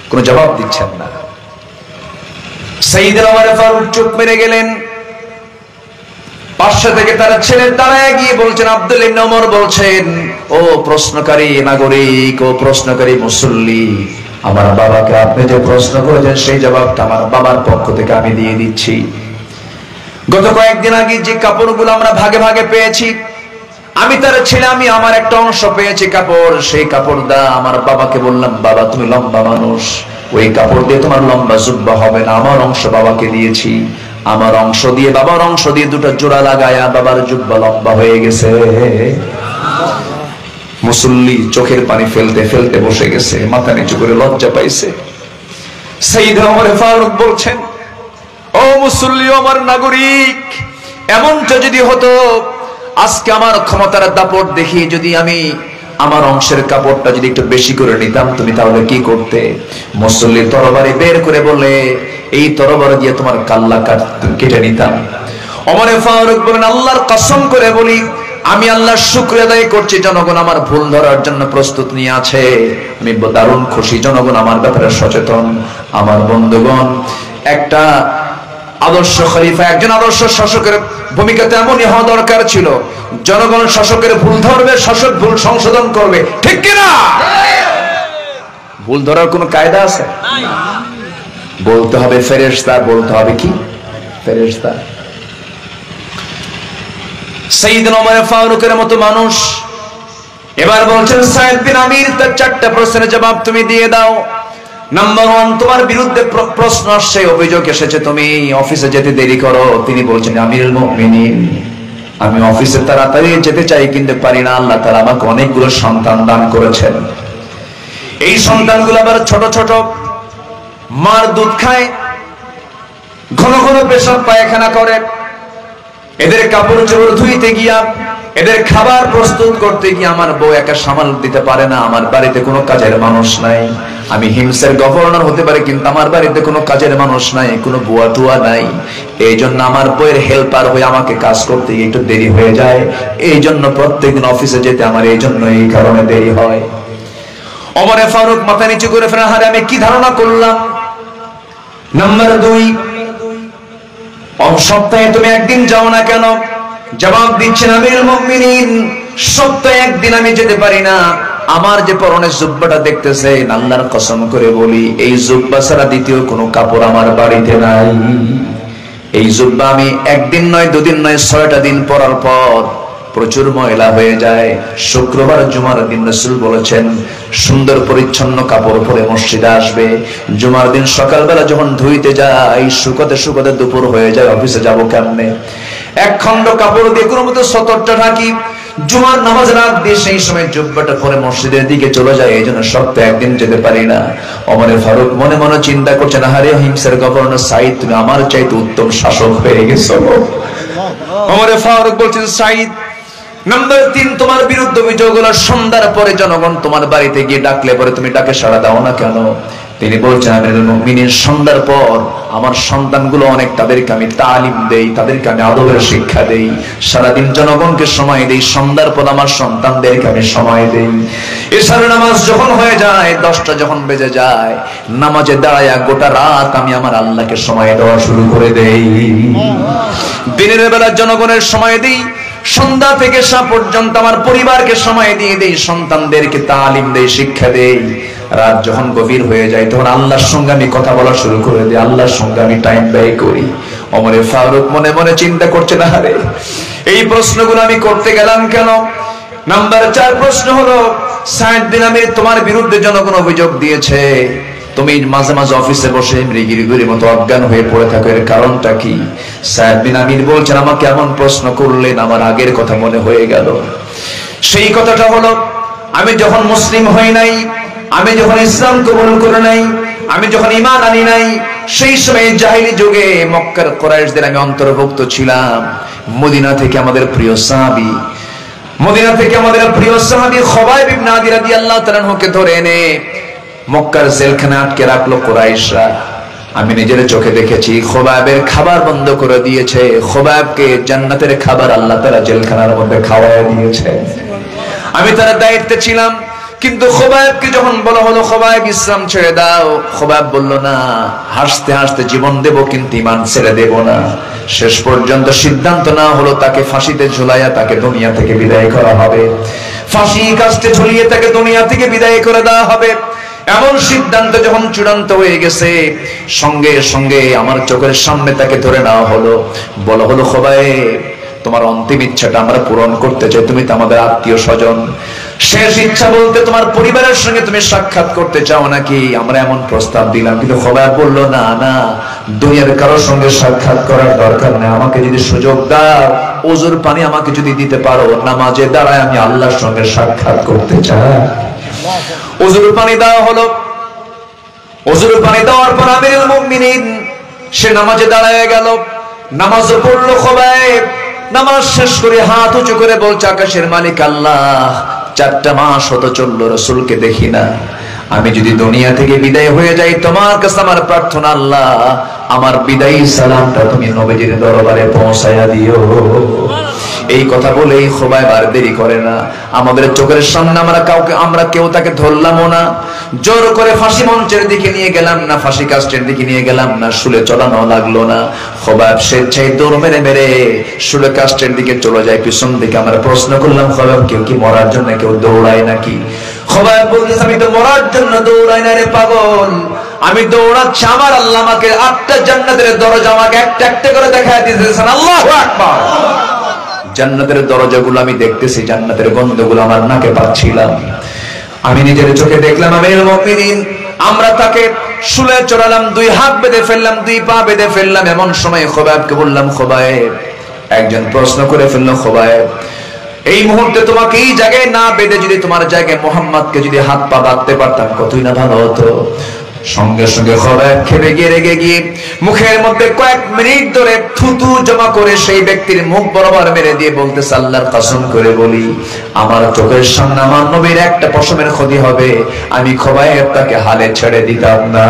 কোনো জবাব দিচ্ছেন না। সাইয়েদনা ওমর ফারুক চুপ মেরে গেলেন। পাশে থেকে তার ছেলে দাঁড়ায় গিয়ে বলছেন, আব্দুল্লাহ ইবনে ওমর বলছেন, ও প্রশ্নকারী নাগরিক, ও প্রশ্নকারী মুসল্লি, আমার বাবাকে আপনি যে প্রশ্ন করেছেন সেই জবাবটা আমার বাবার পক্ষ থেকে আমি দিয়ে দিচ্ছি। গত কয়েকদিন আগে যে কাপড়গুলো আমরা ভাগে ভাগে পেয়েছি, আমি তার ছেলে, আমি আমার একটা অংশ পেয়েছি কাপড়, সেই কাপড় দা আমার বাবাকে বললাম, বাবা তুমি লম্বা মানুষ, ওই কাপড় দিয়ে তোমার লম্বা জুব্বা হবে না, আমার অংশ বাবাকে দিয়েছি। আমার অংশ দিয়ে বাবার অংশ দিয়ে দুটো জোড়া লাগায়া বাবার জুব্বা লম্বা হয়ে গেছে। মুসল্লি চোখের পানি ফেলতে ফেলতে বসে গেছে, মাথা নিচু করে লজ্জা পাইছে। সাইয়েদনা ওমর ফারুক বলছেন, ও মুসল্লি, আমার নাগরিক, এমনটা যদি হতো আজকে আমার ক্ষমতার দাপট দেখি যদি আমি আমার অংশের কাপড়টা যদি একটু বেশি করে নিতাম, তুমি তাহলে কি করতে? মুসল্লি তরবারি বের করে বলে, এই তরবারি দিয়ে তোমার কাল্লা কেটে নিতাম। ওমর ফারুক বলেন, আল্লাহর কসম করে বলি, আমি আল্লাহর শুকরিয়া আদায় করছি, জনগণ আমার ভুল ধরার জন্য প্রস্তুত নিয়ে আছে। আমি দারুণ খুশি, জনগণ আমার ব্যাপারে সচেতন। আমার বন্ধুগণ, একটা আদর্শ খলিফা, একজন আদর্শ শাসকের ভূমিকাতে এমনই হওয়া দরকার ছিল, জনগণ শাসকের ভুল ধরবে, শাসক ভুল সংশোধন করবে, ঠিক কিনা? ভুল ধরার কোন কায়দা আছে? বলতে হবে ফেরেশতা, বলতে হবে কি? ফেরেশতা। সাইয়েদনা ওমর ফারুকের মতো মানুষ এবার বলছেন, সাইদ বিন আমির, তার চারটা প্রশ্নের জবাব তুমি দিয়ে দাও। নাম্বার 1, তোমার বিরুদ্ধে প্রশ্ন আসছে, অভিযোগ এসেছে, তুমি অফিসে যেতে দেরি করো। তিনি বলছেন, আমিরুল মুমিনিন, আমি অফিসে তাড়াতাড়ি যেতে চাই কিন্তু পারি না। আল্লাহ তাআলা আমাকে অনেকগুলো সন্তান দান করেছেন। এই সন্তানগুলো আবার ছোট ছোট, মার দুধ খায়, ঘন ঘন পেশাব পায়খানা করে। এদের কাপড় চোপড় ধুইতে গিয়া, এদের খাবার প্রস্তুত করতে গিয়ে আমার বউ একা সামাল দিতে পারে না। আমার বাড়িতে কোনো কাজের মানুষ নাই। আমি হিমসের গভর্নর হতে পারি, কিন্তু আমার বাড়িতে কোনো কাজের মানুষ নাই, কোনো বুয়া টুয়া নাই। এই জন্য আমার বউয়ের হেল্পার হয়ে আমাকে কাজ করতে গিয়ে একটু দেরি হয়ে যায়। এই জন্য প্রত্যেকদিন অফিসে যেতে আমার এই জন্য এই কারণে দেরি হয়। ওমর ফারুক মাথা নিচু করে ফেলেন, আরে আমি কি ধারণা করলাম। নাম্বার 2, সপ্তাহে তুমি একদিন যাও না কেন? জবাব দিচ্ছেন, আমিরুল মুমিনিন, সপ্তাহে একদিন আমি যেতে পারি না। আমার যে পরনের জুব্বাটা দেখতেছেন, আল্লাহর কসম করে বলি, এই জুব্বা ছাড়া দ্বিতীয় কোনো কাপড় আমার বাড়িতে নাই। এই জুব্বা আমি একদিন নয়, দুদিন নয়, 6টা দিন পরার পর প্রচুর ময়লা হয়ে যায়। শুক্রবার জুমার দিন রাসূল বলেছেন, সুন্দর পরিচ্ছন্ন কাপড় পরে মসজিদে আসবে। জুমার দিন সকালবেলা যখন ধুইতে যাই, শুকাতে শুকাতে দুপুর হয়ে যায়, অফিসে যাব কেমনে? এক খন্ড কাপড় দিয়ে কোনো মতো সতরটা ঢাকি, জুমার নামাজ রাত দিয়ে সেই সময় জুব্বাটা পরে মসজিদের দিকে চলে যায়। এই জন্য সপ্তাহে একদিন যেতে পারি না। ওমর ফারুক মনে মনে চিন্তা করছেন, আরে হিমসের গভর্নর সাইদ, তুমি আমার চাইতে উত্তম শাসক হয়ে গেছো। ওমর ফারুক বলছেন, সাইদ, নাম্বার 3, তোমার বিরুদ্ধে অভিযোগ হলো, সন্ধ্যার পরে জনগণ তোমার বাড়িতে গিয়ে ডাকলে পরে তুমি ডাকে সাড়া দাও না কেন? তিনি বলছেন, আমিরুল মুমিনিন, সন্ধ্যার পর আমার সন্তানগুলো অনেক, তাদেরকে আমি তালিম দেই, তাদেরকে আমি আদবের শিক্ষা দেই, সারাদিন জনগণকে সময় দেই, সন্ধ্যার পর আমার সন্তানদেরকে আমি সময় দেই। এছাড়া নামাজ যখন হয়ে যায়, 10টা যখন বেজে যায়, নামাজে দাঁড়ায় গোটা রাত আমি আমার আল্লাহকে সময় দেওয়া শুরু করে দেই। দিনের বেলা জনগণের সময় দিই, সন্ধ্যা থেকে সা পর্যন্ত আমার পরিবারকে সময় দিয়ে দেই, সন্তানদেরকে তালিম দেই, শিক্ষা দেই। রাত যখন গভীর হয়ে যায়, তখন আল্লাহর সঙ্গে আমি কথা বলা শুরু করে দিই, আল্লাহর সঙ্গে আমি টাইম ব্যয় করি। ওমর ফারুক মনে মনে চিন্তা করছে, না রে, এই প্রশ্নগুলো আমি করতে গেলাম কেন? নাম্বার 4 প্রশ্ন হলো, সাইদ বিন আমির, তোমার বিরুদ্ধে জনগণ অভিযোগ দিয়েছে, তুমি মাঝে মাঝে অফিসে বসে মৃগীর মতো অজ্ঞান হয়ে পড়ে থাকো, এর কারণটা কি? সাইদ বিন আমির বলছেন, আমাকে এমন প্রশ্ন করলেন, আমার আগের কথা মনে হয়ে গেল। সেই কথাটা হলো, আমি যখন মুসলিম হই নাই, আমি যখন ইসলাম কবুল করে নাই, আমি যখন ঈমান আনি নাই, সেই সময় জাহেলি যুগে মক্কার কুরাইশদের আমি অন্তর্ভুক্ত ছিলাম। মদিনা থেকে আমাদের প্রিয় সাহাবী খুবাইব ইবনে আদি রাদিয়াল্লাহু তাআলা আনহুকে ধরে এনে মক্কার জেলখানে আটকে রাখলো কুরাইশরা। আমি নিজের চোখে দেখেছি, খুবাইবের খাবার বন্ধ করে দিয়েছে। খুবাইবকে জান্নাতের খাবার আল্লাহ তাআলা জেলখানার মধ্যে খাওয়ায় দিয়েছে। আমি তার দায়িত্বে ছিলাম। কিন্তু খুবাইবকে যখন বলা হলো, খুবাইব ইসলাম ছেড়ে দাও, খুবাইব বলল, না, হাসতে হাসতে জীবন দেব কিন্তু ঈমান ছেড়ে দেব না। শেষ পর্যন্ত সিদ্ধান্ত না হলো, তাকে ফাঁসিতে ঝুলাইয়া তাকে দুনিয়া থেকে বিদায় করা হবে, ফাঁসি কাস্টে ঝুলিয়ে তাকে দুনিয়া থেকে বিদায় করে দেওয়া হবে। এমন সিদ্ধান্ত যখন চূড়ান্ত হয়ে গেছে, সঙ্গে সঙ্গে আমার চোখের সামনে তাকে ধরে নেওয়া হলো, বলা হলো, খুবাইব, তোমার অন্তিম ইচ্ছাটা আমরা পূরণ করতে চাই। তুমি তো আমাদের আত্মীয় স্বজন, শেষ ইচ্ছা বলতে তোমার পরিবারের সঙ্গে তুমি সাক্ষাৎ করতে চাও নাকি? আমরা এমন প্রস্তাব দিলাম, কিন্তু খোবাইব বলল না না, দুনিয়ার কারোর সঙ্গে সাক্ষাৎ করার দরকার নেই। আমাকে যদি সুযোগ দাও, ওজুর পানি আমাকে যদি দিতে পারো, নামাজে দাঁড়ায় আমি আল্লাহর সঙ্গে সাক্ষাৎ করতে চাই। ওজুর পানি দেওয়া হলো। ওজুর পানি দেওয়ার পর আমিরুল মুমিনিন সে নামাজে দাঁড়ায় গেল। নামাজ পড়লো খোবাইব। নামাজ শেষ করে হাত উঁচু করে বলছে, আকাশের মালিক আল্লাহ, 4টা মাস হতো চললো, রাসূলকে দেখি না। আমি যদি দুনিয়া থেকে বিদায় হয়ে যাই, তোমার কাছে আমার প্রার্থনা আল্লাহ, আমার বিদায়ী সালামটা তুমি নবীজির দরবারে পৌঁছায়া দিও। এই কথা বলেই খোবাইব আর দেরি করে না। আমাদের চোখের সামনে আমরা কেউ তাকে ধরলামও না, জোর করে ফাঁসি মঞ্চের দিকে নিয়ে গেলাম না, ফাঁসি কাস্টের দিকে নিয়ে গেলাম না, শুলে চড়ানো লাগলো না। খোবাইব স্বেচ্ছায় দৌড় মেরে মেরে শুলে কাস্টের দিকে চলে যায়, পিছন দিকে। আমরা প্রশ্ন করলাম, খোবাইব কেউ কি মরার জন্য কেউ দৌড়ায় নাকি? খোবাইব বলতেছে, আমি তো মরার জন্য দৌড়াই না রে পাগল, আমি দৌড়াচ্ছি আমার আল্লাহ আমাকে 8টা জান্নাতের দরজা আমাকে একটা একটা করে দেখায় দিতেছেন। আল্লাহু আকবার। জান্নাতের দরজাগুলো আমি দেখতেছি, জান্নাতের গন্ধগুলো আমার নাকে পাচ্ছিলাম। আমি নিজের চোখে দেখলাম আমিরুল মুমিনিন, আমরা তাকে শুলে চড়ালাম, 2 হাত বেঁধে ফেললাম, 2 পা বেঁধে ফেললাম। এমন সময় খোবাইবকে বললাম, খোবাইব, একজন প্রশ্ন করে ফেললো, খোবাইব এই মুহূর্তে তোমাকে এই জায়গায় না বেঁধে যদি তোমার জায়গায় মুহাম্মদকে যদি হাত পা বাঁধতে পারতাম কতই না ভালো হতো। সঙ্গে সঙ্গে খোবাইব খেপে গিয়ে রেগে গিয়ে মুখের মধ্যে কয়েক মিনিট ধরে থুতু জমা করে সেই ব্যক্তির মুখ বরাবর মেরে দিয়ে বলতেছে, আল্লাহর কসম করে বলি, আমার চোখের সামনে আমার নবীর একটা পশমের ক্ষতি হবে, আমি খোবাইব তাকে হালে ছেড়ে দিতাম না।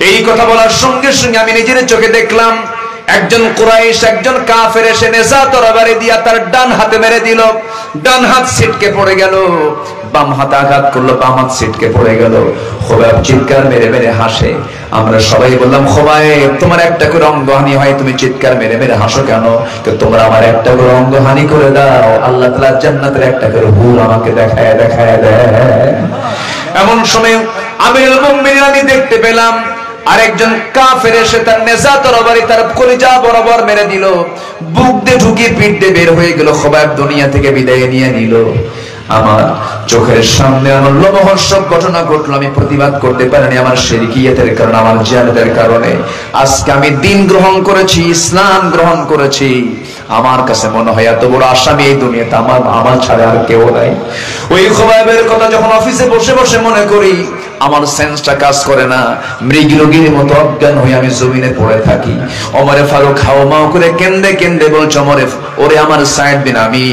এই কথা বলার সঙ্গে সঙ্গে আমি নিজের চোখে দেখলাম একজন কুরাইশ, একজন কাফের এসে নেজা তরবারি দিয়া তার ডান হাতে মেরে দিল। ডান হাত ছিটকে পড়ে গেল, বাম হাতে আঘাত করলো, বাম হাত ছিটকে পড়ে গেল। খোবাইব চিৎকার মেরে মেরে হাসে। আমরা সবাই বললাম, খোবাইব তোমার একটা করে অঙ্গহানি হয়, তুমি চিৎকার মেরে মেরে হাসো কেন? তো তোমরা আমার একটা করে অঙ্গহানি করে দাও, আল্লাহ তাআলা জান্নাতের একটা করে হুর আমাকে দেখায় দেখায় দেয়। এমন সময় আমিরুল মুমিনিন আমি দেখতে পেলাম আরেকজন কাফের এসে তার নেজা তরবারি তার কলিজা বরাবর মেরে দিল, বুক দিয়ে ঢুকিয়ে পিঠ দিয়ে বের হয়ে গেল। খোবাইব দুনিয়া থেকে বিদায় নিয়ে নিল। আমার চোখের সামনে আমার লোমহর্ষক ঘটনা ঘটলো। আমি প্রতিবাদ করতে পারিনি, আমার শিরকিয়াতের কারণে, আমার জিহাদের কারণে। আজকে আমি দ্বীন গ্রহণ করেছি, ইসলাম গ্রহণ করেছি। আমার কাছে মনে হয় এত বড় আসামি এই দুনিয়াতে আমার ছাড়া আর কেউ নাই। ওই খোবাইবের কথা যখন অফিসে বসে বসে মনে করি, আমার সেন্সটা কাজ করে না, মৃগীর মতো অজ্ঞান হয়ে আমি জমিনে পড়ে থাকি। ওমরে ফারুক হাওমাও করে কেন্দে কেন্দে বলছে, ওরে আমার সাইড দিন, আমি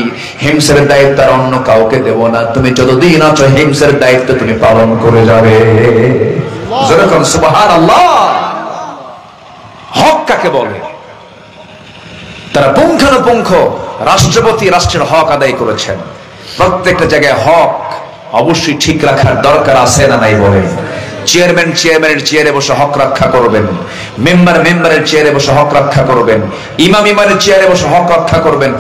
হিমসের দায়িত্ব আর অন্য কাউকে দেব না, তুমি যতদিন আছো হিমসের দায়িত্ব তুমি পালন করে যাবে। যেরকম সুবহানাল্লাহ। হক কাকে বলে? তারা পুঙ্খানুপুঙ্খ রাষ্ট্রপতি রাষ্ট্রের হক আদায় করেছেন। প্রত্যেকটা জায়গায় হক অবশ্যই ঠিক রাখার দরকার আছে না নাই বলে। চেয়ারম্যান চেয়ারম্যানের চেয়ারে বসে হক রক্ষা করবেন, মেম্বার মেম্বারের চেয়ারে বসে হক রক্ষা করবেন, ইমাম ইমামের চেয়ারে বসে হক রক্ষা করবেন,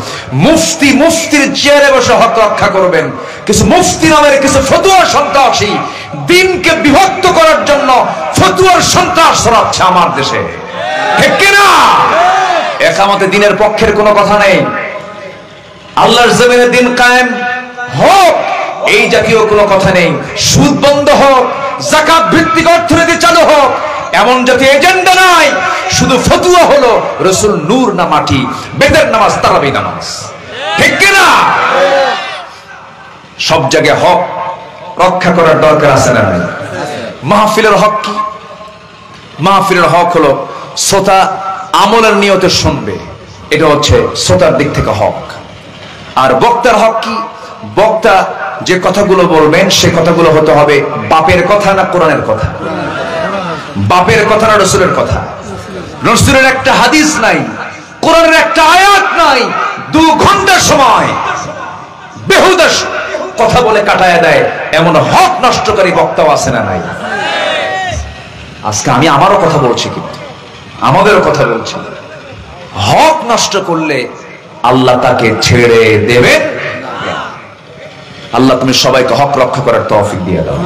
মুফতি মুফতির চেয়ারে বসে হক রক্ষা করবেন। কিছু মুফতি নামের কিছু ফতুয়া সন্ত্রাসী দিনকে বিভক্ত করার জন্য ফতুয়ার সন্ত্রাস ছড়াচ্ছে আমার দেশে, ঠিক কিনা? একামতে দিনের পক্ষের কোনো কথা নেই। আল্লাহর জমিনে দিন কায়েম হোক এই জাতীয় কোনো কথা নেই। সুদ বন্ধ হোক, যাকাত ভিত্তিক অর্থনীতি চালু হোক, এমন জাতীয় এজেন্ডা নাই। শুধু ফতুয়া হলো রাসূল নূর না মাটি, বেদের নামাজ তারাবি নামাজ, ঠিক কিনা? সব জায়গায় হক রক্ষা করার দরকার আছে না নাই? মাহফিলের হক কি? মাহফিলের হক হলো শ্রোতা আমলের নিয়তে শুনবে, এটা হচ্ছে শ্রোতার দিক থেকে হক। আর বক্তার হক কি? বক্তা যে কথাগুলো বলবেন সে কথাগুলো হতে হবে বাপের কথা না কোরআনের কথা, বাপের কথা না রাসূলের কথা। রাসূলের একটা হাদিস নাই, কোরআনের একটা আয়াত নাই, 2 ঘন্টা সময় বেহুদা কথা বলে কাটায় দেয়, এমন হক নষ্টকারী বক্তাও আছে না নাই? আজকে আমি আমারও কথা বলছি, কিন্তু আমাদেরও কথা বলছি। হক নষ্ট করলে আল্লাহ তাকে ছেড়ে দেবে। আল্লাহ তুমি সবাইকে হক রক্ষা করার তৌফিক দিয়ে দাও,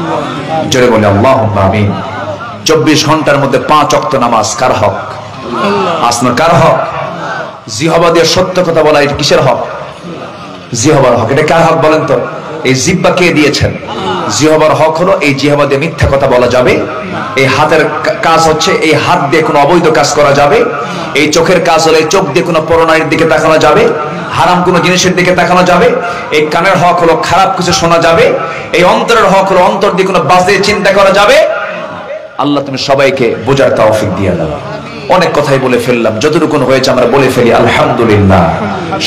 জোরে বলে আল্লাহুম্মা আমিন। 24 ঘন্টার মধ্যে 5 ওয়াক্ত নামাজ কার হক? আসলে কার হক? জিহবা দিয়ে সত্য কথা বলা এটা কিসের হক? জিহবার হক। এটা কার হক বলেন তো? এই জিহ্বা কে দিয়েছেন? জিহবার হক হলো এই জিহবা দিয়ে মিথ্যা কথা বলা যাবে। এই হাতের কাজ হচ্ছে এই হাত দিয়ে কোনো অবৈধ কাজ করা যাবে। এই চোখের কাজ হলো এই চোখ দিয়ে কোনো পরনারীর দিকে তাকানো যাবে, হারাম কোনো জিনিসের দিকে তাকানো যাবে। এই কানের হক হলো খারাপ কিছু শোনা যাবে। এই অন্তরের হক হলো অন্তর দিয়ে কোনো বাজে চিন্তা করা যাবে। আল্লাহ তুমি সবাইকে বোঝার তৌফিক দিয়ে দাও। অনেক কথাই বলে ফেললাম, যতটুকু হয়েছে আমরা বলে ফেলি আলহামদুলিল্লাহ।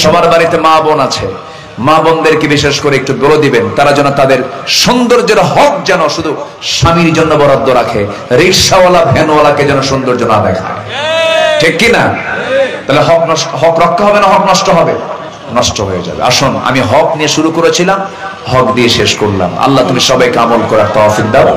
সবার বাড়িতে মা বোন আছে, মা বোনদেরকে বিশেষ করে একটু বলে দিবেন তারা যেন তাদের সৌন্দর্যের হক যেন শুধু স্বামীর জন্য বরাদ্দ রাখে, রিক্সাওয়ালা ভ্যানওয়ালাকে যেন সৌন্দর্য না দেখায়। ঠিক কিনা? তাহলে হক রক্ষা হবে না হক নষ্ট হবে? নষ্ট হয়ে যাবে। আসুন, আমি হক নিয়ে শুরু করেছিলাম, হক দিয়ে শেষ করলাম। আল্লাহ তুমি সবাইকে আমল করার তৌফিক দাও।